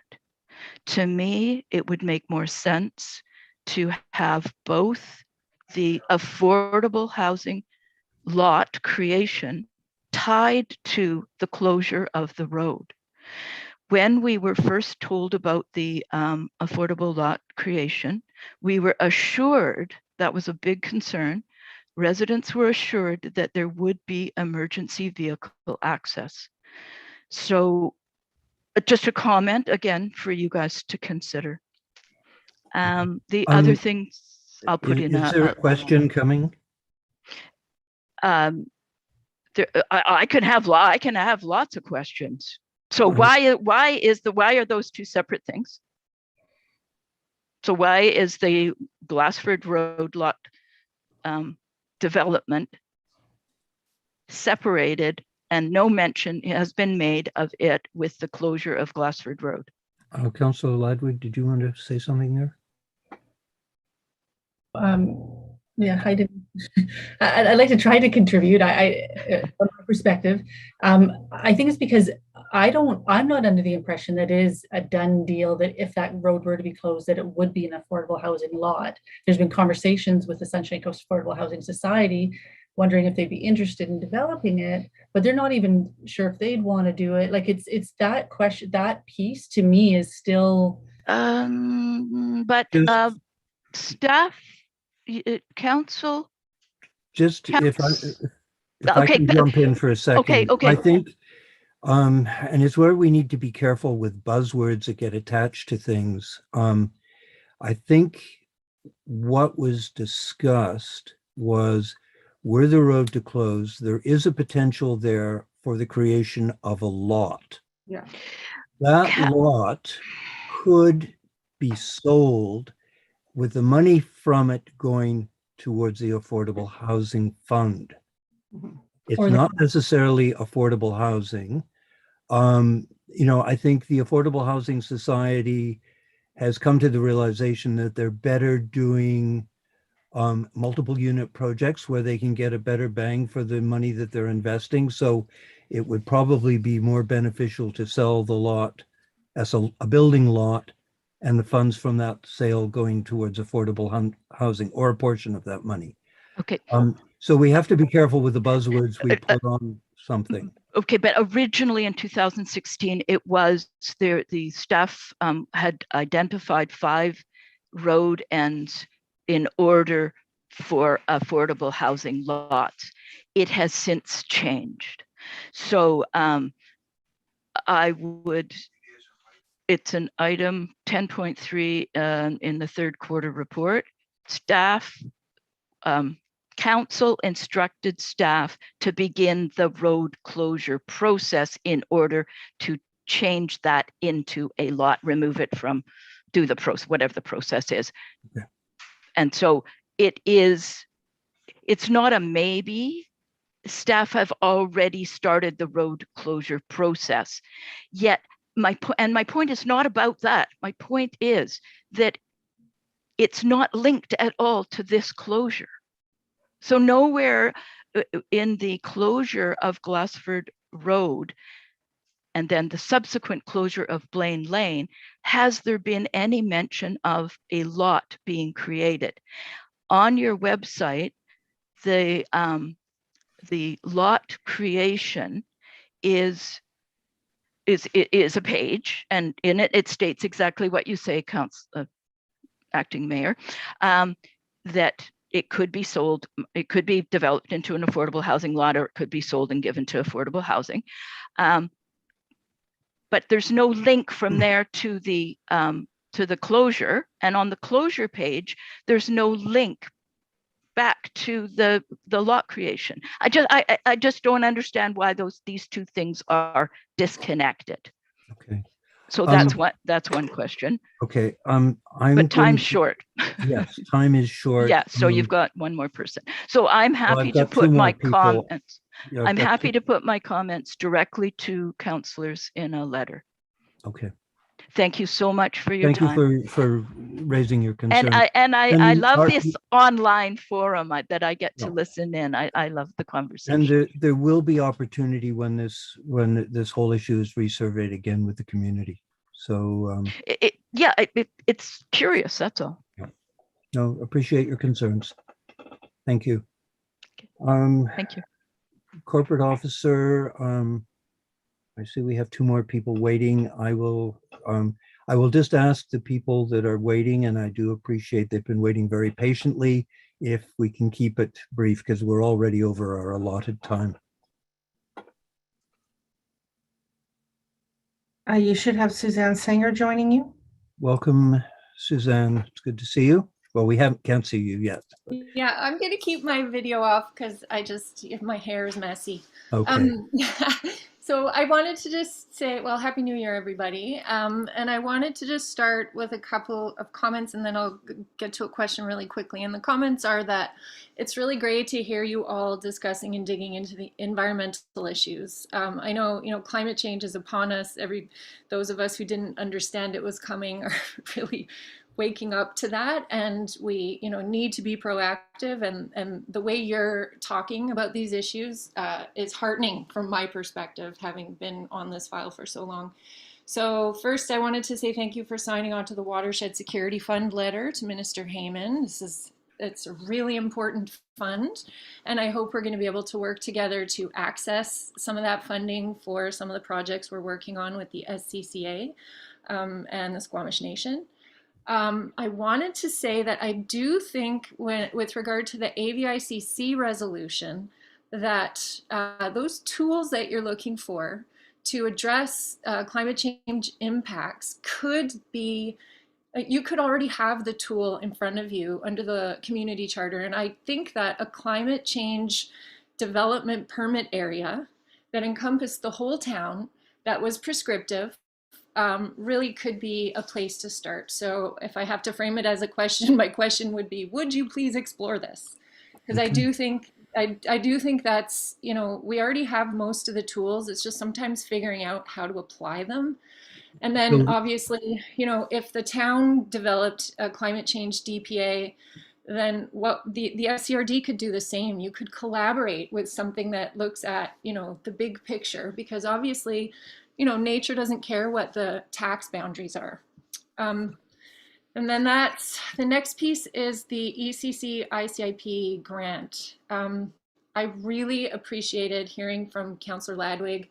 Speaker 10: To me, it would make more sense to have both the affordable housing lot creation tied to the closure of the road. When we were first told about the affordable lot creation, we were assured, that was a big concern, residents were assured that there would be emergency vehicle access. So just a comment again for you guys to consider. The other things I'll put in.
Speaker 2: Is there a question coming?
Speaker 10: I can have lots of questions. So why are those two separate things? So why is the Glassford Road lot development separated and no mention has been made of it with the closure of Glassford Road?
Speaker 2: Councillor Ladwig, did you want to say something there?
Speaker 3: Yeah, I'd like to try to contribute. From my perspective, I think it's because I'm not under the impression that it is a done deal that if that road were to be closed, that it would be an affordable housing lot. There's been conversations with the Sunshine Coast Affordable Housing Society, wondering if they'd be interested in developing it, but they're not even sure if they'd want to do it. Like it's that question, that piece to me is still.
Speaker 10: But staff. Council.
Speaker 2: Just if I can jump in for a second.
Speaker 10: Okay.
Speaker 2: I think, and it's where we need to be careful with buzzwords that get attached to things. I think what was discussed was, were the road to close, there is a potential there for the creation of a lot.
Speaker 6: Yeah.
Speaker 2: That lot could be sold with the money from it going towards the Affordable Housing Fund.
Speaker 6: Mhm.
Speaker 2: It's
Speaker 6: Or the-
Speaker 2: not necessarily affordable housing. I think the Affordable Housing Society has come to the realization that they're better doing multiple unit projects where they can get a better bang for the money that they're investing. So it would probably be more beneficial to sell the lot as a building lot, and the funds from that sale going towards affordable housing, or a portion of that money.
Speaker 10: Okay.
Speaker 2: So we have to be careful with the buzzwords we put on something.
Speaker 10: Okay, but originally in 2016, it was there, the staff had identified 5 road ends in order for affordable housing lots. It has since changed. So it's an item 10.3 in the third quarter report. Staff, council instructed staff to begin the road closure process in order to change that into a lot, remove it from, do the process, whatever the process is.
Speaker 2: Okay.
Speaker 10: And so it's not a maybe. Staff have already started the road closure process. Yet my point is not about that. My point is that it's not linked at all to this closure. So nowhere in the closure of Glassford Road and then the subsequent closure of Blaine Lane has there been any mention of a lot being created. On your website, the lot creation is a page, and in it states exactly what you say, Acting Mayor, that it could be sold, it could be developed into an affordable housing lot, or it could be sold and given to affordable housing. But there's no link from there to the closure. And on the closure page, there's no link back to the lot creation. I just don't understand why these two things are disconnected.
Speaker 2: Okay.
Speaker 10: So that's one question.
Speaker 2: Okay.
Speaker 10: But time's short.
Speaker 2: Yes, time is short.
Speaker 10: Yeah, so you've got one more person. So I'm happy
Speaker 2: I've
Speaker 10: to
Speaker 2: got 2
Speaker 10: put
Speaker 2: more
Speaker 10: my
Speaker 2: people.
Speaker 10: comments.
Speaker 2: Yeah, I've
Speaker 10: I'm
Speaker 2: got
Speaker 10: happy
Speaker 2: 2
Speaker 10: to put my comments directly to councillors in a letter.
Speaker 2: Okay.
Speaker 10: Thank you so much for your
Speaker 2: Thank
Speaker 10: time.
Speaker 2: you for raising your concern.
Speaker 10: And I
Speaker 2: And
Speaker 10: love
Speaker 2: our-
Speaker 10: this online forum that I get to
Speaker 2: Yeah.
Speaker 10: listen in. I love the
Speaker 2: And
Speaker 10: conversation.
Speaker 2: there will be opportunity when this whole issue is resurveyed again with the community. So
Speaker 10: It's curious, that's all.
Speaker 2: no, appreciate your concerns. Thank you.
Speaker 10: Thank you.
Speaker 2: Corporate officer, I see we have 2 more people waiting. I will just ask the people that are waiting, and I do appreciate they've been waiting very patiently, if we can keep it brief, because we're already over our allotted time.
Speaker 1: You should have Suzanne Sanger joining you.
Speaker 2: Welcome, Suzanne. It's good to see you. Well, we can't see you yet.
Speaker 11: Yeah, I'm going to keep my video off because my hair is messy.
Speaker 2: Okay.
Speaker 11: So I wanted to just say, well, Happy New Year, everybody. And I wanted to just start with a couple of comments, and then I'll get to a question really quickly. And the comments are that it's really great to hear you all discussing and digging into the environmental issues. I know, climate change is upon us. Those of us who didn't understand it was coming are really waking up to that, and we need to be proactive, and the way you're talking about these issues is heartening from my perspective, having been on this file for so long. So first, I wanted to say thank you for signing on to the Watershed Security Fund letter to Minister Heyman. It's a really important fund, and I hope we're going to be able to work together to access some of that funding for some of the projects we're working on with the SCCA and the Squamish Nation. I wanted to say that I do think with regard to the AVICC resolution, that those tools that you're looking for to address climate change impacts could be, you could already have the tool in front of you under the community charter. And I think that a climate change development permit area that encompassed the whole town, that was prescriptive, really could be a place to start. So if I have to frame it as a question, my question would be, would you please explore this? Because I do think that's, you know, we already have most of the tools. It's just sometimes figuring out how to apply them. And then obviously, you know, if the town developed a climate change DPA, then what the FCRD could do the same. You could collaborate with something that looks at, you know, the big picture, because obviously, you know, nature doesn't care what the tax boundaries are. And then that's the next piece is the ECC ICIP grant. I really appreciated hearing from Councillor Ladwig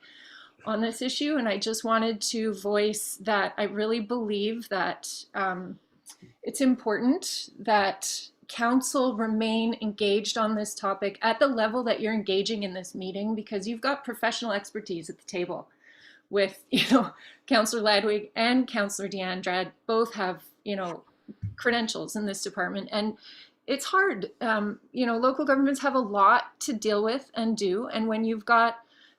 Speaker 11: on this issue, and I just wanted to voice that I really believe that it's important that council remain engaged on this topic at the level that you're engaging in this meeting, because you've got professional expertise at the table with, you know, Councillor Ladwig and Councillor DeAndrade both have, you know, credentials in this department. And it's hard. You know, local governments have a lot to deal with and do. And when you've got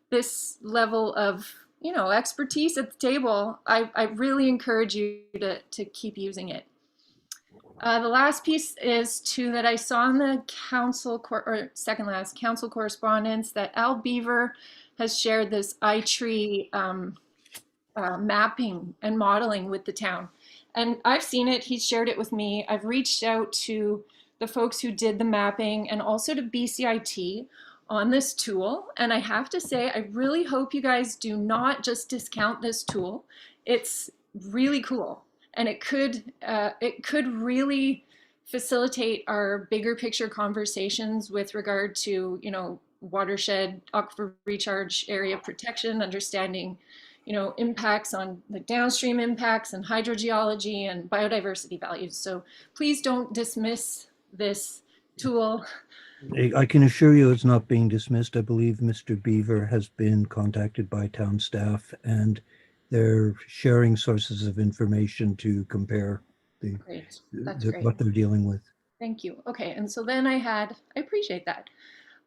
Speaker 11: this level of, you know, expertise at the table, I really encourage you to keep using it. The last piece is that I saw in the council, or second last, council correspondence that Al Beaver has shared this iTree mapping and modeling with the town. And I've seen it, he's shared it with me. I've reached out to the folks who did the mapping and also to BCIT on this tool. And I have to say, I really hope you guys do not just discount this tool. It's really cool. And it could really facilitate our bigger picture conversations with regard to, you know, watershed, aquifer recharge area protection, understanding, you know, impacts on the downstream impacts and hydrogeology and biodiversity values. So please don't dismiss this tool.
Speaker 2: I can assure you it's not being dismissed. I believe Mr. Beaver has been contacted by town staff and they're sharing sources of information to compare what they're dealing with.
Speaker 11: Thank you. Okay, and so then I appreciate that.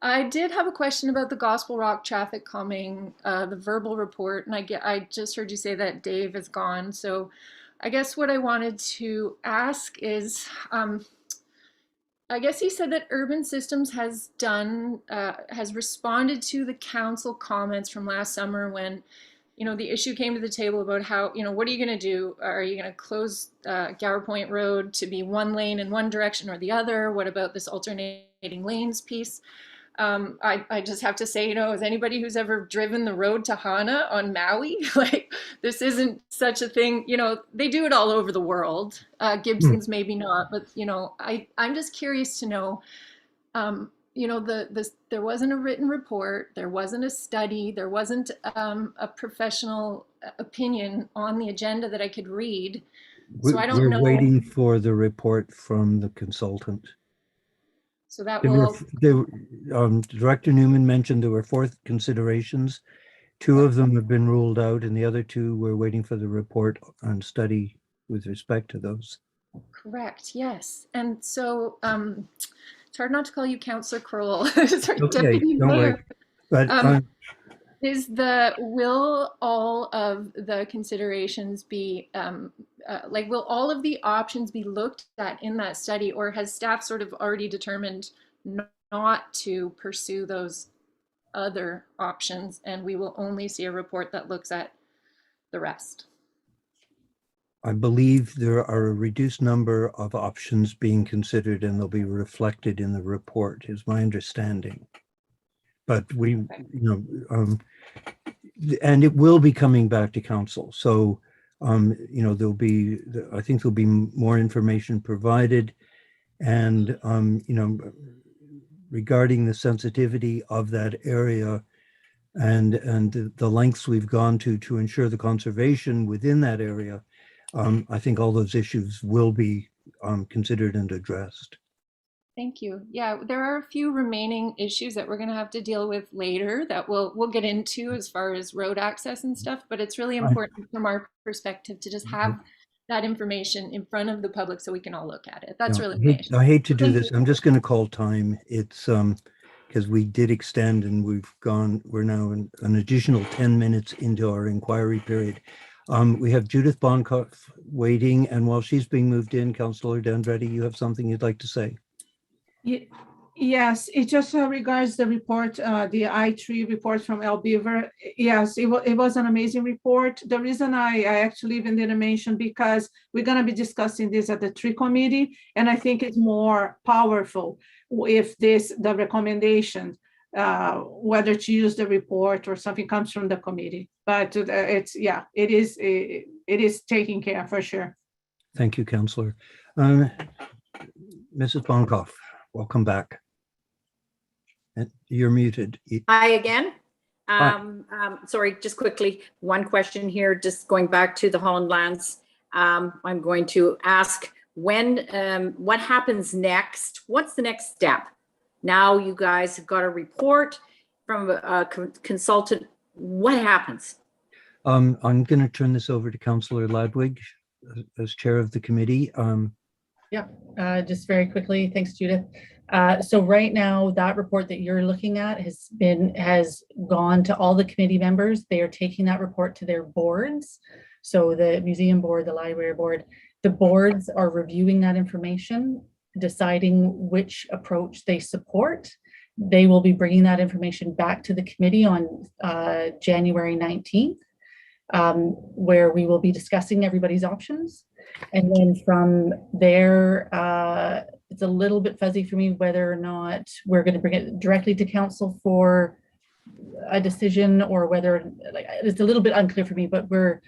Speaker 11: I did have a question about the Gospel Rock traffic calming, the verbal report, and I just heard you say that Dave is gone. So I guess what I wanted to ask is, I guess he said that Urban Systems has responded to the council comments from last summer when, you know, the issue came to the table about how, you know, what are you going to do? Are you going to close Gower Point Road to be one lane in one direction or the other? What about this alternating lanes piece? I just have to say, you know, as anybody who's ever driven the road to Hana on Maui, like, this isn't such a thing. You know, they do it all over the world. Gibsons maybe not, but, you know, I'm just curious to know, you know, there wasn't a written report, there wasn't a study, there wasn't a professional opinion on the agenda that I could read. So I don't know.
Speaker 2: We're waiting for the report from the consultant.
Speaker 11: So that will.
Speaker 2: Director Newman mentioned there were 4 considerations. 2 of them have been ruled out, and the other 2 we're waiting for the report on study with respect to those.
Speaker 11: Correct. Yes, and so it's hard not to call you Councillor Kroll. Sorry,
Speaker 2: Okay,
Speaker 11: Deputy
Speaker 2: don't
Speaker 11: Mayor.
Speaker 2: worry. But
Speaker 11: will all of the considerations be like, will all of the options be looked at in that study, or has staff sort of already determined not to pursue those other options and we will only see a report that looks at the rest?
Speaker 2: I believe there are a reduced number of options being considered and they'll be reflected in the report, is my understanding. But we, you know, and it will be coming back to council. So, you know, I think there'll be more information provided, and, you know, regarding the sensitivity of that area and the lengths we've gone to ensure the conservation within that area. I think all those issues will be considered and addressed.
Speaker 11: Thank you. Yeah, there are a few remaining issues that we're going to have to deal with later that we'll get into as far as road access and stuff, but it's really important from our perspective to just have that information in front of the public so we can all look at it. That's really
Speaker 2: I hate to do this. I'm just going to call time. It's because we did extend and we're now an additional 10 minutes into our inquiry period. We have Judith Bonkoff waiting, and while she's being moved in, Councillor D'Andretti, you have something you'd like to say?
Speaker 6: Yes, it just regards the report, the I3 report from El Beaver. Yes, it was an amazing report. The reason I actually even didn't mention, because we're going to be discussing this at the tree committee, and I think it's more powerful if the recommendation, whether to use the report or something comes from the committee. But it is taken care of for sure.
Speaker 2: Thank you, Councillor. Mrs. Bonkoff, welcome back. And you're muted.
Speaker 5: Hi again.
Speaker 2: Hi.
Speaker 5: Sorry, just quickly, one question here, just going back to the Howland lands. I'm going to ask what happens next? What's the next step? Now you guys have got a report from a consultant. What happens?
Speaker 2: I'm going to turn this over to Councillor Ladwig as chair of the committee.
Speaker 3: Just very quickly, thanks, Judith. So right now, that report that you're looking at has gone to all the committee members. They are taking that report to their boards. So the museum board, the library board, the boards are reviewing that information, deciding which approach they support. They will be bringing that information back to the committee on January 19th, where we will be discussing everybody's options. And then from there, it's a little bit fuzzy for me whether or not we're going to bring it directly to council for a decision, or whether, like, it's a little bit unclear for me, but we're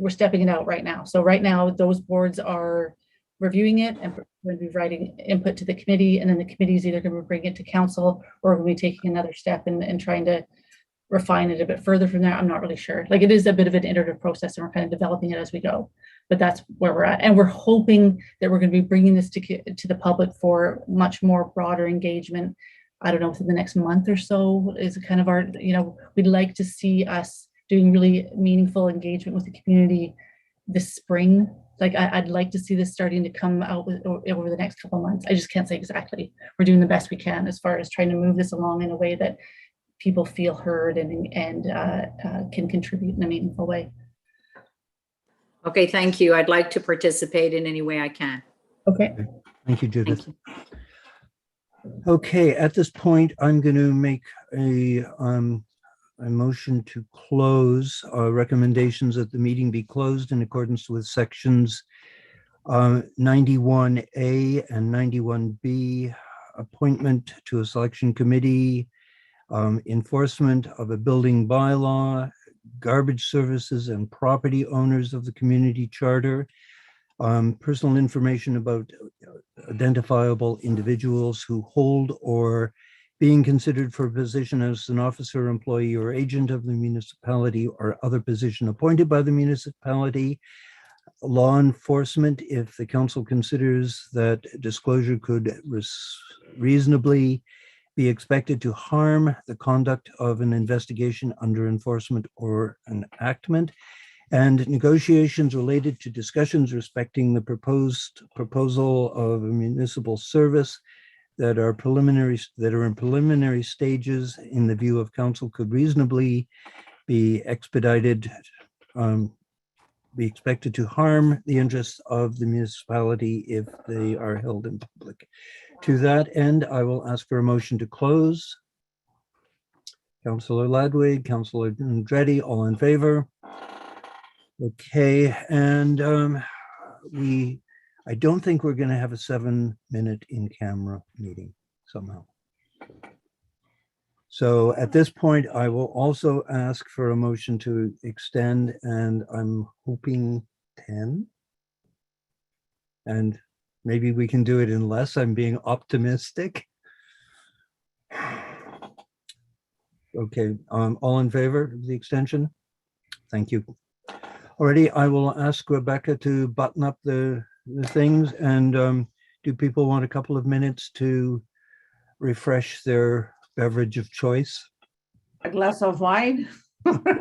Speaker 3: stepping it out right now. So right now, those boards are reviewing it, and we're going to be writing input to the committee, and then the committee is either going to bring it to council, or we'll be taking another step and trying to refine it a bit further from there. I'm not really sure. Like, it is a bit of an iterative process, and we're kind of developing it as we go. But that's where we're at, and we're hoping that we're going to be bringing this to the public for much more broader engagement. I don't know, within the next month or so is kind of our, we'd like to see us doing really meaningful engagement with the community this spring. Like, I'd like to see this starting to come out over the next couple of months. I just can't say exactly. We're doing the best we can as far as trying to move this along in a way that people feel heard and can contribute in a meaningful way.
Speaker 5: Okay, thank you. I'd like to participate in any way I can.
Speaker 3: Okay.
Speaker 2: Thank you, Judith.
Speaker 5: Thank you.
Speaker 2: Okay, at this point, I'm going to make a motion to close. Recommendations that the meeting be closed in accordance with sections 91A and 91B, appointment to a selection committee, enforcement of a building bylaw, garbage services and property owners of the community charter, personal information about identifiable individuals who hold or being considered for a position as an officer, employee, or agent of the municipality or other position appointed by the municipality, law enforcement, if the council considers that disclosure could reasonably be expected to harm the conduct of an investigation under enforcement or enactment, and negotiations related to discussions respecting the proposal of a municipal service that are in preliminary stages in the view of council could reasonably be expedited, be expected to harm the interests of the municipality if they are held in public. To that end, I will ask for a motion to close. Councillor Ladwig, Councillor Andretti, all in favor? Okay, and I don't think we're going to have a 7-minute in-camera meeting somehow. So at this point, I will also ask for a motion to extend, and I'm hoping 10. And maybe we can do it in less. I'm being optimistic. Okay, all in favor of the extension? Thank you. Alrighty, I will ask Rebecca to button up the things, and do people want a couple of minutes to refresh their beverage of choice?
Speaker 6: A glass of wine.